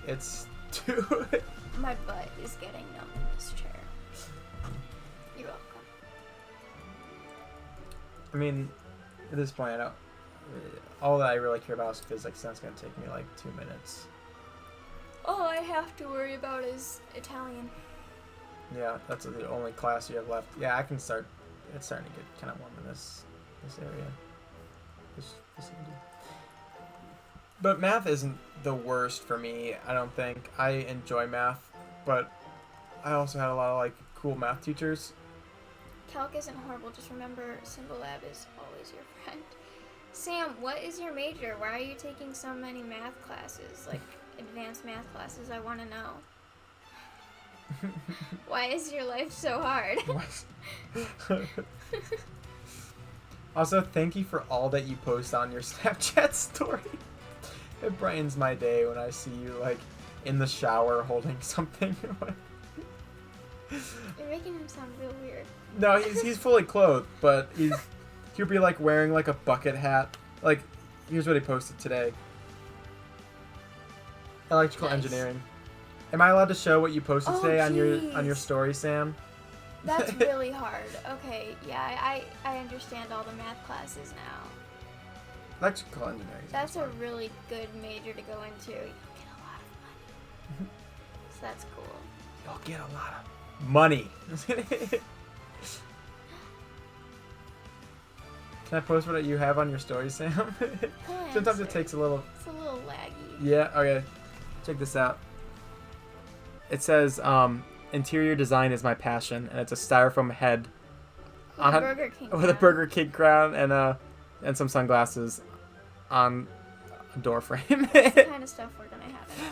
it's due. My butt is getting numb in this chair. You're welcome. I mean, at this point, all that I really care about is physics, and that's going to take me like 2 minutes. All I have to worry about is Italian. Yeah, that's the only class you have left. Yeah, I can start. It's starting to get kind of warm in this area. This vicinity. But math isn't the worst for me, I don't think. I enjoy math, but I also had a lot of like cool math teachers. Calc isn't horrible. Just remember, Symbol Lab is always your friend. Sam, what is your major? Why are you taking so many math classes, like advanced math classes? I want to know. Why is your life so hard? Also, thank you for all that you post on your Snapchat story. It brightens my day when I see you like in the shower holding something. You're making him sound real weird. No, he's fully clothed, but he'll be like wearing like a bucket hat. Like, here's what he posted today. Electrical engineering. Am I allowed to show what you posted today on your story, Sam? That's really hard. Okay, yeah, I understand all the math classes now. Electrical engineering. That's a really good major to go into. You'll get a lot of money. So that's cool. You'll get a lot of money. Can I post what you have on your story, Sam? Sometimes it takes a little... It's a little laggy. Yeah, okay. Check this out. It says, interior design is my passion, and it's a styrofoam head with a Burger King with a Burger King crown and some sunglasses on a door frame. That's the kind of stuff we're gonna have in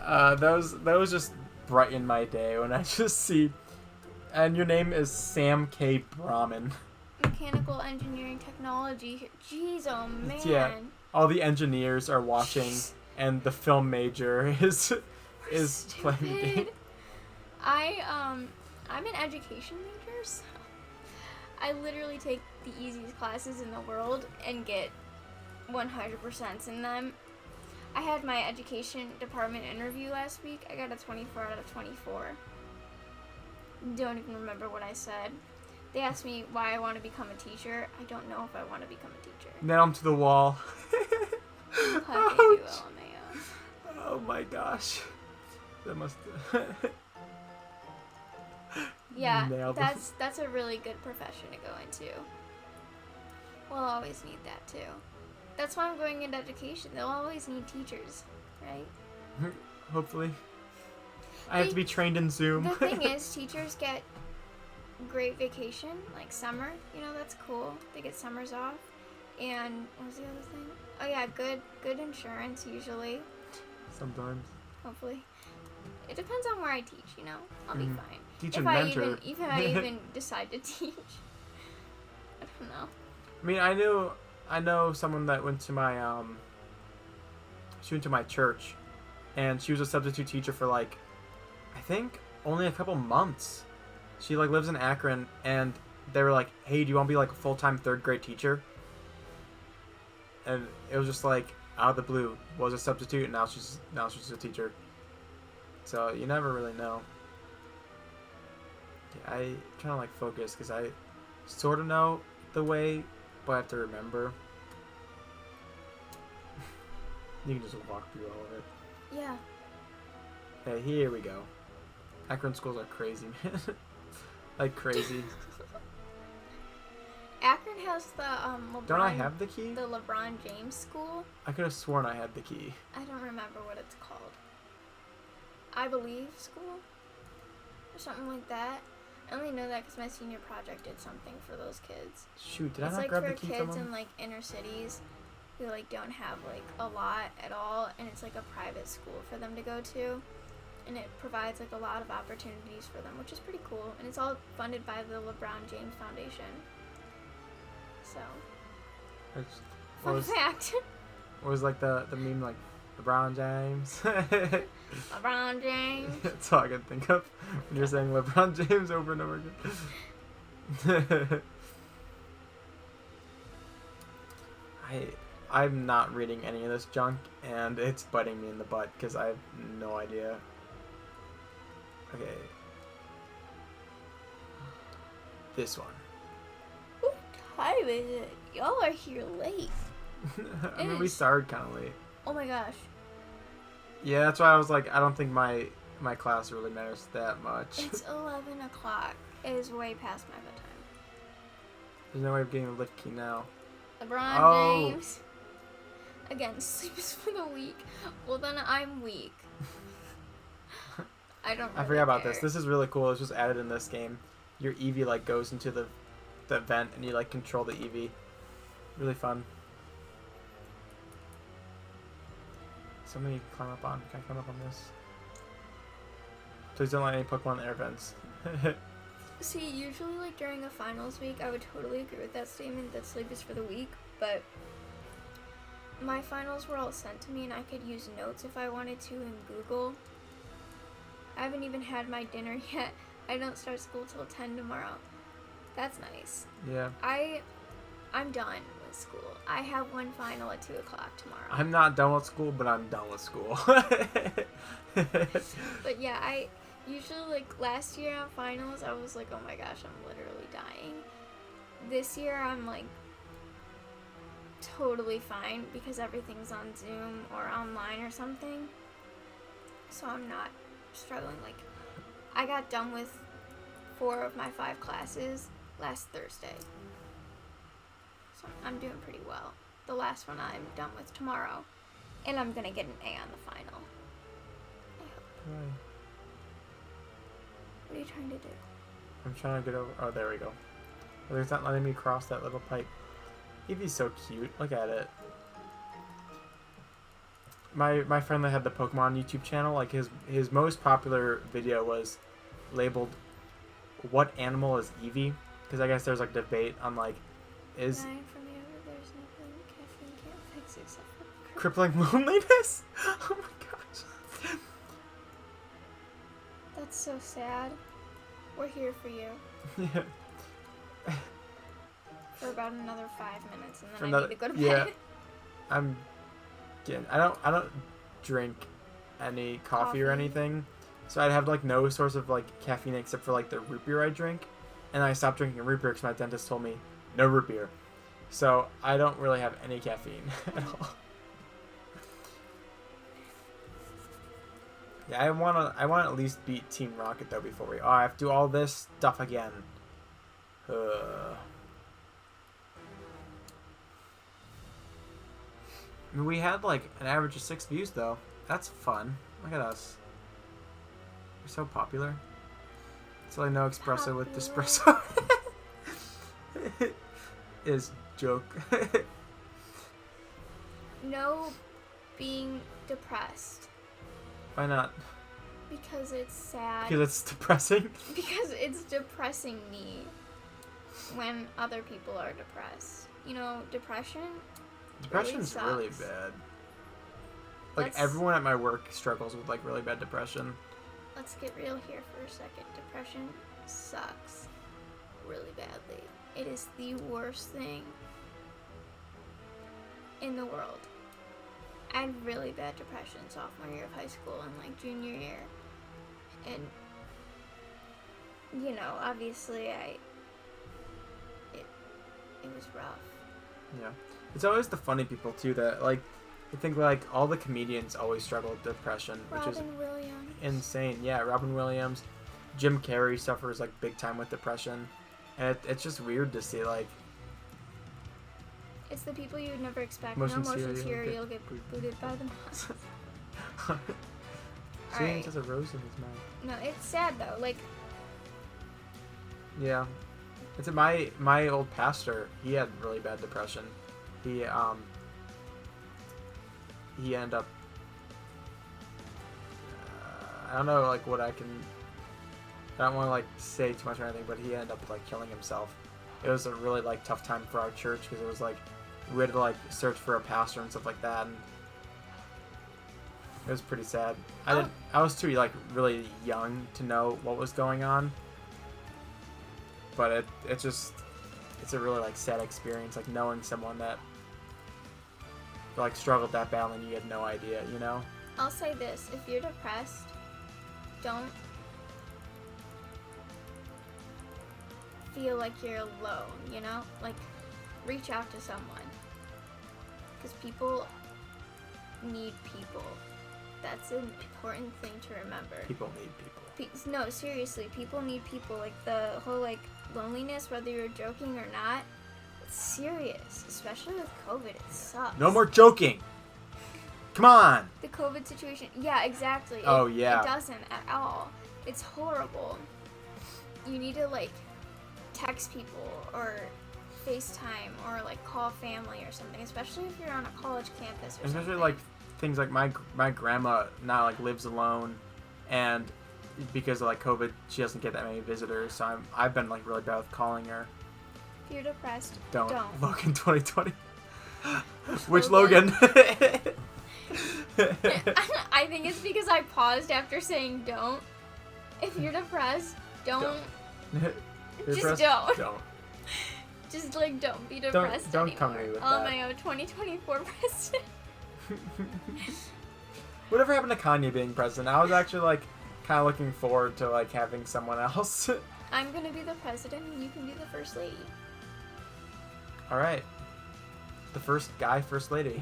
our house. Those just brighten my day when I just see. And your name is Sam K. Brahman. Mechanical engineering technology. Jeez, oh man. Yeah, all the engineers are watching. And the film major is playing the game. I'm an education major, so I literally take the easiest classes in the world and get 100% in them. I had my education department interview last week. I got a 24 out of 24. Don't even remember what I said. They asked me why I want to become a teacher. I don't know if I want to become a teacher. Nail him to the wall. How they do LMAO. Oh my gosh. That must. Yeah, Nailed him. that's a really good profession to go into. We'll always need that too. That's why I'm going into education. They'll always need teachers, right? Hopefully. I have to be trained in Zoom. The thing is, teachers get great vacation, like summer. You know, that's cool. They get summers off. And what was the other thing? Oh yeah, good insurance usually. Sometimes. Hopefully. It depends on where I teach, you know. I'll be fine. Teach and mentor. If I even decide to teach. I don't know. I mean, I know someone that went to my she went to my church, and she was a substitute teacher for like, I think only a couple months. She like lives in Akron, and they were like, "Hey, do you want to be like a full-time 3rd grade teacher?" And it was just like out of the blue. Was a substitute, and now she's a teacher. So you never really know. Yeah, I try to like focus because I sort of know the way, but I have to remember. You can just walk through all of it. Yeah. Okay, here we go. Akron schools are crazy, man. Like crazy. Akron has the LeBron. Don't I have the key? The LeBron James school. I could have sworn I had the key. I don't remember what it's called. I believe school or something like that. I only know that because my senior project did something for those kids. Shoot, did I it's not like grab for the key from kids them? in like inner cities who like don't have like a lot at all, and it's like a private school for them to go to, and it provides like a lot of opportunities for them, which is pretty cool, and it's all funded by the LeBron James Foundation. So, fun fact. What was like the meme like LeBron James? LeBron James. That's all I can think of when you're saying LeBron James over and over again. I'm not reading any of this junk, and it's biting me in the butt because I have no idea. Okay. This one. What time is it? Y'all are here late. I mean, we started kind of late. Oh my gosh. Yeah, that's why I was like, I don't think my class really matters that much. It's 11 o'clock. It is way past my bedtime. There's no way of getting a lift key now. LeBron James. Again, sleeps for the week. Well, then I'm weak. I don't really I forgot about care. this. This is really cool. It's just added in this game. Your Eevee like goes into the vent, and you like control the Eevee. Really fun. Something you can climb up on. Can I climb up on this? Please don't let any Pokemon air vents. See, usually like during a finals week, I would totally agree with that statement that sleep is for the weak, but my finals were all sent to me and I could use notes if I wanted to in Google. I haven't even had my dinner yet. I don't start school till 10 tomorrow. That's nice. Yeah. I'm done with school. I have one final at 2 o'clock tomorrow. I'm not done with school, but I'm done with school. But yeah, I usually like last year on finals, I was like, oh my gosh, I'm literally dying. This year, I'm like totally fine because everything's on Zoom or online or something. So I'm not struggling. Like, I got done with 4 of my 5 classes last Thursday. So I'm doing pretty well. The last one I'm done with tomorrow. And I'm gonna get an A on the final. I hope. Right. What are you trying to do? I'm trying to get over. Oh, there we go. Oh, it's not letting me cross that little pipe. Eevee's so cute. Look at it. My friend that had the Pokemon YouTube channel, like his most popular video was labeled "What animal is Eevee?" Because I guess there's like debate on like is Dying from the other, there's nothing caffeine can't fix except for crippling loneliness. Oh my gosh. That's so sad. We're here for you Yeah. for about another 5 minutes, and then For I another- need to go to yeah. bed. I'm getting. I don't drink any coffee or Coffee. anything, so I'd have like no source of like caffeine except for like the root beer I drink, and I stopped drinking root beer because my dentist told me no root beer, so I don't really have any caffeine at all. Yeah, I want to at least beat Team Rocket though before we. Oh, I have to do all this stuff again. I mean, we had like an average of 6 views though. That's fun. Look at us. We're so popular. It's like no espresso with espresso. Is joke. No being depressed. Why not? Because it's sad. Because it's depressing. Because it's depressing me when other people are depressed. You know, depression Depression's really sucks. bad. Like Let's- everyone at my work struggles with like really bad depression. Let's get real here for a second. Depression sucks really badly. It is the worst thing in the world. I had really bad depression sophomore year of high school and like junior year. And you know, obviously it was rough. Yeah. It's always the funny people too that like I think like all the comedians always struggle with depression, which is Robin Williams. insane. Yeah, Robin Williams, Jim Carrey suffers like big time with depression, and it's just weird to see like It's the people you'd never expect. Motion No motion cereal cereal, get you'll get booted by the mouse. James Alright. has a rose in his mouth. No, it's sad though. Like, Yeah, it's my old pastor. He had really bad depression. He ended up. I don't know like what I can. I don't want to like say too much or anything, but he ended up like killing himself. It was a really like tough time for our church because it was like we had to like search for a pastor and stuff like that, and it was pretty sad. I was too like really young to know what was going on, but it's a really like sad experience, like knowing someone that like struggled that badly and you had no idea, you know? I'll say this: if you're depressed, don't feel like you're alone. You know, like reach out to someone because people need people. That's an important thing to remember. People need people. No, seriously, people need people. Like the whole like loneliness, whether you're joking or not, it's serious. Especially with COVID, it sucks. No more joking. Come on. The COVID situation. Yeah, exactly. Oh, yeah. It doesn't at all. It's horrible. You need to like text people or FaceTime or like call family or something, especially if you're on a college campus or Especially something. like things like my grandma now like lives alone, and because of like COVID, she doesn't get that many visitors. So I've been like really bad with calling her. If you're depressed, Don't. don't. Logan 2020. Which Which Logan? I think it's because I paused after saying don't. If you're depressed, don't. You're Just depressed? don't. Don't. Just like don't be depressed don't anymore. come to me with oh that. my god, 2024 president. Whatever happened to Kanye being president? I was actually like kind of looking forward to like having someone else. I'm gonna be the president and you can be the first lady. All right. The first guy, first lady.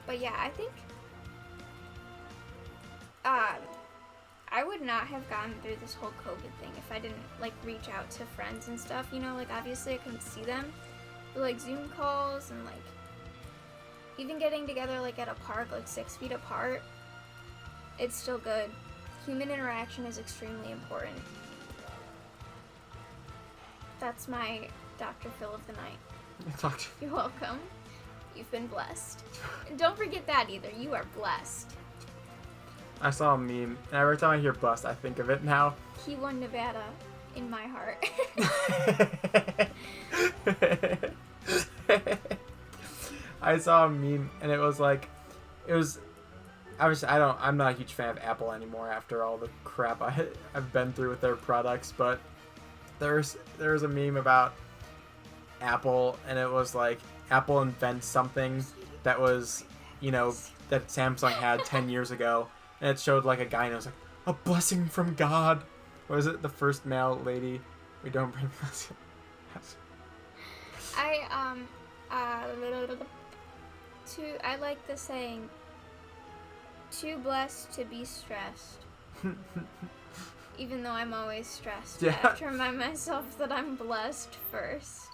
But yeah, I think I would not have gotten through this whole COVID thing if I didn't like reach out to friends and stuff, you know, like obviously I couldn't see them, but like Zoom calls and like even getting together like at a park like 6 feet apart, it's still good. Human interaction is extremely important. That's my Dr. Phil of the night. You're welcome. You've been blessed. And don't forget that either. You are blessed. I saw a meme, and every time I hear bust, I think of it now. He won Nevada in my heart. I saw a meme, and it was like, it was I'm not a huge fan of Apple anymore after all the crap I've been through with their products, but there's a meme about Apple, and it was like Apple invents something that was, that Samsung had 10 years ago, and it showed like a guy and it was like, a blessing from God. What was it? The first male lady. We don't bring blessing. I like the saying, too blessed to be stressed. Even though I'm always stressed. Yeah. I have to remind myself that I'm blessed first.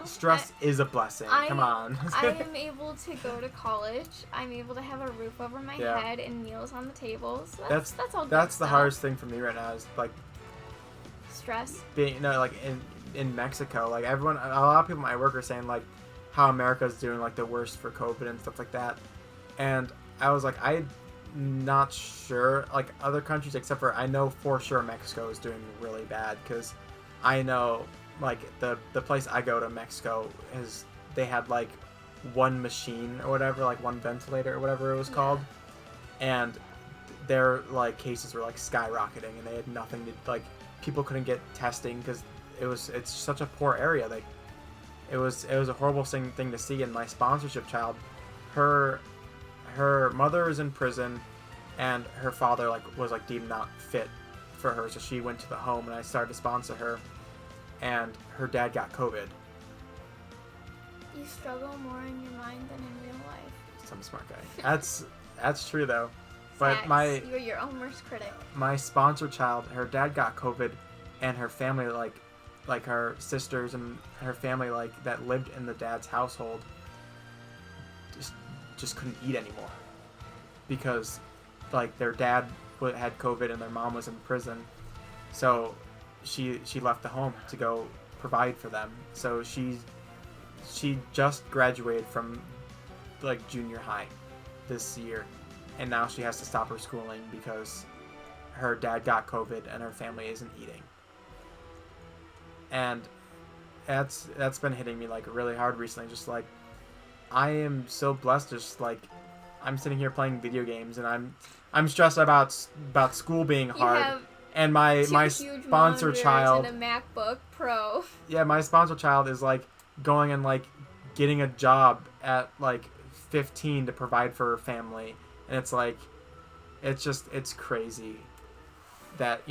Stress is a blessing. Come on. I am able to go to college. I'm able to have a roof over my head and meals on the table. So that's all good That's the stuff. hardest thing for me right now is like stress. Being like in Mexico, like a lot of people at my work are saying like how America's doing like the worst for COVID and stuff like that. And I was like, I'm not sure like other countries, except for I know for sure Mexico is doing really bad, because I know like the place I go to, Mexico, they had like one machine or whatever, like one ventilator or whatever it was called, and their like cases were like skyrocketing, and they had nothing to like, people couldn't get testing because it's such a poor area. Like it was a horrible thing to see. And my sponsorship child, her mother is in prison, and her father was deemed not fit for her, so she went to the home, and I started to sponsor her, and her dad got COVID. You struggle more in your mind than in real life. Some smart guy. That's true though. But Facts. You're your own worst critic. My sponsor child, her dad got COVID, and her family like her sisters and her family that lived in the dad's household just couldn't eat anymore, because their dad had COVID and their mom was in prison, so she left the home to go provide for them. So she just graduated from junior high this year, and now she has to stop her schooling because her dad got COVID and her family isn't eating. And that's been hitting me really hard recently. Just I am so blessed. Just I'm sitting here playing video games, and I'm stressed about school being hard. And my sponsor child and a MacBook Pro. Yeah, my sponsor child is going and getting a job at 15 to provide for her family, and it's crazy that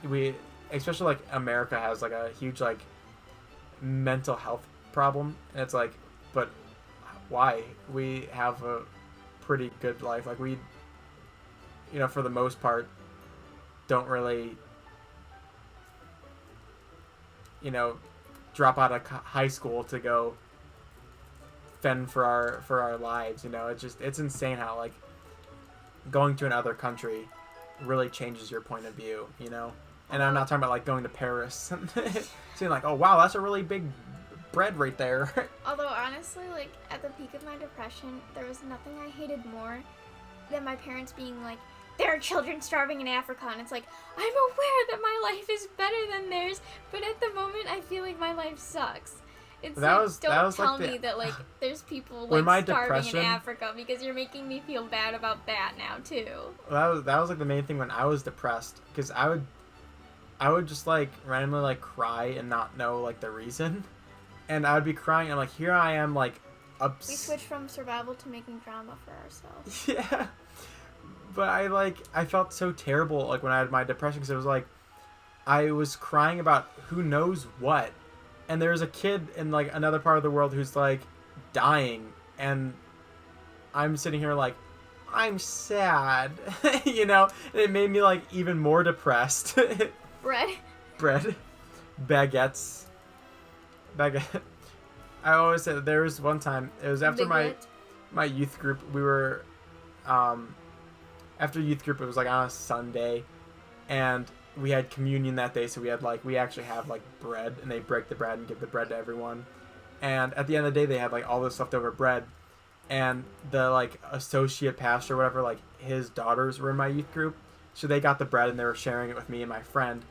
we, especially America, has a huge mental health problem, and it's but why? We have a pretty good life. We for the most part don't really drop out of high school to go fend for our lives. It's insane how going to another country really changes your point of view. And I'm not talking about going to Paris and seeing oh wow, that's a really big bread right there. Although honestly, at the peak of my depression, there was nothing I hated more than my parents being there are children starving in Africa, and it's I'm aware that my life is better than theirs, but at the moment I feel my life sucks. It's don't tell me that there's people starving in Africa, because you're making me feel bad about that now too. Well, that was the main thing when I was depressed, because I would just randomly cry and not know the reason, and I would be crying and here I am we switched from survival to making drama for ourselves. Yeah. But I felt so terrible when I had my depression, because it was I was crying about who knows what, and there's a kid in another part of the world who's dying, and I'm sitting here I'm sad. And it made me even more depressed. Bread. Baguette. I always said there was one time, it was after my youth group, we were after youth group, it was on a Sunday, and we had communion that day, so we had we actually have bread, and they break the bread and give the bread to everyone. And at the end of the day, they had all this leftover bread, and the associate pastor or whatever, his daughters were in my youth group, so they got the bread and they were sharing it with me and my friend.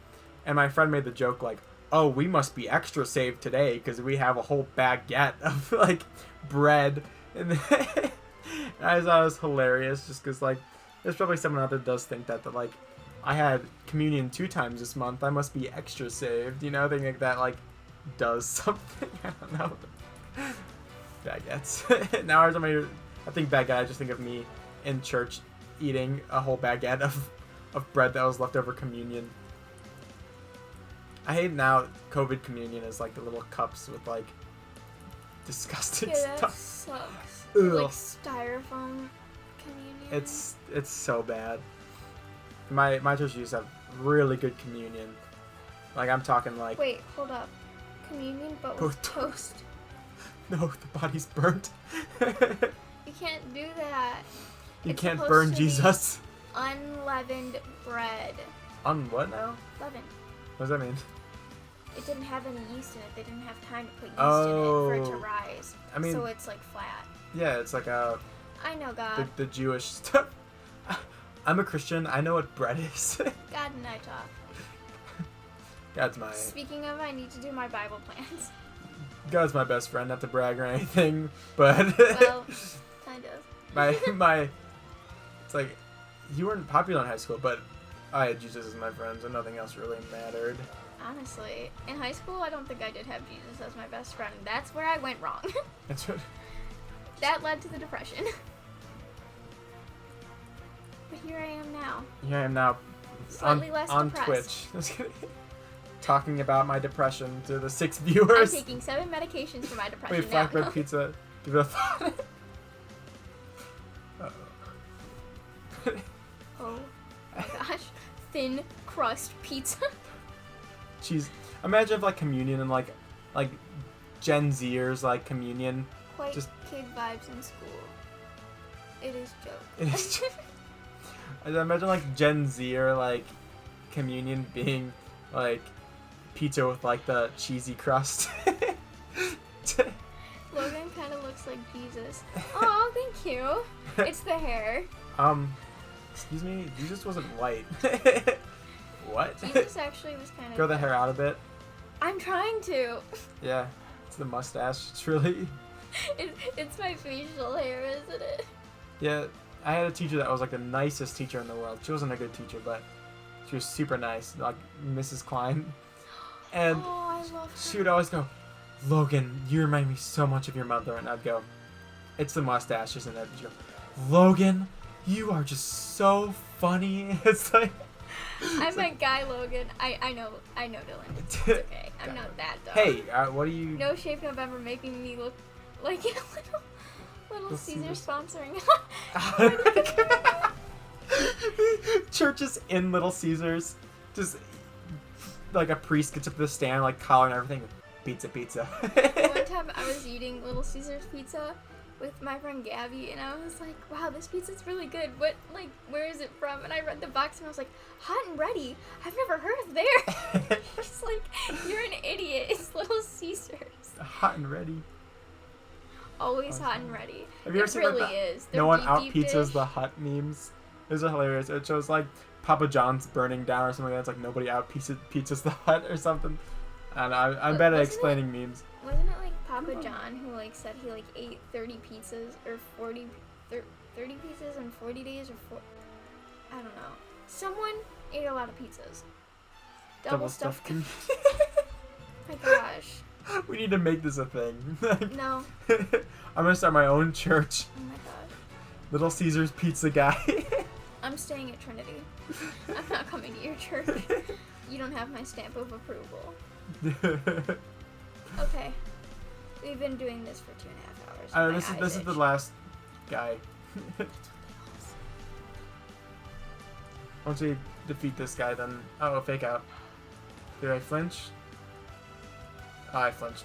And my friend made the joke oh, we must be extra saved today because we have a whole baguette of bread. I thought it was hilarious just because, like, there's probably someone out there that does think that, like, I had communion 2 times this month. I must be extra saved, you know? Thinking like that, like, does something. I don't know. Baguettes. Now every time I think baguette, I just think of me in church eating a whole baguette of bread that was left over communion. I hate now COVID communion is like the little cups with like disgusting Yeah, that stuff. sucks. Ugh. Like styrofoam communion. It's so bad. My church used to have really good communion. Like I'm talking like Wait, hold up. Communion, but with toast. no, the body's burnt. You can't do that. You It's can't supposed burn to be Jesus. Unleavened bread. On what now? Leaven. What does that mean? It didn't have any yeast in it. They didn't have time to put yeast in it for it to Oh. rise. I mean- so it's like flat. Yeah, it's like I know God. the Jewish stuff. I'm a Christian. I know what bread is. God and I talk. God's my Speaking of, I need to do my Bible plans. God's my best friend. Not to brag or anything, but Well, kind of. my it's like you weren't popular in high school, but I had Jesus as my friend, so nothing else really mattered. Honestly, in high school, I don't think I did have Jesus as my best friend. That's where I went wrong. That's what. That led to the depression. But here I am now. Here I am now Slightly less on depressed. Twitch. Just kidding. Talking about my depression to the 6 I'm viewers. taking 7 medications for my depression Wait, now. flatbread pizza. Give it a thought. Oh my gosh. Thin crust pizza. Jeez. Imagine if like communion and like Gen Zers like communion. Quite Just- kid vibes in school. It is joke. It is I imagine like Gen Z or like communion being like pizza with like the cheesy crust. Logan kind of looks like Jesus. Oh, thank you. It's the hair. Excuse me, Jesus wasn't white. What? Jesus actually was kind of. Grow the hair out a bit. I'm trying to. Yeah, it's the mustache. It's really. It's my facial hair, isn't it? Yeah, I had a teacher that was like the nicest teacher in the world. She wasn't a good teacher, but she was super nice, like Mrs. Klein. And Oh, I love she her. would always go, "Logan, you remind me so much of your mother." And I'd go, "It's the mustache, isn't it?" She'd go, "Logan, you are just so funny." It's like. I'm a guy, Logan. I know Dylan. It's okay. I'm not that dumb. Hey, what do you? No Shape November making me look like a little Caesar Caesars. sponsoring. Churches in Little Caesars, just like a priest gets up to the stand, like collar and everything. Pizza. One time I was eating Little Caesars pizza with my friend Gabby, and I was like, wow, this pizza's really good. Where is it from? And I read the box, and I was like, hot and ready? I've never heard of there. She's like, you're an idiot. It's Little Caesars. Hot and ready. Always hot and ready. Have you ever It seen really like is. the Their no one deep, out deep pizzas dish. the hut memes? Those are hilarious. It shows like Papa John's burning down or something like that. It's like nobody out pizzas the hut or something. And I'm bad at Wasn't explaining memes. Wasn't it like Papa John who like said he like ate 30 pizzas or 30 pizzas in 40 days or I don't know. Someone ate a lot of pizzas. Double stuffed. My gosh. We need to make this a thing. No. I'm gonna start my own church. Oh my gosh. Little Caesars pizza guy. I'm staying at Trinity. I'm not coming to your church. You don't have my stamp of approval. Okay. We've been doing this for 2.5 hours. This is the last guy. Once we defeat this guy, then fake out. Did I flinch? Oh, I flinched.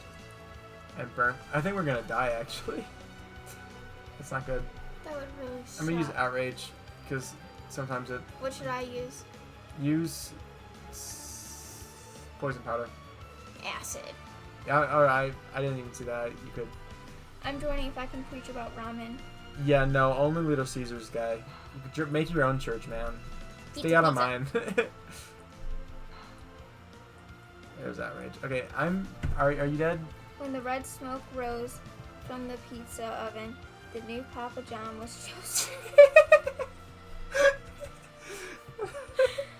And burnt. I think we're gonna die actually. That's not good. That would really suck. I'm gonna use outrage because sometimes it What should I use? use poison powder. Acid. Yeah, I didn't even see that. You could. I'm joining if I can preach about ramen. Yeah, no, only Little Caesars guy. You could make your own church, man. Stay Pizza, out of pizza. mine. There's outrage. Okay, Are you dead? When the red smoke rose from the pizza oven, The new Papa John was chosen.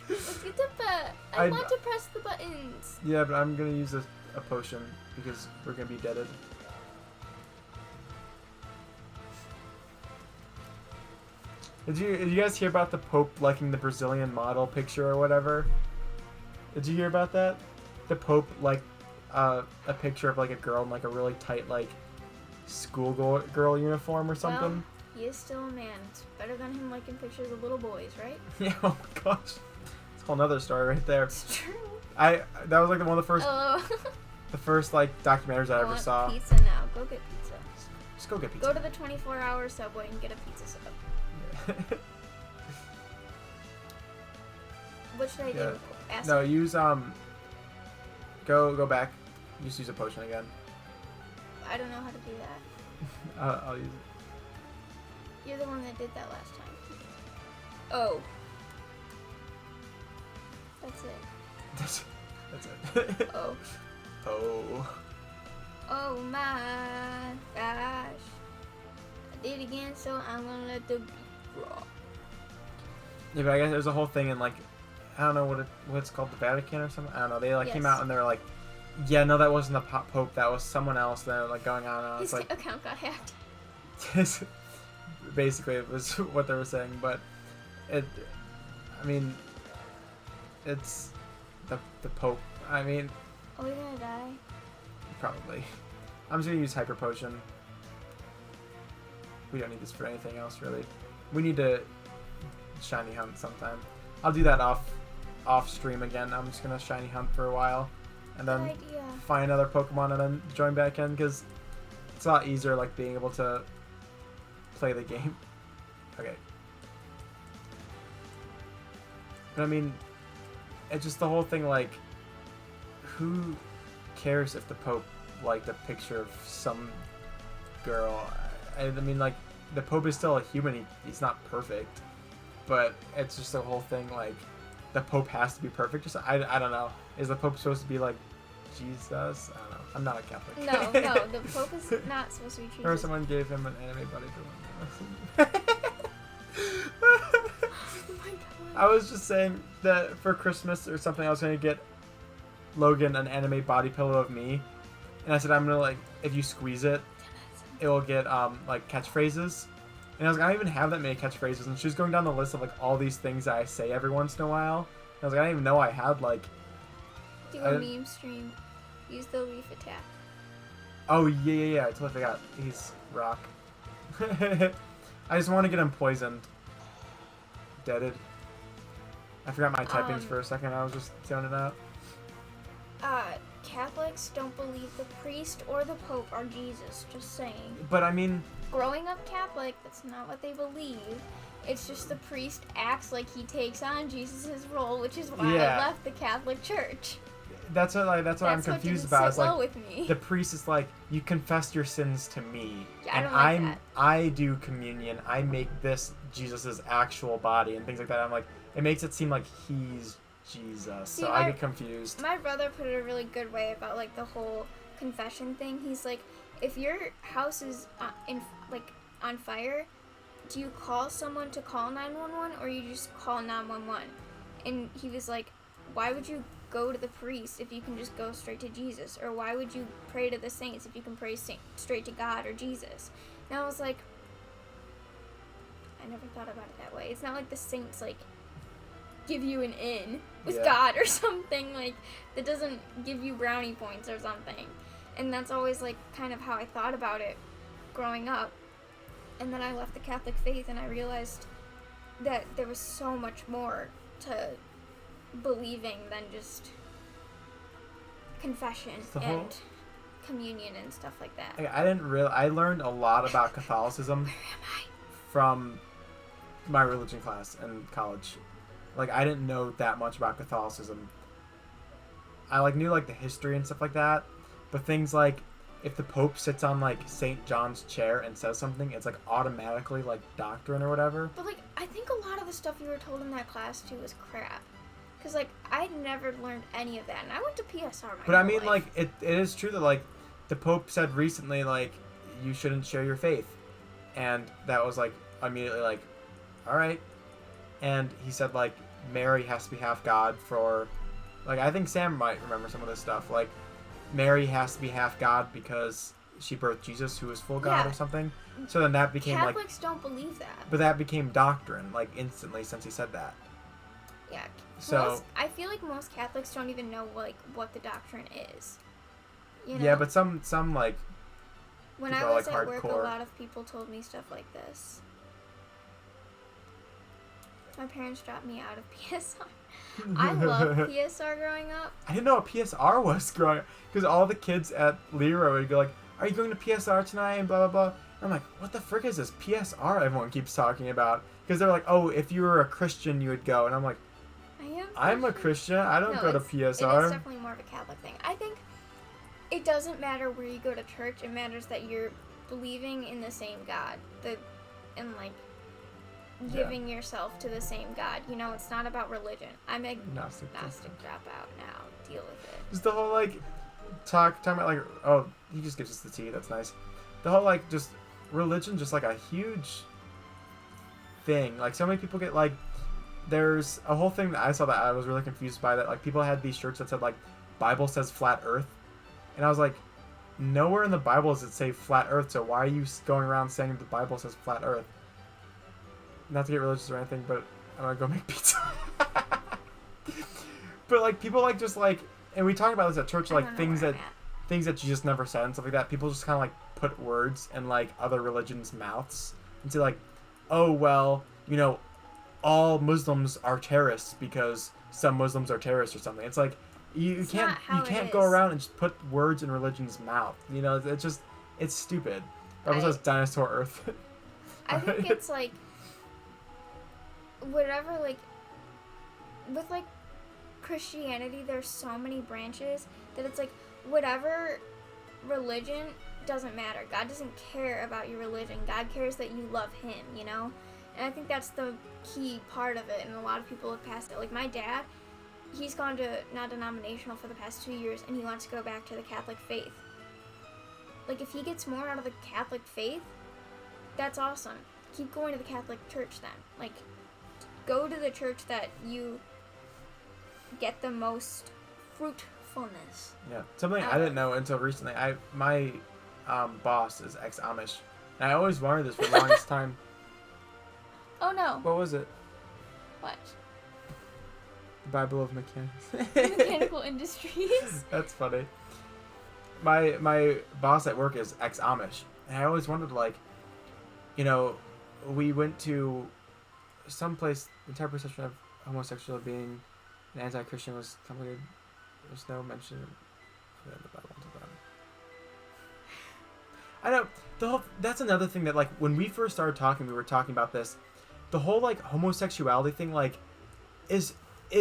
Let's get the I want to press the buttons. Yeah, but I'm gonna use a potion because we're gonna be deaded. Did you guys hear about the Pope liking the Brazilian model picture or whatever? Did you hear about that? The Pope liked a picture of like a girl in like a really tight like schoolgirl uniform or something. Well, he is still a man. It's better than him liking pictures of little boys, right? Yeah. Oh my gosh, it's a whole nother story right there. It's true. That was like one of the first Oh. the first like documentaries I ever saw. Pizza now. Go get pizza. Just go get pizza. Go to the 24-hour Subway and get a pizza sub. What should I do? Ask no, use Go back. Just use a potion again. I don't know how to do that. I'll use it. You're the one that did that last time. Oh. That's it. That's it. Oh. Oh. Oh my gosh. I did it again, so I'm gonna let the beat rock. Yeah, but I guess there's a whole thing in like, I don't know what it's called, the Vatican or something. I don't know. They like came out and they were like, yeah, no, that wasn't the Pope. That was someone else. They're like going on. And His like, account got hacked. Basically, it was what they were saying, but I mean, it's the Pope. I mean, are we gonna die? Probably. I'm just gonna use Hyper Potion. We don't need this for anything else, really. We need to shiny hunt sometime. I'll do that off stream again. I'm just gonna shiny hunt for a while, and then find another Pokemon and then join back in because it's a lot easier, like being able to play the game. Okay. But I mean, it's just the whole thing. Like, who cares if the Pope liked a picture of some girl? I mean, like, the Pope is still a human. He's not perfect. But it's just the whole thing, like, the Pope has to be perfect. Just I don't know. Is the Pope supposed to be like Jesus? I don't know. I'm not a Catholic. No, the Pope is not supposed to be Jesus. Or someone gave him an anime buddy for one. Oh my god. I was just saying that for Christmas or something, I was gonna get Logan an anime body pillow of me, and I said I'm gonna, like, if you squeeze it, it will get like catchphrases. And I was like, I don't even have that many catchphrases. And she was going down the list of like all these things that I say every once in a while. And I was like, I didn't even know I had like. Do a meme stream. Use the leaf attack. Oh yeah. I totally forgot. He's rock. I just want to get him poisoned. Deaded. I forgot my typings for a second. I was just zoning out. Catholics don't believe the priest or the Pope are Jesus. Just saying. But I mean, growing up Catholic, that's not what they believe. It's just the priest acts like he takes on Jesus' role, which is why I left the Catholic Church. That's what I'm confused about. It's like with me. The priest is like, you confess your sins to me, yeah, and I do communion. I make this Jesus' actual body and things like that. I'm like, it makes it seem like he's Jesus. See, so I get confused. My brother put it a really good way about like the whole confession thing. He's like, if your house is on fire, do you call someone to call 911 or you just call 911? And he was like, why would you go to the priest if you can just go straight to Jesus? Or why would you pray to the saints if you can pray straight to God or Jesus? And I was like, I never thought about it that way. It's not like the saints like give you an in with God or something, like that doesn't give you brownie points or something. And that's always like kind of how I thought about it growing up. And then I left the Catholic faith and I realized that there was so much more to believing than just confession and communion and stuff like that. I learned a lot about Catholicism from my religion class in college. Like, I didn't know that much about Catholicism. I like knew like the history and stuff like that, but things like if the Pope sits on like St. John's chair and says something, it's like automatically like doctrine or whatever. But like, I think a lot of the stuff you were told in that class too was crap. Cause like I never learned any of that, and I went to PSR. But I mean, life. Like it is true that like the Pope said recently, like you shouldn't share your faith, And that was, like, immediately, like, all right. And he said, like, Mary has to be half God for, like, I think Sam might remember some of this stuff. Like, Mary has to be half God because she birthed Jesus, who was full God, Yeah. or something. So then that became, Catholics don't believe that. but that became doctrine, like, instantly since he said that. Yeah. So I feel like most Catholics don't even know, like, what the doctrine is. You know? yeah, but some like, when people I are, was like, at work, a hardcore. lot of people told me stuff like this. My parents dropped me out of PSR. I loved PSR growing up. I didn't know what PSR was growing up, because all the kids at Leroy would go like, "Are you going to PSR tonight?" and blah blah blah. I'm like, what the frick is this PSR everyone keeps talking about? Because they're like, oh, if you were a Christian, you would go. And I'm like, I'm a Christian. I don't go to PSR. It is definitely more of a Catholic thing. I think it doesn't matter where you go to church. It matters that you're believing in the same God. And, like, giving yourself to the same God. You know, it's not about religion. I'm a Gnostic dropout now. Deal with it. Just the whole, like, talking about, like, oh, he just gives us the tea. That's nice. The whole, like, just religion, just, like, a huge thing. Like, so many people get, like, there's a whole thing that I saw that I was really confused by, that, like, people had these shirts that said, like, Bible says flat earth. And I was like, nowhere in the Bible does it say flat earth, so why are you going around saying the Bible says flat earth? Not to get religious or anything, but I'm gonna go make pizza. But, like, people, like, just, like, and we talk about this at church, like, things that you just never said and stuff like that. People just kind of, like, put words in, like, other religions' mouths and say, like, oh, well, you know, all Muslims are terrorists because some Muslims are terrorists or something. It's like, you can't go around and just put words in religion's mouth. You know, it's just, it's stupid. Bible says dinosaur Earth. I think it's like, whatever, like, with, like, Christianity, there's so many branches that it's like, whatever religion doesn't matter. God doesn't care about your religion. God cares that you love him, you know? And I think that's the key part of it, and a lot of people have passed it. Like, my dad, he's gone to non-denominational for the past 2 years, and he wants to go back to the Catholic faith. Like, if he gets more out of the Catholic faith, that's awesome. Keep going to the Catholic Church then. Like, go to the church that you get the most fruitfulness. Yeah, something I didn't know until recently. My boss is ex-Amish, and I always wondered this for the longest time. Oh no. What was it? What? The Bible of Mechanics. Mechanical Industries. That's funny. My boss at work is ex-Amish, and I always wondered, like, you know, we went to some place, the entire perception of homosexual being an anti-Christian was complicated. There's no mention of it in the Bible. I know, that's another thing that, like, when we first started talking, we were talking about this. The whole, like, homosexuality thing, like, is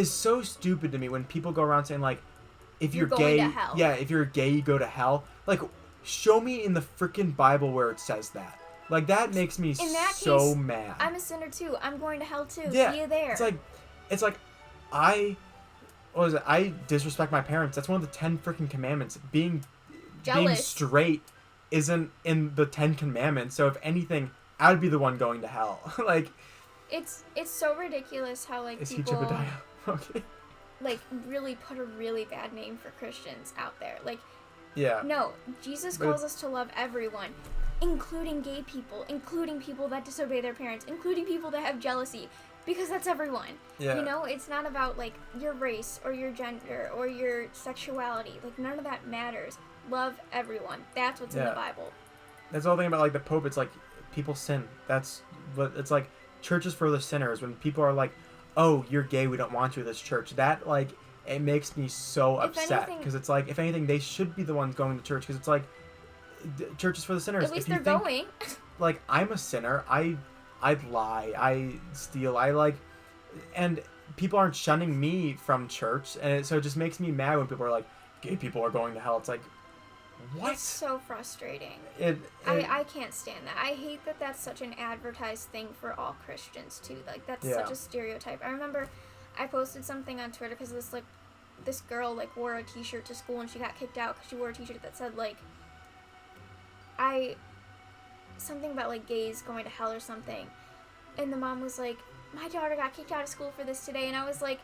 so stupid to me when people go around saying, like, if you're gay, to hell. Yeah, if you're gay, you go to hell. Like, show me in the freaking Bible where it says that. Like, that makes me so mad. I'm a sinner too. I'm going to hell too. Yeah, See you there. It's like, I disrespect my parents. That's one of the 10 freaking commandments. Being straight isn't in the 10 commandments. So if anything, I'd be the one going to hell. Like, it's so ridiculous how, like, is people he Jebediah? Okay. like, really put a really bad name for Christians out there. Like, yeah. No, Jesus calls us to love everyone, including gay people, including people that disobey their parents, including people that have jealousy, because that's everyone. Yeah. You know, it's not about, like, your race or your gender or your sexuality. Like, none of that matters. Love everyone. That's what's in the Bible. That's the whole thing about, like, the Pope. It's like, people sin. That's what it's like. Church is for the sinners. When people are like, oh, you're gay, we don't want you at this church. That, like, it makes me so upset. Because it's like, if anything, they should be the ones going to church. Because it's like, church is for the sinners. At least they're going. Like, I'm a sinner. I lie. I steal. I, like... And people aren't shunning me from church. And so it just makes me mad when people are like, gay people are going to hell. It's like, what? It's so frustrating. I can't stand that. I hate that that's such an advertised thing for all Christians, too. Like, that's such a stereotype. I remember I posted something on Twitter because this girl, like, wore a t-shirt to school and she got kicked out because she wore a t-shirt that said, like, I something about like gays going to hell or something, and the mom was like, my daughter got kicked out of school for this today, and I was like,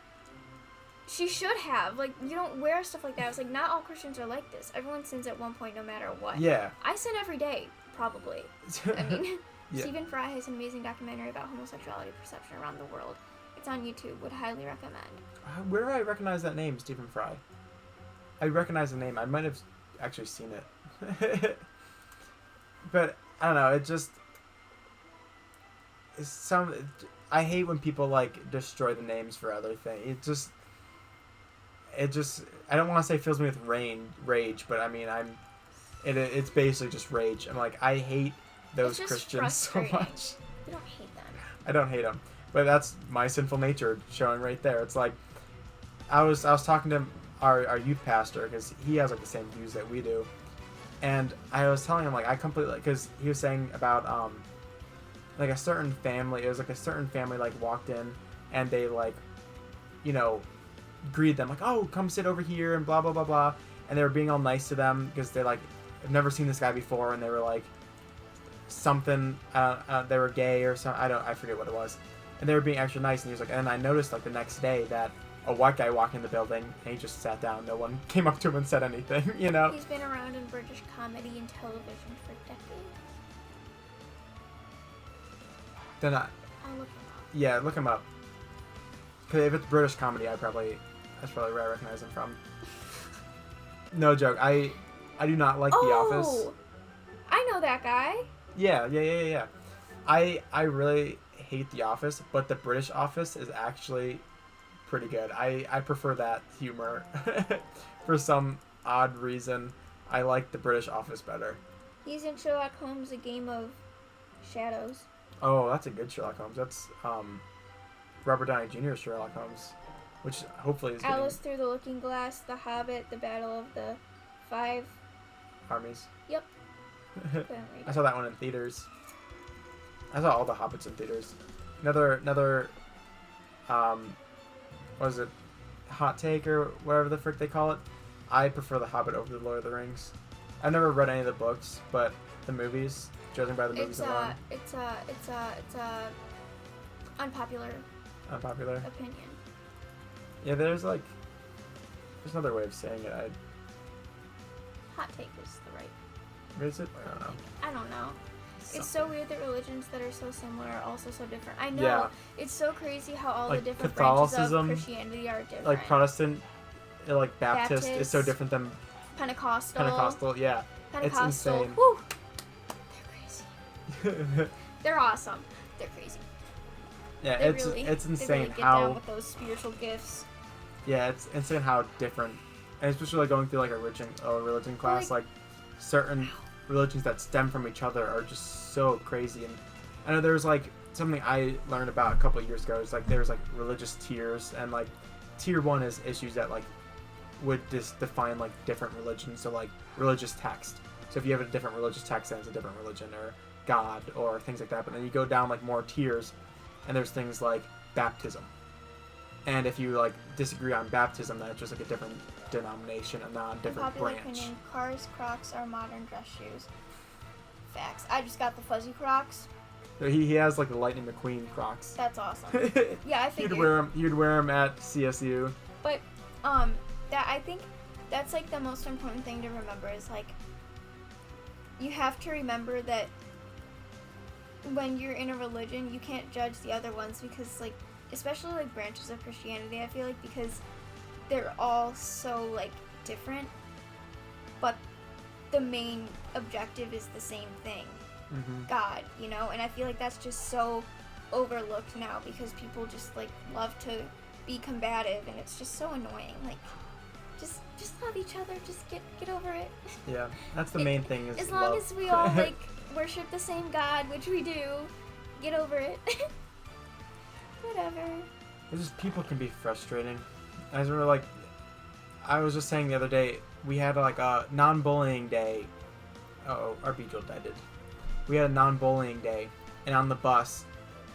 she should have. Like, you don't wear stuff like that. I was like, not all Christians are like this. Everyone sins at one point, no matter what. Yeah. I sin every day, probably. I mean, Yeah. Stephen Fry has an amazing documentary about homosexuality perception around the world. It's on YouTube. Would highly recommend. Where do I recognize that name, Stephen Fry? I recognize the name. I might have actually seen it. But, I don't know. It just... I hate when people, like, destroy the names for other things. It just... I don't want to say fills me with rage, but, I mean, it's basically just rage. I'm like, I hate those Christians so much. You don't hate them. I don't hate them. But that's my sinful nature showing right there. It's like, I was talking to our youth pastor, because he has, like, the same views that we do. And I was telling him, like, I completely... Because he was saying about, like, a certain family... It was, like, a certain family, like, walked in, and they, like, you know, greeted them, like, oh, come sit over here, and blah, blah, blah, blah. And they were being all nice to them, because they, like, have never seen this guy before, and they were, like, something... they were gay or something. I forget what it was. And they were being extra nice, and he was like... And I noticed, like, the next day that a white guy walked in the building, and he just sat down. No one came up to him and said anything, you know? He's been around in British comedy and television for decades. Then I'll look him up. Yeah, look him up. Cause if it's British comedy, that's probably where I recognize him from. No joke. I do not like The Office. I know that guy. Yeah. I really hate The Office, but the British Office is actually pretty good. I prefer that humor. For some odd reason, I like the British Office better. He's in Sherlock Holmes: A Game of Shadows. Oh, that's a good Sherlock Holmes. That's Robert Downey Jr.'s Sherlock Holmes, which hopefully is Alice Through the Looking Glass, The Hobbit, The Battle of the Five Armies. Yep. I saw that one in theaters. I saw all the Hobbits in theaters. Another what is it? Hot take or whatever the frick they call it. I prefer The Hobbit over The Lord of the Rings. I've never read any of the books, but the movies, judging by the movies alone. It's unpopular opinion. Yeah, there's another way of saying it. Hot take is the right. Is it? I don't know. It's so weird that religions that are so similar are also so different. I know. Yeah. It's so crazy how all Like the different Catholicism, branches of Christianity are different. Like Protestant, like Baptist is so different than Pentecostal. Yeah. Pentecostal. It's insane. Whew. They're crazy. They're awesome. They're crazy. Yeah, it's insane they really get how down with those spiritual gifts. Yeah, it's insane how different, and especially like going through like a religion class, like certain religions that stem from each other are just so crazy. And I know there's like something I learned about a couple of years ago. It's like there's like religious tiers, and like tier 1 is issues that like would just define like different religions. So like religious text. So if you have a different religious text, then it's a different religion or God or things like that. But then you go down like more tiers, and there's things like baptism. And if you like disagree on baptism, then it's just like a different denomination and not a different Popular branch. opinion: Cars, Crocs are modern dress shoes. Facts. I just got the fuzzy Crocs. He has like the Lightning McQueen Crocs. That's awesome. Yeah, I figured. You'd wear them at CSU. But that I think that's like the most important thing to remember is like you have to remember that when you're in a religion, you can't judge the other ones because like especially like branches of Christianity, I feel like because they're all so like different, but the main objective is the same thing. Mm-hmm. God, you know, and I feel like that's just so overlooked now because people just like love to be combative and it's just so annoying. Like just love each other, just get over it. Yeah, that's the main thing is as love. long as we all like worship the same God, which we do, get over it. Whatever. It's just people can be frustrating. I remember like I was just saying the other day we had like a non-bullying day. Our Beagle died. We had a non-bullying day, and on the bus,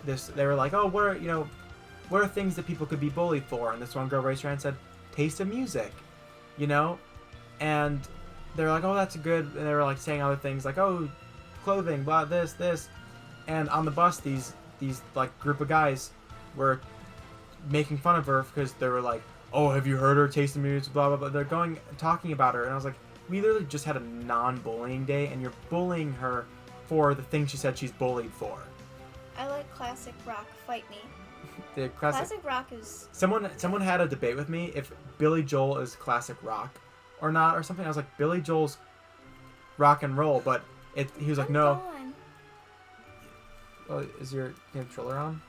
they were like, "Oh, what are things that people could be bullied for?" And this one girl raised her hand and said, "Taste of music," you know, and they're like, "Oh, that's good." And they were like saying other things like, "Oh, clothing, blah, this. And on the bus, these like group of guys were making fun of her because they were like, oh, have you heard her taste the music, blah, blah, blah. They're talking about her. And I was like, we literally just had a non-bullying day, and you're bullying her for the thing she said she's bullied for. I like classic rock. Fight me. The Classic rock is... Someone had a debate with me if Billy Joel is classic rock or not or something. I was like, Billy Joel's rock and roll, but he was like, no. Gone. Oh, is your controller on?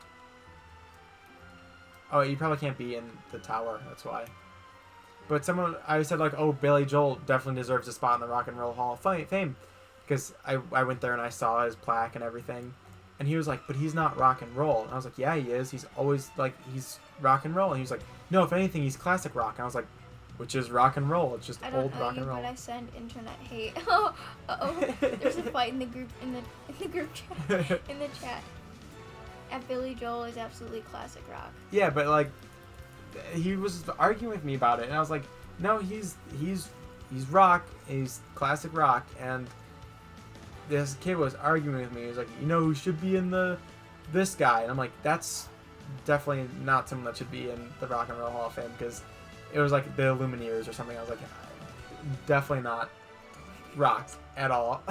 Oh, you probably can't be in the tower. That's why. But I said like, oh, Billy Joel definitely deserves a spot in the Rock and Roll Hall of Fame, because I went there and I saw his plaque and everything, and he was like, but he's not rock and roll. And I was like, yeah, he is. He's always like, he's rock and roll. And he was like, no, if anything, he's classic rock. And I was like, which is rock and roll. It's just old rock and roll. But I send internet hate. There's a fight in the group chat in the chat. And Billy Joel is absolutely classic rock. Yeah, but like, he was arguing with me about it, and I was like, no, he's rock. He's classic rock. And this kid was arguing with me. He was like, you know who should be in this guy? And I'm like, that's definitely not someone that should be in the Rock and Roll Hall of Fame, because it was like the Lumineers or something. I was like, definitely not rock at all.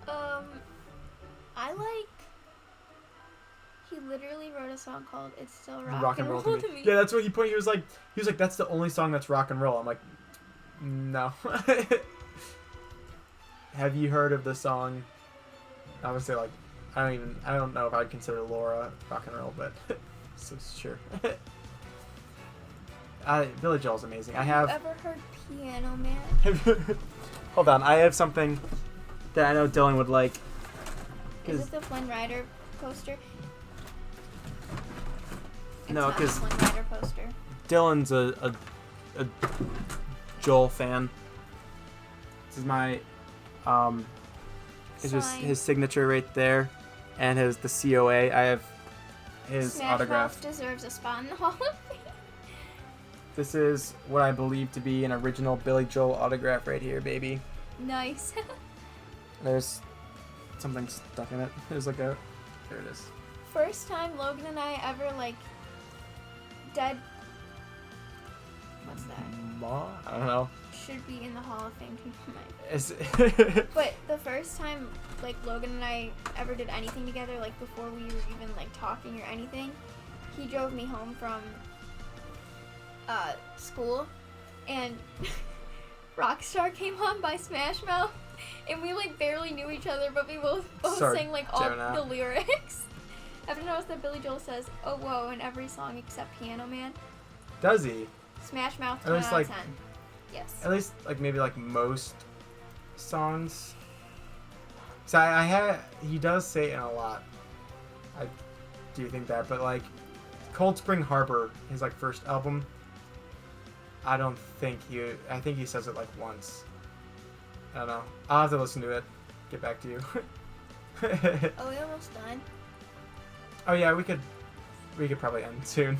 I like... He literally wrote a song called "It's Still Rock and Roll to Me." Yeah, that's what he was like, that's the only song that's rock and roll. I'm like, no. Have you heard of the song? I would say like, I don't know if I'd consider Laura rock and roll, but so sure. Billy Joel's amazing. Have you ever heard Piano Man? Hold on, I have something that I know Dylan would like. Is it the Flynn Rider poster? No, because poster. Dylan's a Joel fan. This is my it's just his signature right there, and the COA. I have his Smash autograph. Mouth deserves a spot in the Hall of Fame. This is what I believe to be an original Billy Joel autograph right here, baby. Nice. There's something stuck in it. There's like there it is. First time Logan and I ever dead. What's that? I don't know. Should be in the Hall of Fame tonight. Is But the first time Logan and I ever did anything together, before we were even talking or anything, he drove me home from school, and Rockstar came on by Smash Mouth, and we barely knew each other, but we both sang all the lyrics. I've noticed that Billy Joel says "oh whoa" in every song except Piano Man. Does he? Smash Mouth 10 at least out of 10. Yes. At least maybe most songs. So he does say it in a lot. I do think that, but Cold Spring Harbor, his first album, I think he says it once. I don't know. I'll have to listen to it. Get back to you. Oh, we almost done. Oh yeah, we could probably end soon.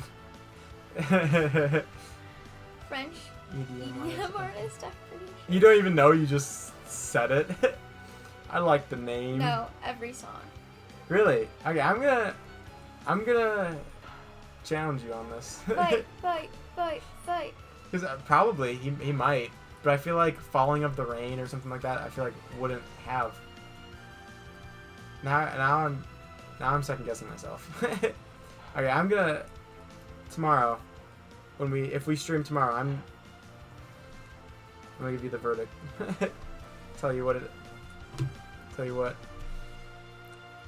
French EDM artist, I'm pretty sure. You don't even know, you just said it. I like the name. No, every song. Really? Okay, I'm gonna challenge you on this. Fight. Because probably he might, but I feel like Falling of the Rain or something like that, I feel wouldn't have. Now I'm second guessing myself. Okay, I'm gonna tomorrow if we stream tomorrow, I'm gonna give you the verdict. Tell you what.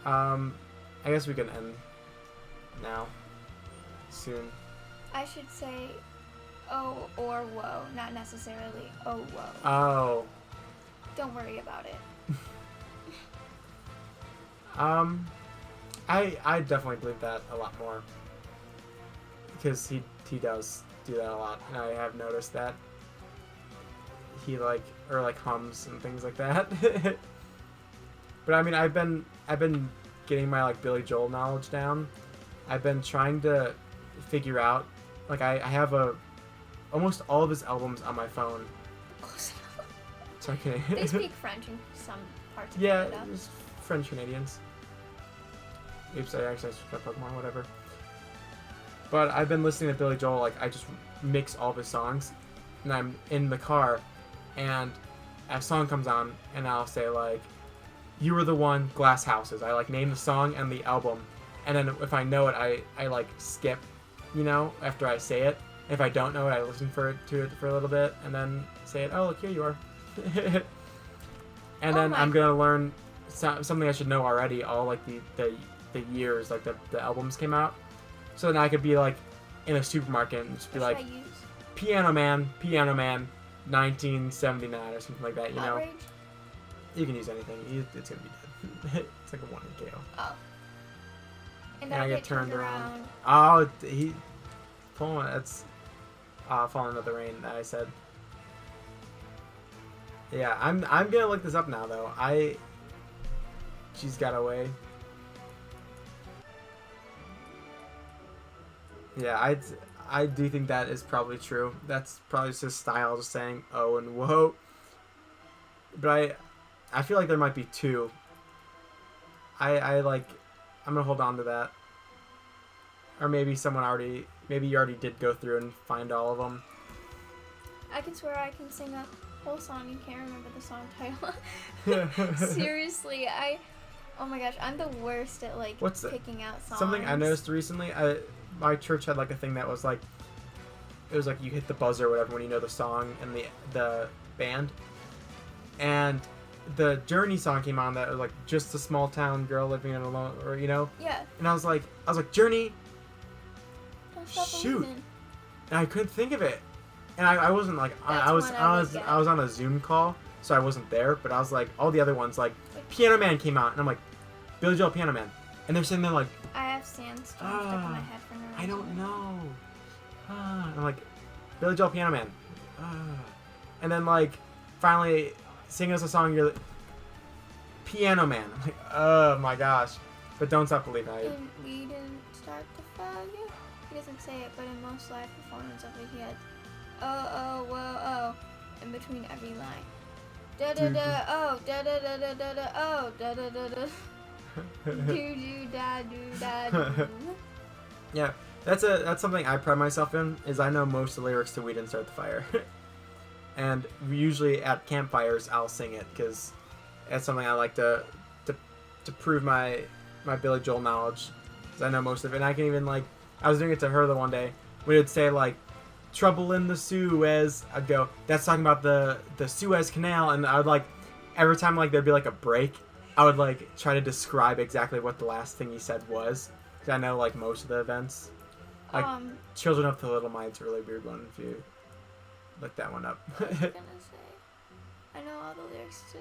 I guess we can end now. Soon. I should say "oh" or "whoa," not necessarily "oh whoa." Oh. Don't worry about it. I definitely believe that a lot more, because he does do that a lot, and I have noticed that he hums and things like that. But I mean, I've been getting my Billy Joel knowledge down. I've been trying to figure out I have almost all of his albums on my phone. So I can. They speak French in some parts of Yeah, Canada. just French Canadians. Oops, I actually switched up Pokemon, whatever. But I've been listening to Billy Joel, like, I just mix all of his songs, and I'm in the car, and a song comes on, and I'll say, like, You Were the One, Glass Houses. I, like, name the song and the album, and then if I know it, I like, skip, you know, after I say it. If I don't know it, I listen to it for a little bit, and then say it, oh, look, here you are. And then I'm gonna learn something I should know already, all, like, the years, like, the albums came out. So then I could be, like, in a supermarket and just be like, Piano Man, 1979 or something like that, you know? Outrage? You can use anything. It's gonna be dead. It's like a 1 in KO. Oh. And I I get turned around. That's Falling Under the Rain that I said. Yeah, I'm gonna look this up now, though. She's Got Away. Yeah, I do think that is probably true. That's probably just his style, just saying oh and whoa. But I feel like there might be two. I'm gonna hold on to that. Or maybe maybe you already did go through and find all of them. I can swear I can sing a whole song and can't remember the song title. Seriously, oh my gosh, I'm the worst at picking out songs. Something I noticed recently, my church had like a thing that was like, it was like you hit the buzzer or whatever when you know the song and the band. And the Journey song came on that was like just a small town girl living in alone, or you know. Yeah. And I was like Journey. Don't stop Shoot. believing. And I couldn't think of it. And I wasn't like I was on a Zoom call, so I wasn't there. But I was like all the other ones like Piano Man came out, and I'm like Billy Joel Piano Man, and they're sitting there like I have Sandstorm stuck in my head for no reason. I don't know. I'm like Billy Joel Piano Man, and then like finally sing us a song. You're like, Piano Man. I'm like oh my gosh, but Don't Stop Believing. And we didn't start the fire. He doesn't say it, but in most live performance of it, he had oh, whoa, oh, in between every line. Da da da, oh, da da da da da da, oh, da da da da. Do do da do da do. Yeah, that's something I pride myself in, is I know most of the lyrics to We Didn't Start the Fire. And usually at campfires I'll sing it, because that's something I like to prove my Billy Joel knowledge, because I know most of it. And I can even like, I was doing it to her the one day, we would say like, Trouble in the Suez, I'd go, that's talking about the Suez Canal, and I would like, every time like there'd be like a break, I would like try to describe exactly what the last thing he said was, because I know like most of the events. Like Children of the Little Mind's a really weird one if you look that one up. I was gonna say, I know all the lyrics to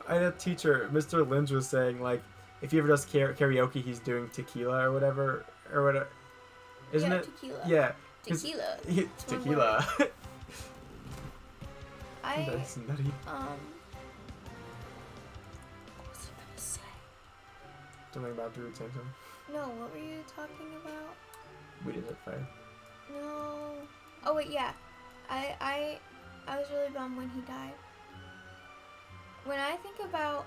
I had a teacher, Mr. Lynch, was saying like, if he ever does karaoke, he's doing tequila or whatever. Isn't it? Tequila. Yeah. Tequila. Tequila. That's nutty. What was I gonna say? Something about Drew Tantum. No, what were you talking about? We Didn't Start the Fire. No. Oh wait, yeah. I was really bummed when he died. When I think about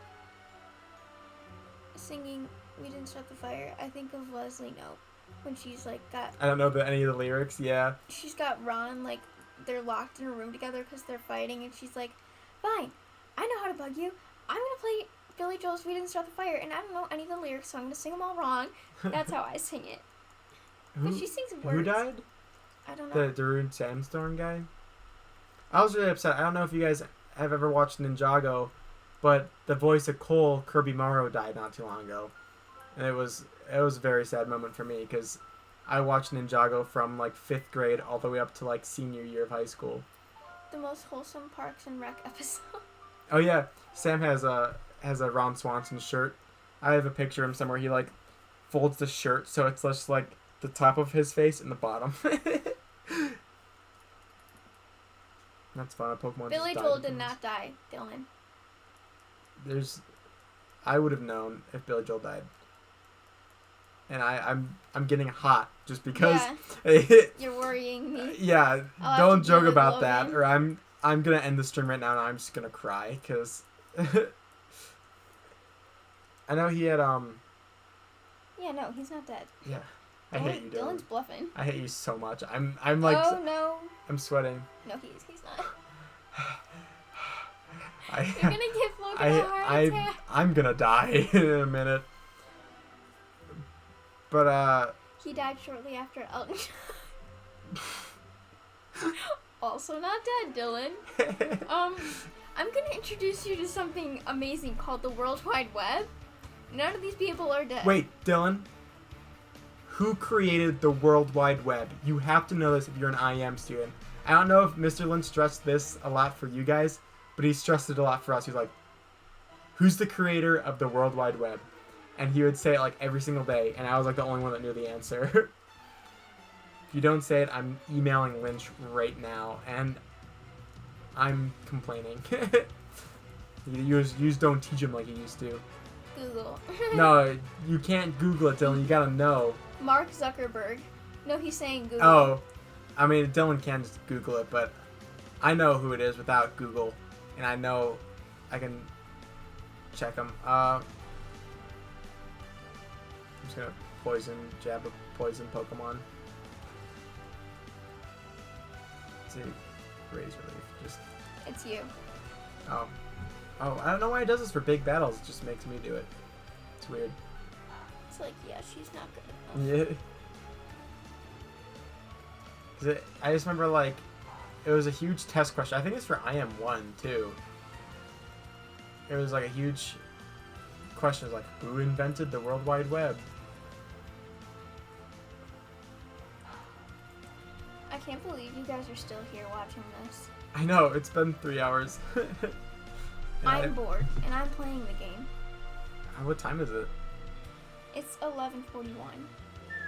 singing We Didn't Start the Fire, I think of Leslie Knope. When she's like got... I don't know any of the lyrics, yeah. She's got Ron, like, they're locked in a room together because they're fighting, and she's like, fine, I know how to bug you. I'm going to play Billy Joel's We Didn't Start the Fire, and I don't know any of the lyrics, so I'm going to sing them all wrong. That's how I sing it. But she sings words. Who died? I don't know. The Darude Sandstorm guy? I was really upset. I don't know if you guys have ever watched Ninjago, but the voice of Cole, Kirby Morrow, died not too long ago. And it was a very sad moment for me, because I watched Ninjago from like 5th grade all the way up to like senior year of high school. The most wholesome Parks and Rec episode. Oh yeah, Sam has a Ron Swanson shirt. I have a picture of him somewhere. He like folds the shirt so it's just like the top of his face and the bottom. That's fun. A Pokemon. Billy Joel did not die, Dylan. I would have known if Billy Joel died. And I'm getting hot just because. Yeah. You're worrying me. Yeah, don't joke about that, or I'm I'm gonna end the stream right now, and I'm just gonna cry because I know he had Yeah, no, he's not dead. Yeah, I hate you, Dylan. Dylan's bluffing. I hate you so much. I'm like. Oh no. I'm sweating. No, he's not. You're gonna give Logan a heart attack. I'm gonna die in a minute. But he died shortly after Elton. Also not dead, Dylan. I'm gonna introduce you to something amazing called the World Wide Web. None of these people are dead. Wait, Dylan. Who created the World Wide Web? You have to know this if you're an IM student. I don't know if Mr. Lynch stressed this a lot for you guys, but he stressed it a lot for us. He's like, who's the creator of the World Wide Web? And he would say it like every single day, and I was like the only one that knew the answer. If you don't say it, I'm emailing Lynch right now, and I'm complaining. you just don't teach him like you used to. Google. No, you can't Google it, Dylan. You gotta know. Mark Zuckerberg. No, he's saying Google. Oh, I mean, Dylan can just Google it, but I know who it is without Google, and I know I can check him. I'm just gonna jab a poison Pokemon. Let's see, Razor Leaf. Just. It's you. Oh, I don't know why it does this for big battles. It just makes me do it. It's weird. It's like, yeah, she's not good enough. Yeah. I just remember, like, it was a huge test question. I think it's for IM1, too. It was, like, a huge question. It was like, who invented the World Wide Web? I can't believe you guys are still here watching this. I know. It's been 3 hours. I'm bored, and I'm playing the game. What time is it? It's 11:41.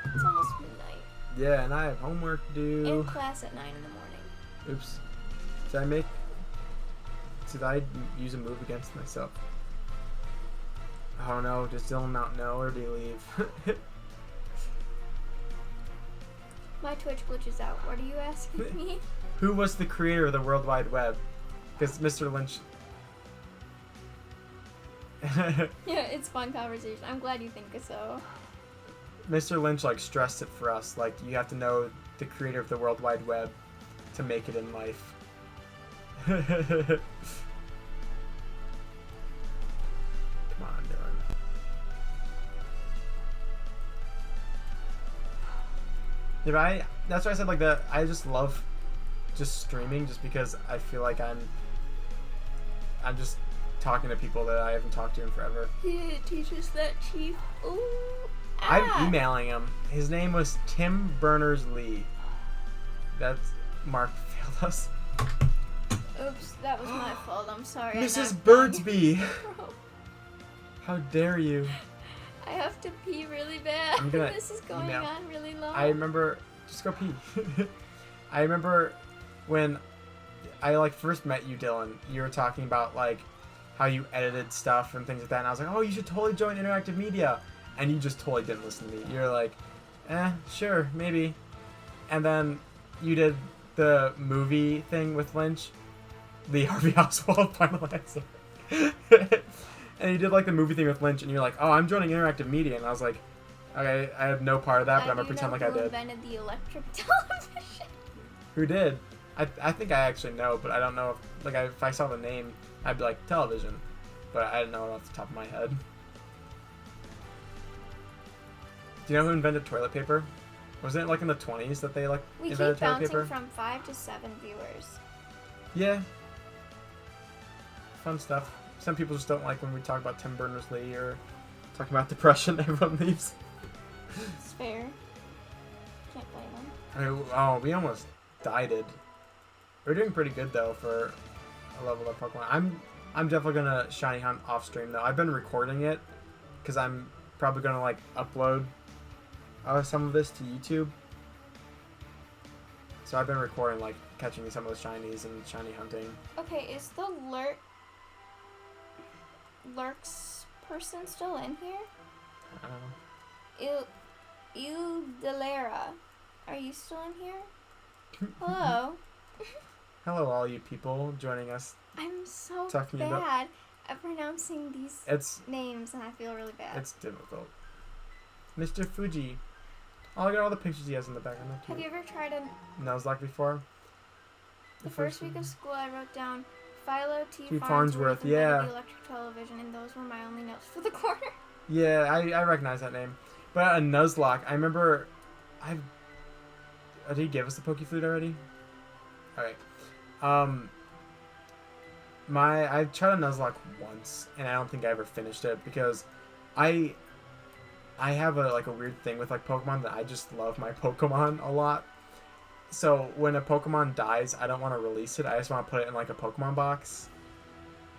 It's almost midnight. Yeah, and I have homework to do. And class at 9 in the morning. Oops. Did I use a move against myself? I don't know. Does Dylan not know, or did he leave? My Twitch glitches out. What are you asking me? Who was the creator of the World Wide Web? Because Mr. Lynch... Yeah, it's fun conversation. I'm glad you think so. Mr. Lynch, like, stressed it for us. Like, you have to know the creator of the World Wide Web to make it in life. Come on, Dylan. Yeah, but that's why I said, like, I just love just streaming just because I feel like I'm just talking to people that I haven't talked to in forever. Yeah, teach us that, Chief. Ooh. I'm emailing him. His name was Tim Berners-Lee. That's Mark failed us. Oops, that was my fault. I'm sorry. Mrs. Birdsby! How dare you? I have to pee really bad. This is going on really long. I remember... Just go pee. I remember when I, like, first met you, Dylan. You were talking about, like, how you edited stuff and things like that. And I was like, oh, you should totally join interactive media. And you just totally didn't listen to me. You're like, sure, maybe. And then you did the movie thing with Lynch. The Harvey Oswald final answer. And you did, like, the movie thing with Lynch. And you're like, oh, I'm joining interactive media. And I was like, okay, I have no part of that, but I'm going to pretend like I did. Who invented the electric television? Who did? I think I actually know, but I don't know if, like, if I saw the name, I'd be like, television. But I didn't know it off the top of my head. Do you know who invented toilet paper? Wasn't it, like, in the 20s that they, like, invented toilet paper? We keep bouncing from 5 to 7 viewers. Yeah. Fun stuff. Some people just don't like when we talk about Tim Berners-Lee or talk about depression. Everyone leaves. It's fair. Can't blame them. Oh, we almost died. We're doing pretty good, though, for a level of Pokemon. I'm definitely gonna shiny hunt off stream, though. I've been recording it because I'm probably gonna, like, upload some of this to YouTube. So I've been recording, like, catching some of the shinies and shiny hunting. Okay, is the Lurks person still in here? I don't know. Delera. Are you still in here? Hello? Hello, all you people joining us. I'm so Talking bad about- at pronouncing these It's names, and I feel really bad. it's difficult. Mr. Fuji. Oh, look at all the pictures he has in the background. Have you ever tried a... Nuzlocke before? The first week of school, I wrote down Philo T. Farnsworth, invented yeah. the electric television, and those were my only notes for the quarter. Yeah, I recognize that name. But a Nuzlocke, I remember... did he give us the Poke Flute already? Alright. I tried a Nuzlocke once, and I don't think I ever finished it, because I have a weird thing with like Pokemon that I just love my Pokemon a lot. So when a Pokemon dies, I don't want to release it. I just want to put it in like a Pokemon box.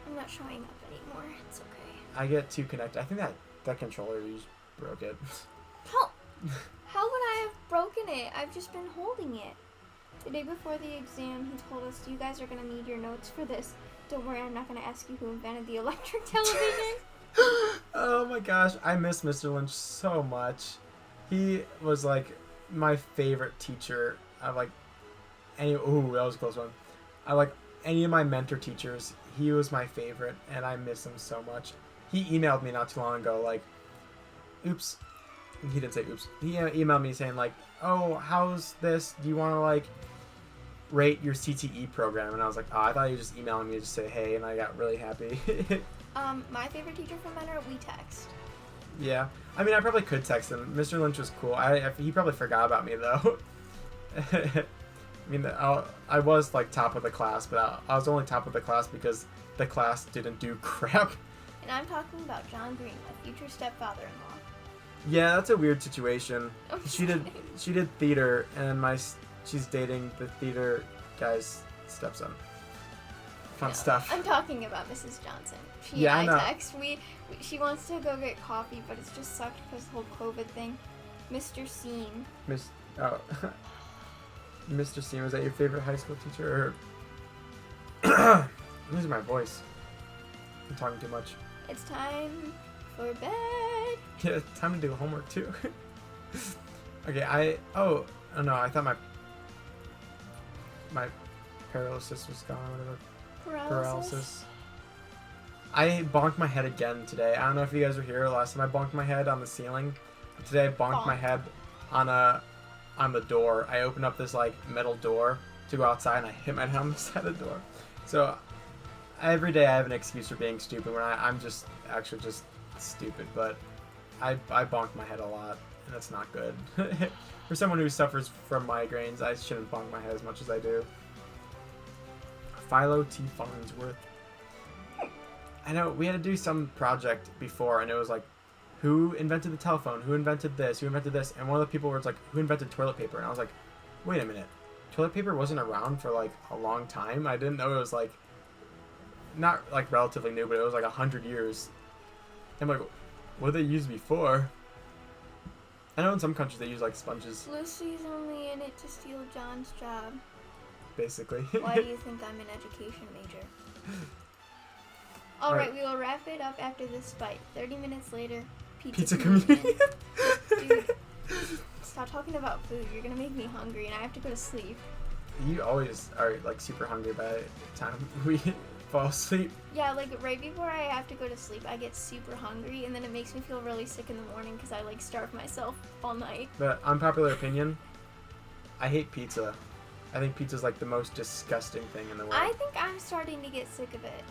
I'm not showing up anymore. It's okay. I get too connected. I think that controller, you just broke it. How would I have broken it? I've just been holding it. The day before the exam, he told us, you guys are going to need your notes for this. Don't worry, I'm not going to ask you who invented the electric television. Oh my gosh, I miss Mr. Lynch so much. He was like my favorite teacher. That was a close one. I like any of my mentor teachers. He was my favorite, and I miss him so much. He emailed me not too long ago, like, oops. He didn't say oops. He emailed me saying like, oh, how's this? Do you want to like rate your CTE program? And I was like, oh, I thought you were just emailing me to just say hey, and I got really happy. My favorite teacher from Mentor, we text. Yeah, I mean, I probably could text him. Mr. Lynch was cool. He probably forgot about me though. I mean, I was like top of the class, but I was only top of the class because the class didn't do crap. And I'm talking about John Green, my future stepfather-in-law. Yeah, that's a weird situation. I'm just She did kidding. theater, and she's dating the theater guy's stepson. Fun No, stuff. I'm talking about Mrs. Johnson. Yeah, I know. text. She wants to go get coffee, but it's just sucked because the whole COVID thing. Mr. Scene. Mr. Seam, was that your favorite high school teacher? Or I'm losing my voice. I'm talking too much. It's time for bed. Yeah, time to do homework too. Okay, I thought my paralysis was gone or whatever. Paralysis. I bonked my head again today. I don't know if you guys were here last time. I bonked my head on the ceiling. Today I bonked my head on the door. I opened up this like metal door to go outside, and I hit my head on the side of the door. So every day I have an excuse for being stupid when I'm just actually just stupid. But I bonked my head a lot, and that's not good. For someone who suffers from migraines, I shouldn't bonk my head as much as I do. Philo T. Farnsworth. I know we had to do some project before, and it was like, who invented the telephone? Who invented this? Who invented this? And one of the people was like, who invented toilet paper? And I was like, wait a minute. Toilet paper wasn't around for like a long time. I didn't know it was like, not like relatively new, but it was like 100 years. I'm like, what did they use before? I know in some countries they use like sponges, Lucy's only in it to steal John's job. basically. Why do you think I'm an education major? Alright, we will wrap it up after this fight. 30 minutes later, pizza communion. Dude, stop talking about food. You're gonna make me hungry and I have to go to sleep. You always are like super hungry by the time we fall asleep. Yeah, like right before I have to go to sleep, I get super hungry and then it makes me feel really sick in the morning because I like starve myself all night. But unpopular opinion, I hate pizza. I think pizza's like the most disgusting thing in the world. I think I'm starting to get sick of it.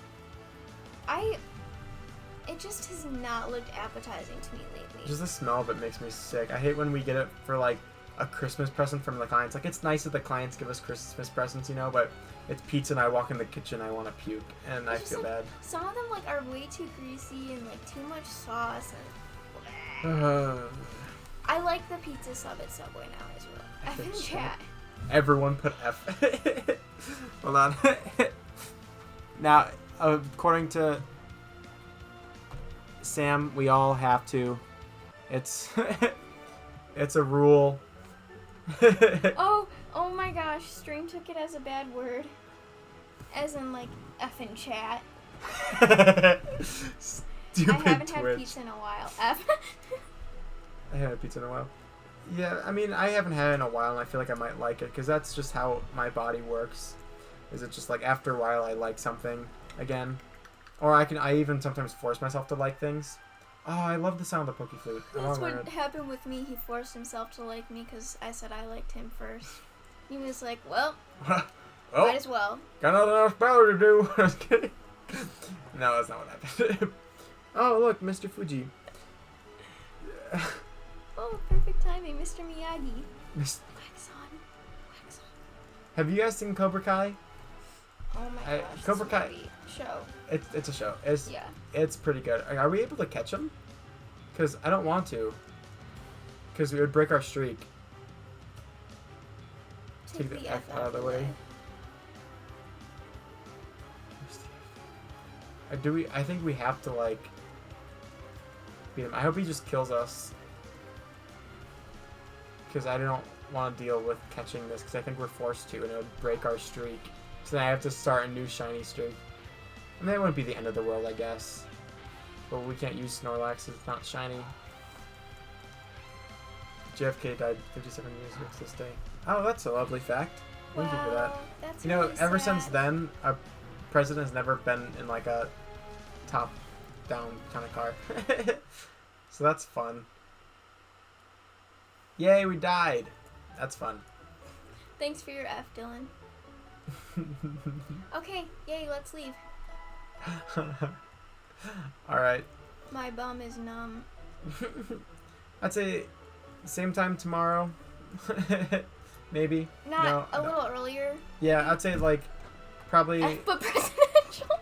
It just has not looked appetizing to me lately. Just the smell of it makes me sick. I hate when we get it for like a Christmas present from the clients. Like, it's nice that the clients give us Christmas presents, you know, but it's pizza and I walk in the kitchen, I want to puke, and I feel bad. Some of them like are way too greasy and like too much sauce and I like the pizza sub at Subway now as well. F in chat. Everyone put F. Hold on. Now, according to Sam, we all have to. It's it's a rule. Oh my gosh, Stream took it as a bad word. As in like F in chat. Stupid I haven't Twitch. had pizza in a while. F. I haven't had pizza in a while. Yeah, I mean, I haven't had it in a while, and I feel like I might like it, because that's just how my body works. Is it just like after a while I like something again, or I even sometimes force myself to like things. Oh, I love the sound of the Poke Flute. That's what happened with me. He forced himself to like me because I said I liked him first. He was like, well, might as well. Got nothing else better to do. I was kidding. No, that's not what happened. Oh, look, Mr. Fuji. Oh, perfect timing, Mr. Miyagi. Wax on. Wax on. Have you guys seen Cobra Kai? Oh my gosh. Cobra Kai. Show. It's a show. Yeah. It's pretty good. Are we able to catch them? Because I don't want to. Because we would break our streak. Take the F out of the way. I think we have to, like, beat him. I hope he just kills us. Because I don't want to deal with catching this, because I think we're forced to, and it would break our streak. So then I have to start a new shiny streak. And that wouldn't be the end of the world, I guess. But we can't use Snorlax, it's not shiny. JFK died 57 years ago this day. Oh, that's a lovely fact. Thank you for that. That's really ever sad. since then, our president has never been in like a top-down kind of car. So that's fun. Yay, we died. That's fun. Thanks for your F, Dylan. Okay, yay, let's leave. Alright. My bum is numb. I'd say same time tomorrow. Maybe. Not a little earlier. Yeah, I'd say like probably F but presidential.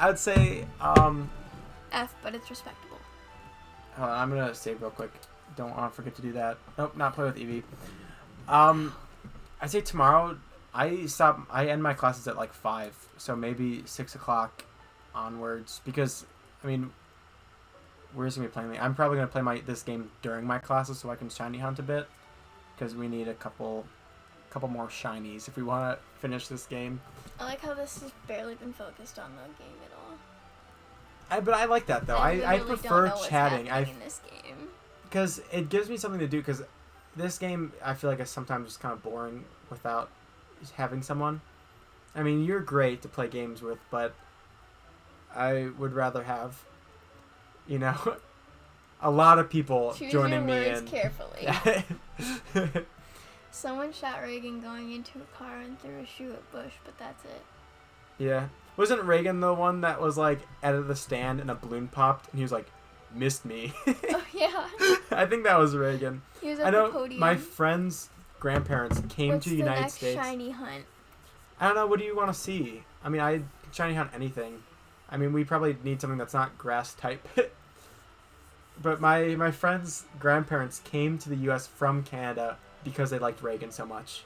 I'd say F but it's respectable. hold on, I'm gonna save real quick. Don't want to forget to do that. Nope, not play with Eevee. I'd say tomorrow I end my classes at like 5, so maybe 6 o'clock onwards, because I mean we're just gonna be playing. I'm probably gonna play this game during my classes so I can shiny hunt a bit, because we need a couple more shinies if we want to finish this game. I like how this has barely been focused on the game at all. But I like that though. I prefer chatting. In this game. Because it gives me something to do. Because this game, I feel like is sometimes just kind of boring without having someone. I mean, you're great to play games with, but I would rather have, you know, a lot of people joining me in. Choose your words carefully. Someone shot Reagan going into a car and threw a shoe at Bush, but that's it. Yeah. Wasn't Reagan the one that was like at the stand and a balloon popped and he was like, missed me? Oh, yeah. I think that was Reagan. He was at the podium. My friend's grandparents came to the United States. What's the next shiny hunt? I don't know. What do you want to see? I mean, I shiny hunt anything. I mean, we probably need something that's not grass type. But my friend's grandparents came to the U.S. from Canada because they liked Reagan so much.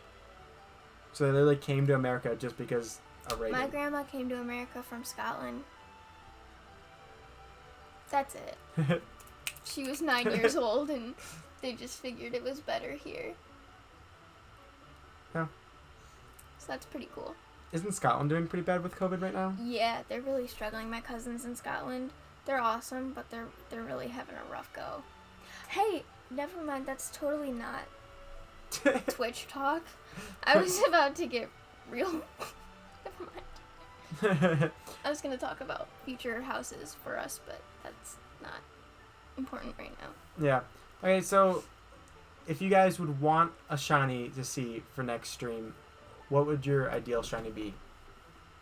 So they literally came to America just because of Reagan. My grandma came to America from Scotland. That's it. She was 9 years old and they just figured it was better here. Yeah. So that's pretty cool. Isn't Scotland doing pretty bad with COVID right now? Yeah, they're really struggling. My cousins in Scotland, they're awesome, but they're really having a rough go. Hey, never mind. That's totally not Twitch talk. I was about to get real. Never mind. I was gonna talk about future houses for us, but that's not important right now. Yeah. Okay, so if you guys would want a shiny to see for next stream, what would your ideal shiny be?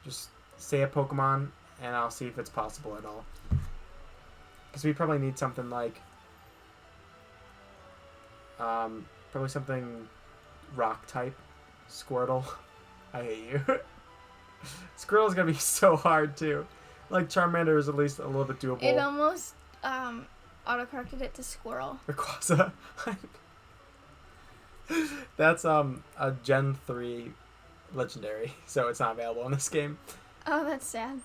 Just say a Pokemon, and I'll see if it's possible at all. Because we probably need something like, probably something rock type. Squirtle. I hate you. Squirtle's gonna be so hard too. Like Charmander is at least a little bit doable. It almost autocorrected it to Squirrel. Rayquaza. That's a Gen 3 legendary, so it's not available in this game. Oh, that's sad.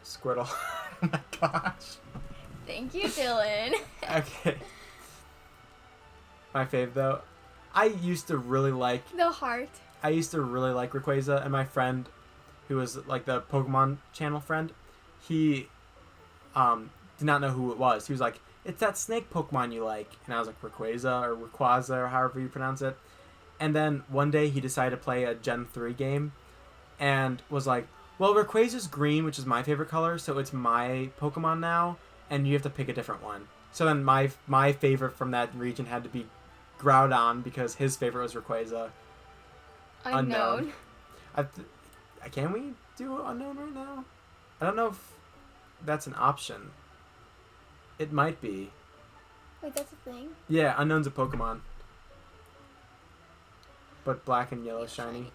Squirtle. Oh my gosh. Thank you, Dylan. Okay. My fave though, I used to really like Rayquaza, and my friend, who was like the Pokemon channel friend, he did not know who it was. He was like, it's that snake Pokemon you like. And I was like, Rayquaza or Rayquaza or however you pronounce it. And then one day he decided to play a Gen 3 game and was like, well, Rayquaza's green, which is my favorite color, so it's my Pokemon now, and you have to pick a different one. So then my favorite from that region had to be Groudon because his favorite was Rayquaza. Unknown. Can we do Unknown right now? I don't know if that's an option. It might be. Wait, that's a thing? Yeah, Unknown's a Pokemon. But black and yellow shiny.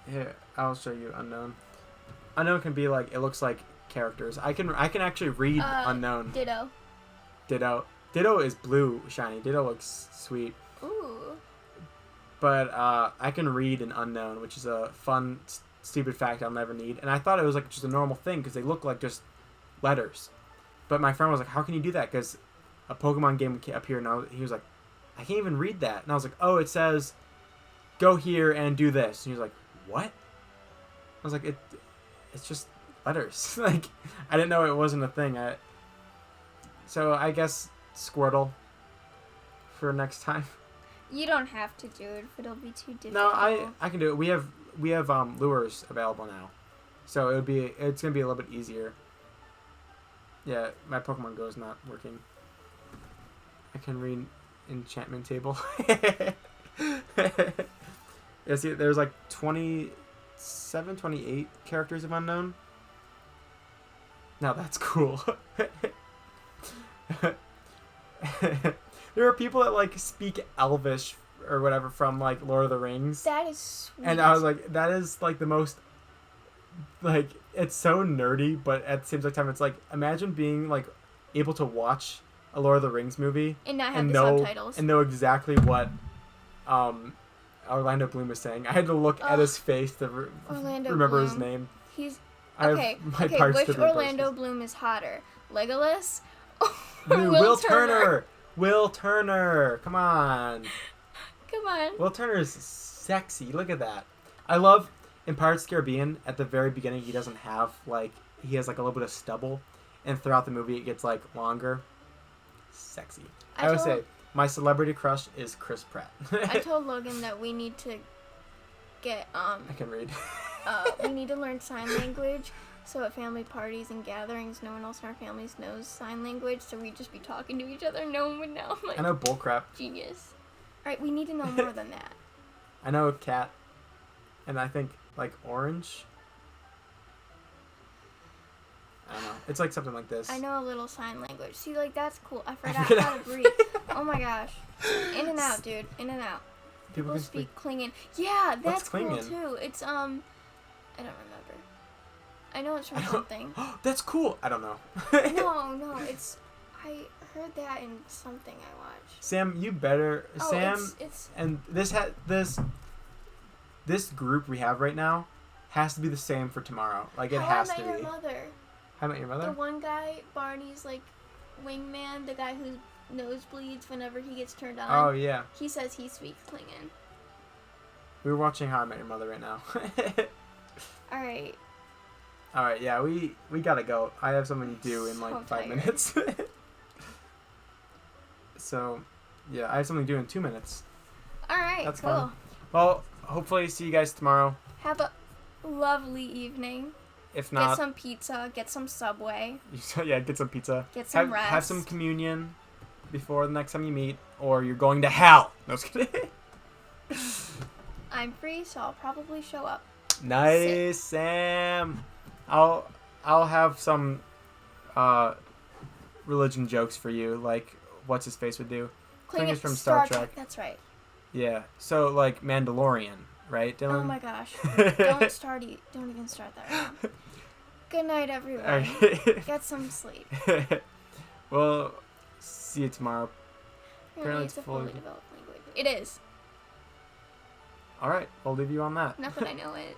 Here, I'll show you Unknown. Unknown can be like, it looks like characters. I can actually read Unknown. Ditto. Ditto is blue shiny. Ditto looks sweet. Ooh. But I can read an Unknown, which is a fun, stupid fact I'll never need. And I thought it was like just a normal thing because they look like just letters. But my friend was like, how can you do that? Because a Pokemon game appeared and he was like, I can't even read that. And I was like, oh, it says, go here and do this. And he was like, what? I was like, it's just letters. Like, I didn't know it wasn't a thing. So I guess Squirtle for next time. You don't have to do it if it'll be too difficult. No, I can do it. We have lures available now, so it's gonna be a little bit easier. Yeah, my Pokemon Go is not working. I can read enchantment table. Yeah, see, there's like 27, 28 characters of Unknown. Now that's cool. There are people that like speak Elvish or whatever from like Lord of the Rings. That is sweet. And I was like, that is like the most, like, it's so nerdy, but at the same time, it's like, imagine being like able to watch a Lord of the Rings movie and not have the subtitles and know exactly what Orlando Bloom is saying. I had to look at his face to remember his name. He's okay. Which Orlando Bloom is hotter, Legolas or Will Turner? Will Turner, come on. Will Turner is sexy. Look at that. I love in Pirates of the Caribbean. At the very beginning, he doesn't have he has like a little bit of stubble, and throughout the movie, it gets like longer. Sexy. I would say my celebrity crush is Chris Pratt. I told Logan that we need to get I can read. We need to learn sign language. So at family parties and gatherings, no one else in our families knows sign language, so we'd just be talking to each other. No one would know. Like, I know bullcrap. Genius. All right, we need to know more than that. I know cat, and I think like orange. I don't know. It's like something like this. I know a little sign language. See, like that's cool. I forgot how to breathe. Oh my gosh. In and out, dude. In and out. People speak Klingon. Yeah, that's cool too. It's I don't remember. I know it's from something. That's cool. I don't know. No, it's. I heard that in something I watched. Sam, you better. Oh, Sam, it's and this group we have right now has to be the same for tomorrow. Like it has to be. How I Met Your Mother. How About Your Mother? The one guy, Barney's like wingman, the guy whose nose bleeds whenever he gets turned on. Oh yeah. He says he speaks Klingon. We're watching How I Met Your Mother right now. All right, yeah, we gotta go. I have something to do in like 5 minutes. So, yeah, I have something to do in 2 minutes. All right, that's cool. Fun. Well, hopefully see you guys tomorrow. Have a lovely evening. If not, get some pizza, get some Subway. Yeah, get some pizza. Get some rest. Have some communion before the next time you meet, or you're going to hell. No, just kidding. I'm free, so I'll probably show up. Nice, Sam. I'll have some religion jokes for you, like what's his face would do. I think it's from Star Trek. That's right. Yeah. So like Mandalorian, right, Dylan? Oh my gosh. Don't even start that right now. Good night, everyone. Right. Get some sleep. Well, see you tomorrow. Apparently it's a fully developed language. It is. All right, I'll leave you on that. Not that I know it.